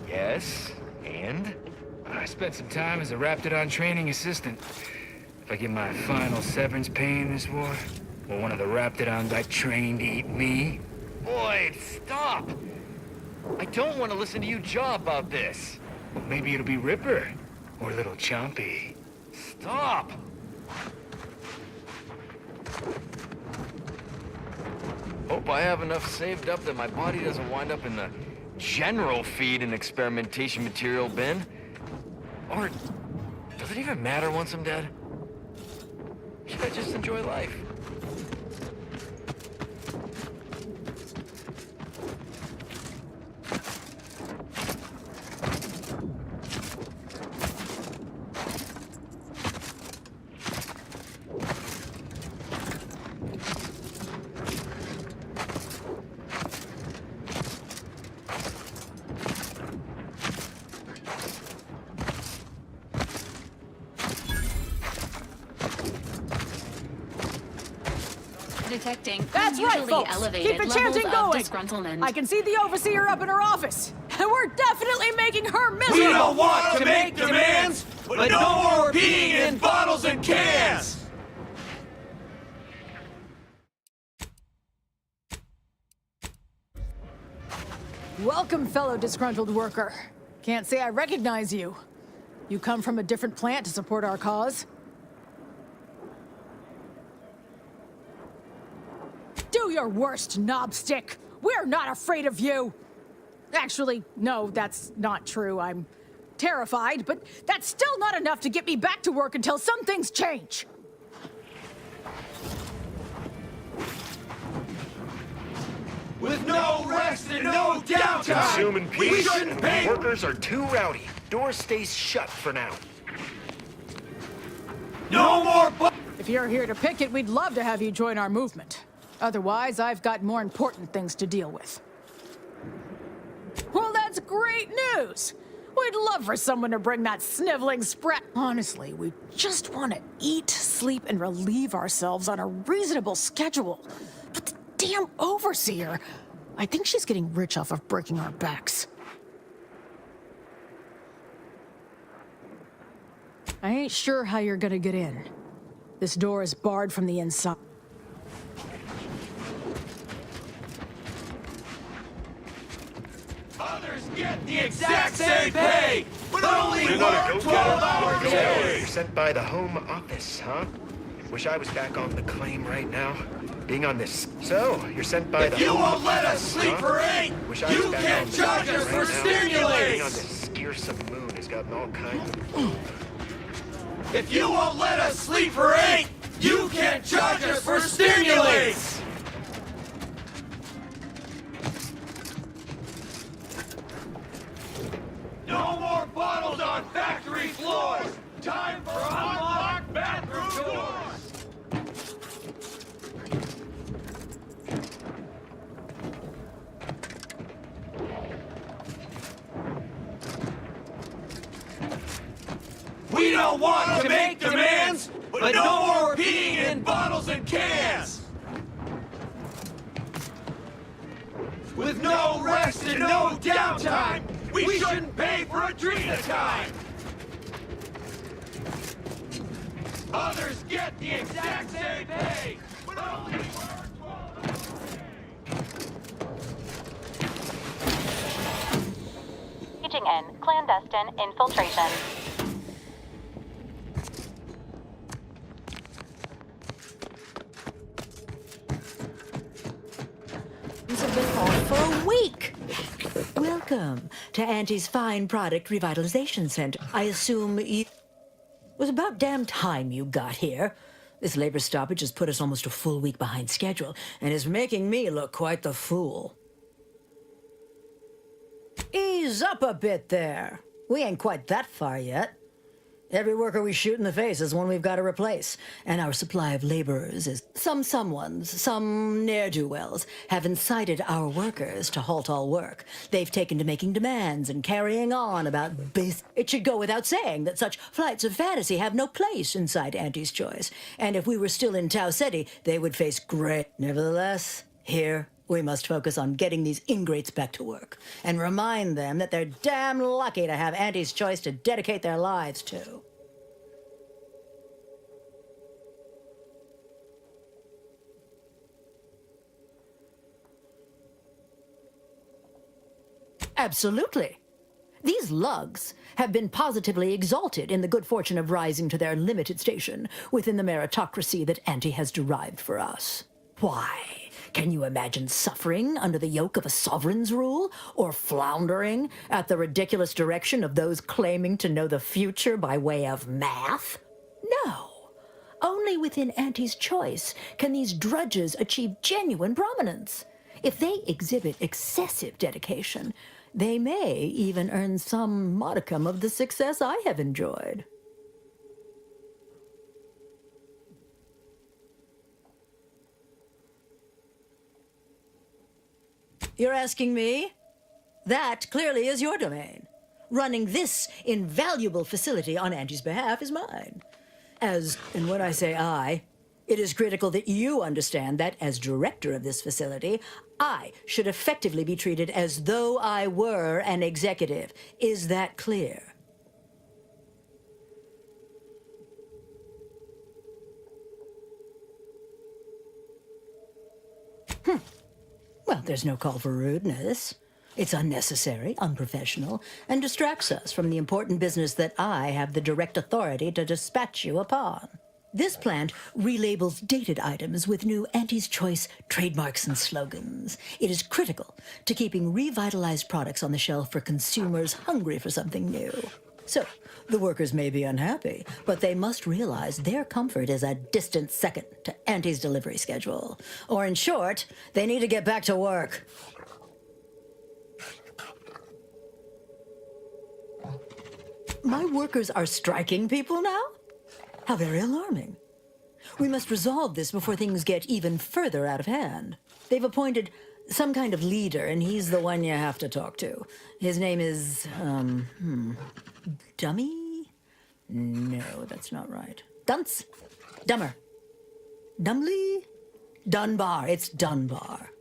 [SPEAKER 26] Yes, and?
[SPEAKER 25] I spent some time as a Raptidon training assistant. If I get my final severance pay in this war, will one of the Raptidons I trained eat me?
[SPEAKER 26] Boyd, stop! I don't want to listen to you jaw about this.
[SPEAKER 25] Well, maybe it'll be Ripper, or Little Chompy.
[SPEAKER 26] Stop! Hope I have enough saved up that my body doesn't wind up in the general feed and experimentation material bin. Or does it even matter once I'm dead? Should I just enjoy life?
[SPEAKER 13] Detecting
[SPEAKER 27] That's right,
[SPEAKER 13] unusually
[SPEAKER 27] folks.
[SPEAKER 13] elevated
[SPEAKER 27] Keep the
[SPEAKER 13] levels
[SPEAKER 27] chanting
[SPEAKER 13] of
[SPEAKER 27] going.
[SPEAKER 13] disgruntlement.
[SPEAKER 27] I can see the overseer up in her office, and we're definitely making her miserable.
[SPEAKER 18] We don't want to make demands, but no more peeing in bottles and cans!
[SPEAKER 27] Welcome, fellow disgruntled worker. Can't say I recognize you. You come from a different plant to support our cause? Do your worst, knobstick! We're not afraid of you! Actually, no, that's not true. I'm terrified, but that's still not enough to get me back to work until some things change.
[SPEAKER 18] With no rest and no downtime!
[SPEAKER 2] Consume in
[SPEAKER 18] We
[SPEAKER 2] peace.
[SPEAKER 18] shouldn't pay.
[SPEAKER 2] Workers are too rowdy. Door stays shut for now.
[SPEAKER 18] No more
[SPEAKER 27] If you're here to picket, we'd love to have you join our movement. Otherwise, I've got more important things to deal with. Well, that's great news! We'd love for someone to bring that sniveling sprat. Honestly, we just want to eat, sleep, and relieve ourselves on a reasonable schedule. But the damn overseer, I think she's getting rich off of breaking our backs. I ain't sure how you're gonna get in. This door is barred from the inside.
[SPEAKER 18] Others get the exact same pay, but only
[SPEAKER 2] We gotta
[SPEAKER 18] work
[SPEAKER 2] go
[SPEAKER 18] 12 hours a
[SPEAKER 2] So,
[SPEAKER 18] day.
[SPEAKER 2] you're sent by the Home Office, huh? Wish I was back on the claim right now. Being on this. So, you're sent by the
[SPEAKER 18] If you
[SPEAKER 2] Home
[SPEAKER 18] won't let us
[SPEAKER 2] Office,
[SPEAKER 18] sleep
[SPEAKER 2] huh?
[SPEAKER 18] for 8,
[SPEAKER 2] Wish I was
[SPEAKER 18] you
[SPEAKER 2] back
[SPEAKER 18] can't
[SPEAKER 2] on the
[SPEAKER 18] charge
[SPEAKER 2] claim
[SPEAKER 18] us
[SPEAKER 2] right
[SPEAKER 18] for
[SPEAKER 2] now. Being
[SPEAKER 18] stimulates.
[SPEAKER 2] on this scarsome moon has gotten all kinds of...
[SPEAKER 18] If you won't let us sleep for 8, you can't charge us for stimulates. No more bottles on factory floors. Time for unlocked bathroom doors. We don't want to make demands, but no more peeing in bottles and cans. With no rest and no downtime, we shouldn't pay for a drink at a time. Others get the exact same pay, but only work 12 hours a day.
[SPEAKER 21] Engaging in clandestine infiltration.
[SPEAKER 24] Have been off for a week. Welcome to Auntie's Fine Product Revitalization Center. I assume you... It was about damn time you got here. This labor stoppage has put us almost a full week behind schedule and is making me look quite the fool. Ease up a bit there. We ain't quite that far yet. Every worker we shoot in the face is one we've got to replace, and our supply of laborers is... Some ne'er-do-wells have incited our workers to halt all work. They've taken to making demands and carrying on about base... It should go without saying that such flights of fantasy have no place inside Auntie's Choice, and if we were still in Tau Ceti, they would face great... Nevertheless, here... we must focus on getting these ingrates back to work and remind them that they're damn lucky to have Auntie's Choice to dedicate their lives to. Absolutely. These lugs have been positively exalted in the good fortune of rising to their limited station within the meritocracy that Auntie has derived for us. Why? Can you imagine suffering under the yoke of a sovereign's rule, or floundering at the ridiculous direction of those claiming to know the future by way of math? No. Only within Auntie's Choice can these drudges achieve genuine prominence. If they exhibit excessive dedication, they may even earn some modicum of the success I have enjoyed. You're asking me? That clearly is your domain. Running this invaluable facility on Auntie's behalf is mine. And when I say I, it is critical that you understand that as director of this facility, I should effectively be treated as though I were an executive. Is that clear? Well, there's no call for rudeness. It's unnecessary, unprofessional, and distracts us from the important business that I have the direct authority to dispatch you upon. This plant relabels dated items with new Auntie's Choice trademarks and slogans. It is critical to keeping revitalized products on the shelf for consumers hungry for something new. So, the workers may be unhappy, but they must realize their comfort is a distant second to Auntie's delivery schedule. Or in short, they need to get back to work. My workers are striking people now? How very alarming. We must resolve this before things get even further out of hand. They've appointed some kind of leader, and he's the one you have to talk to. His name is, Dummy? No, that's not right. Dunce? Dummer? Dumbly? Dunbar. It's Dunbar.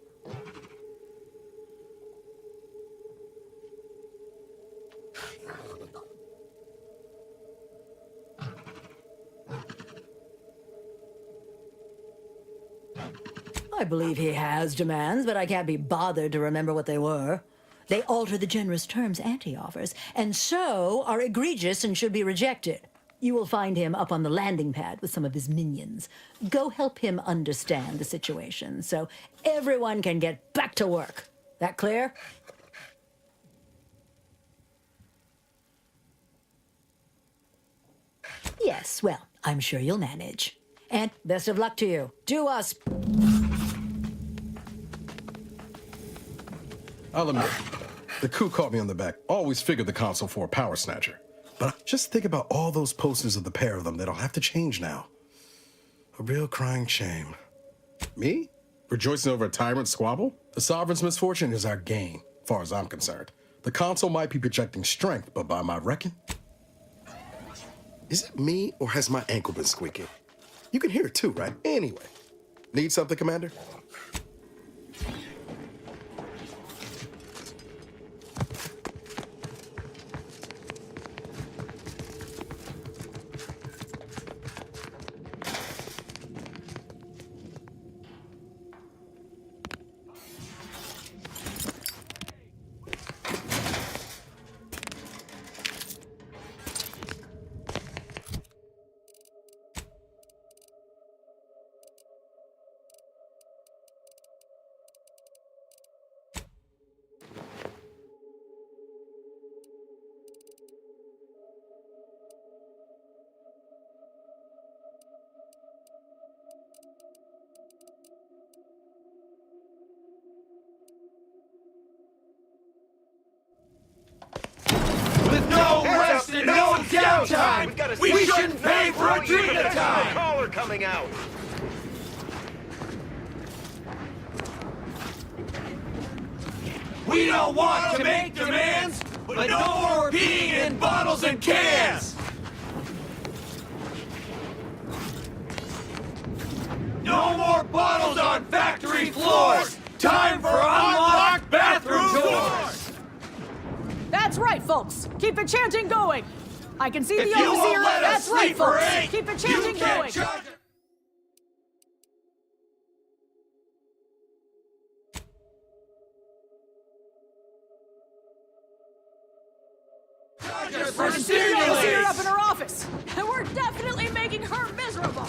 [SPEAKER 24] I believe he has demands, but I can't be bothered to remember what they were. They alter the generous terms Auntie offers, and so are egregious and should be rejected. You will find him up on the landing pad with some of his minions. Go help him understand the situation so everyone can get back to work. That clear? Yes, well, I'm sure you'll manage. And best of luck to you. Do us.
[SPEAKER 5] I'll admit, the coup caught me on the back. Always figured the console for a power snatcher. But just think about all those posters of the pair of them that'll have to change now. A real crying shame. Me? Rejoicing over a tyrant squabble? The Sovereign's misfortune is our gain, as far as I'm concerned. The console might be projecting strength, but by my reckon... Is it me, or has my ankle been squeaking? You can hear it too, right? Anyway. Need something, Commander?
[SPEAKER 18] No rest and no downtime! We shouldn't pay for a drink at a time!
[SPEAKER 2] Caller coming out!
[SPEAKER 18] We don't want to make demands, but no more peeing in bottles and cans! No more bottles on factory floors! Time for unlocked bathroom doors!
[SPEAKER 27] That's right, folks. Keep the chanting going. I can see the
[SPEAKER 18] If you won't
[SPEAKER 27] overseer.
[SPEAKER 18] let us
[SPEAKER 27] That's right,
[SPEAKER 18] sleep for
[SPEAKER 27] folks.
[SPEAKER 18] 8,
[SPEAKER 27] Keep the
[SPEAKER 18] you
[SPEAKER 27] chanting
[SPEAKER 18] can't
[SPEAKER 27] going.
[SPEAKER 18] charge.
[SPEAKER 27] We're seeing the overseer up in her office, and we're definitely making her miserable.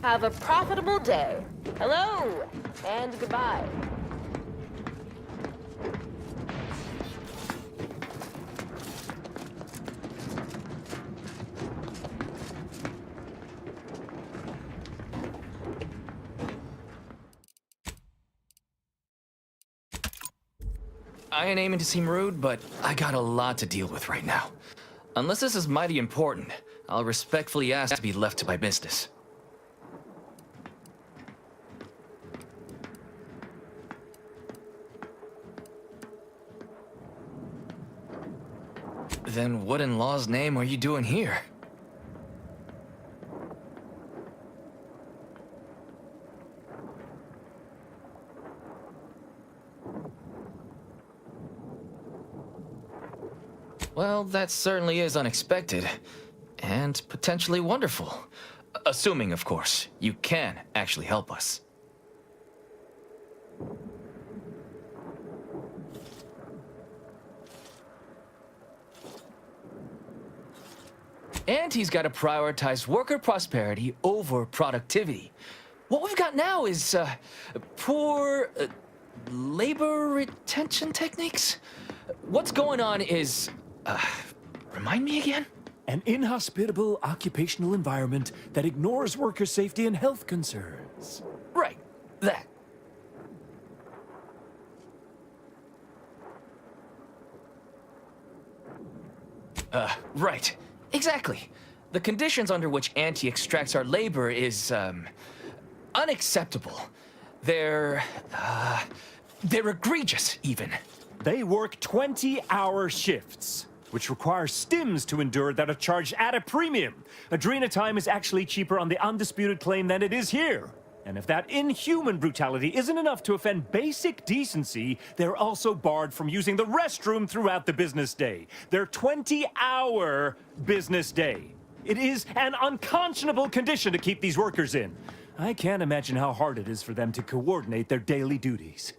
[SPEAKER 23] Have a profitable day. Hello, and goodbye.
[SPEAKER 10] I ain't aiming to seem rude, but I got a lot to deal with right now. Unless this is mighty important, I'll respectfully ask to be left to my business. Then what in law's name are you doing here? Well, that certainly is unexpected. And potentially wonderful. Assuming, of course, you can actually help us. And he's got to prioritize worker prosperity over productivity. What we've got now is poor labor retention techniques. What's going on is, remind me again?
[SPEAKER 3] An inhospitable occupational environment that ignores worker safety and health concerns.
[SPEAKER 10] Right, that. Right. Exactly. The conditions under which Auntie extracts our labor is, unacceptable. They're egregious, even.
[SPEAKER 3] They work 20-hour shifts, which require stims to endure that are charged at a premium. Adrena time is actually cheaper on the undisputed claim than it is here. And if that inhuman brutality isn't enough to offend basic decency, they're also barred from using the restroom throughout the business day. Their 20-hour business day. It is an unconscionable condition to keep these workers in. I can't imagine how hard it is for them to coordinate their daily duties.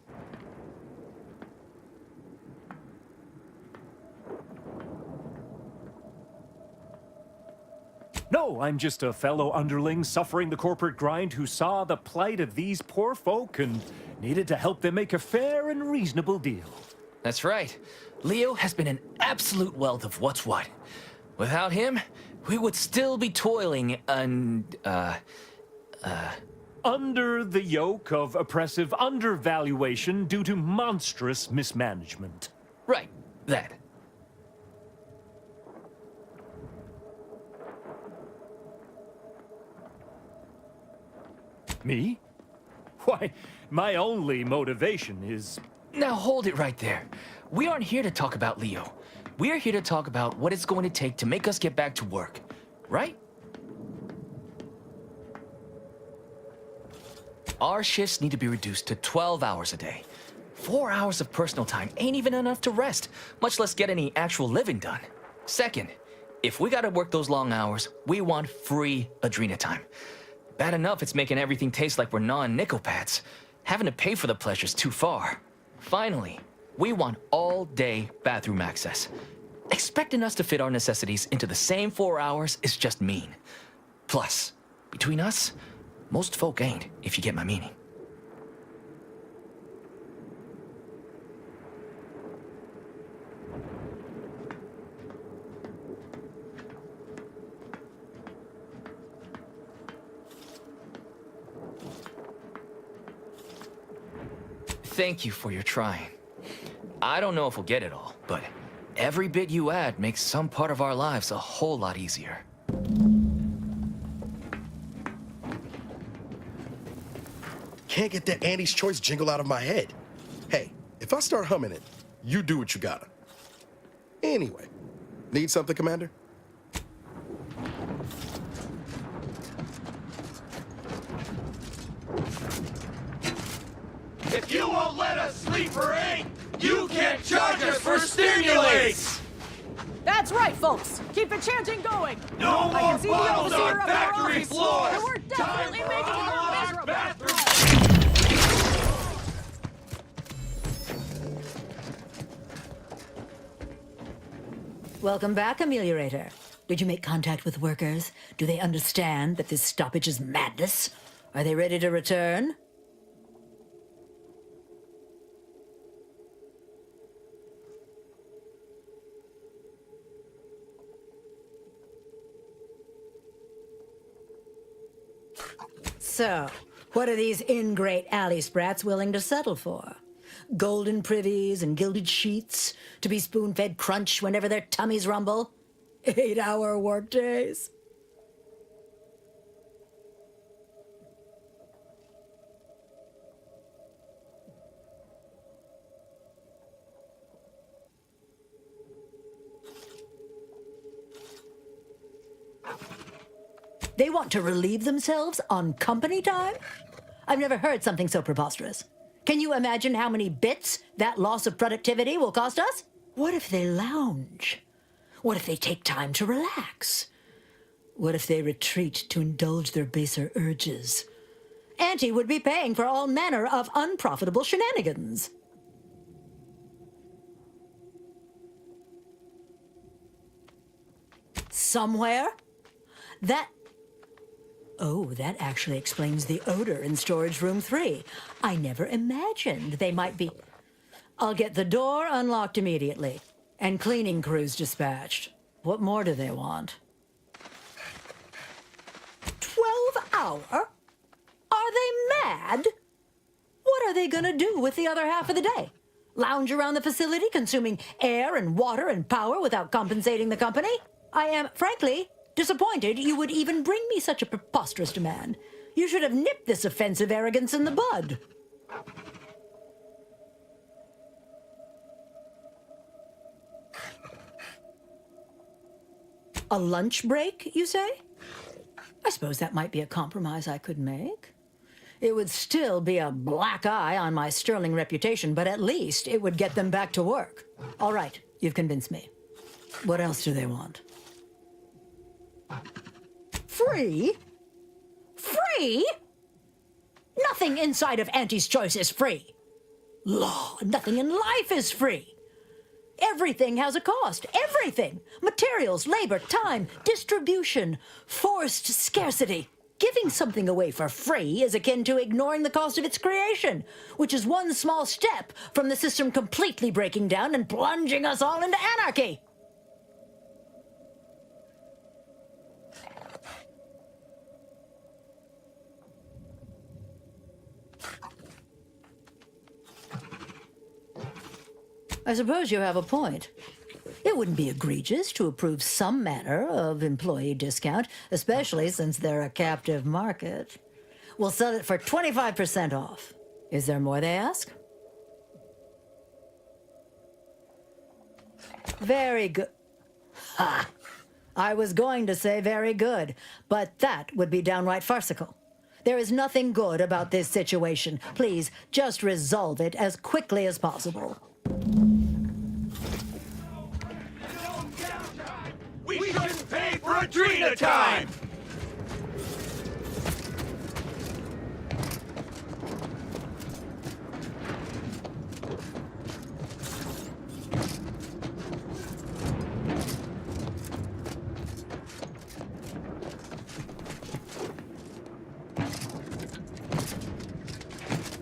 [SPEAKER 3] No, I'm just a fellow underling suffering the corporate grind who saw the plight of these poor folk and needed to help them make a fair and reasonable deal.
[SPEAKER 10] That's right. Leo has been an absolute wealth of what's what. Without him, we would still be toiling
[SPEAKER 3] under the yoke of oppressive undervaluation due to monstrous mismanagement.
[SPEAKER 10] Right, that.
[SPEAKER 3] Me? Why, my only motivation is...
[SPEAKER 10] Now hold it right there. We aren't here to talk about Leo. We're here to talk about what it's going to take to make us get back to work, right? Our shifts need to be reduced to 12 hours a day. 4 hours of personal time ain't even enough to rest, much less get any actual living done. Second, if we gotta work those long hours, we want free Adrena time. Bad enough it's making everything taste like we're gnawing nickel pads. Having to pay for the pleasure's too far. Finally, we want all-day bathroom access. Expecting us to fit our necessities into the same 4 hours is just mean. Plus, between us, most folk ain't, if you get my meaning. Thank you for your trying. I don't know if we'll get it all, but every bit you add makes some part of our lives a whole lot easier.
[SPEAKER 5] Can't get that Annie's Choice jingle out of my head. Hey, if I start humming it, you do what you gotta. Anyway, need something, Commander?
[SPEAKER 18] If you won't let us sleep or eat, you can't charge us for stimulates!
[SPEAKER 27] That's right, folks. Keep the chanting going.
[SPEAKER 18] No
[SPEAKER 27] I
[SPEAKER 18] more
[SPEAKER 27] can see the
[SPEAKER 18] bottles
[SPEAKER 27] overseer
[SPEAKER 18] on
[SPEAKER 27] of
[SPEAKER 18] factory
[SPEAKER 27] our office,
[SPEAKER 18] floors!
[SPEAKER 27] and we're
[SPEAKER 18] Time
[SPEAKER 27] definitely
[SPEAKER 18] for
[SPEAKER 27] making her
[SPEAKER 18] unlocked
[SPEAKER 27] miserable.
[SPEAKER 24] Welcome back, Ameliorator. Did you make contact with workers? Do they understand that this stoppage is madness? Are they ready to return? So, what are these ingrate alley sprats willing to settle for? Golden privies and gilded sheets to be spoon-fed crunch whenever their tummies rumble? 8-hour workdays? They want to relieve themselves on company time? I've never heard something so preposterous. Can you imagine how many bits that loss of productivity will cost us? What if they lounge? What if they take time to relax? What if they retreat to indulge their baser urges? Auntie would be paying for all manner of unprofitable shenanigans. Somewhere? Oh, that actually explains the odor in storage room 3. I never imagined they might be... I'll get the door unlocked immediately, and cleaning crews dispatched. What more do they want? 12 hour? Are they mad? What are they gonna do with the other half of the day? Lounge around the facility, consuming air and water and power without compensating the company? I am, frankly, disappointed you would even bring me such a preposterous demand. You should have nipped this offensive arrogance in the bud. A lunch break, you say? I suppose that might be a compromise I could make. It would still be a black eye on my sterling reputation, but at least it would get them back to work. All right, you've convinced me. What else do they want? Free? Free? Nothing inside of Auntie's Choice is free. Law, nothing in life is free. Everything has a cost. Everything. Materials, labor, time, distribution, forced scarcity. Giving something away for free is akin to ignoring the cost of its creation, which is one small step from the system completely breaking down and plunging us all into anarchy. I suppose you have a point. It wouldn't be egregious to approve some manner of employee discount, especially since they're a captive market. We'll sell it for 25% off. Is there more they ask? Very good. Ha! I was going to say very good, but that would be downright farcical. There is nothing good about this situation. Please, just resolve it as quickly as possible.
[SPEAKER 18] We shouldn't pay for Adrena time!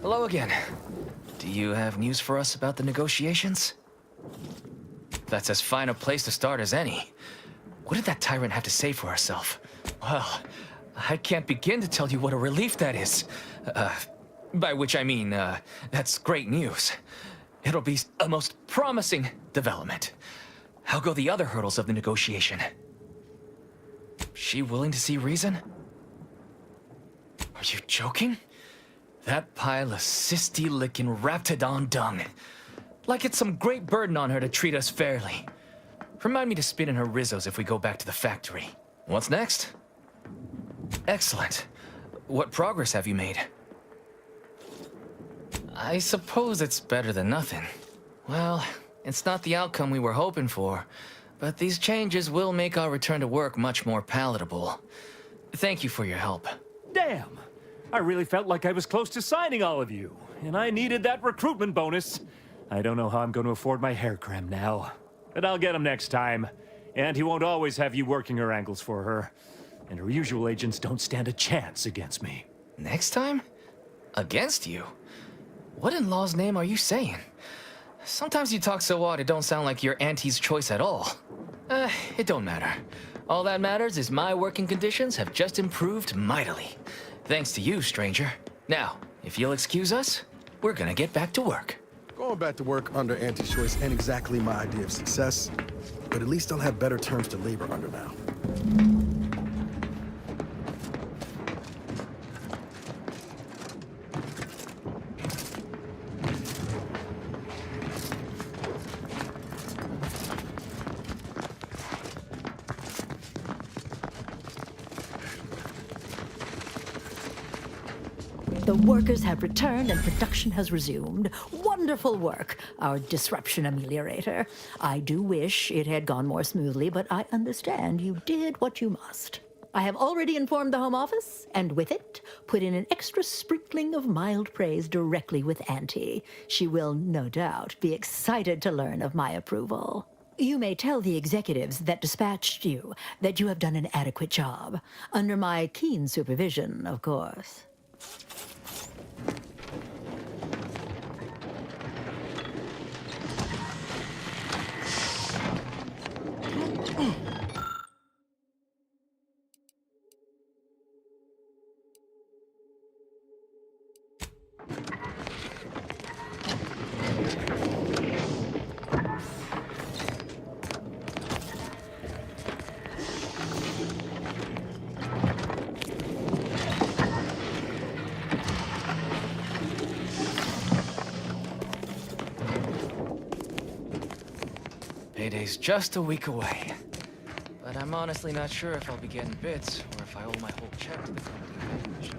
[SPEAKER 10] Hello again. Do you have news for us about the negotiations? That's as fine a place to start as any. What did that tyrant have to say for herself? Well, I can't begin to tell you what a relief that is. By which I mean, that's great news. It'll be a most promising development. How go the other hurdles of the negotiation? She willing to see reason? Are you joking? That pile of cysty-licking Raptidon dung. Like it's some great burden on her to treat us fairly. Remind me to spit in her rizzos if we go back to the factory. What's next? Excellent. What progress have you made? I suppose it's better than nothing. Well, it's not the outcome we were hoping for, but these changes will make our return to work much more palatable. Thank you for your help.
[SPEAKER 3] Damn! I really felt like I was close to signing all of you, and I needed that recruitment bonus. I don't know how I'm going to afford my hair creme now, but I'll get him next time. And he won't always have you working her ankles for her. And her usual agents don't stand a chance against me.
[SPEAKER 10] Next time? Against you? What in law's name are you saying? Sometimes you talk so odd it don't sound like you're Auntie's Choice at all. It don't matter. All that matters is my working conditions have just improved mightily. Thanks to you, stranger. Now, if you'll excuse us, we're gonna get back to work.
[SPEAKER 5] Going back to work under Auntie's Choice ain't exactly my idea of success, but at least I'll have better terms to labor under now.
[SPEAKER 24] The workers have returned and production has resumed. Wonderful. Wonderful work, our disruption ameliorator. I do wish it had gone more smoothly, but I understand you did what you must. I have already informed the Home Office, and with it, put in an extra sprinkling of mild praise directly with Auntie. She will, no doubt, be excited to learn of my approval. You may tell the executives that dispatched you that you have done an adequate job. Under my keen supervision, of course.
[SPEAKER 26] Payday's just a week away. But I'm honestly not sure if I'll be getting bits or if I owe my whole check to the company.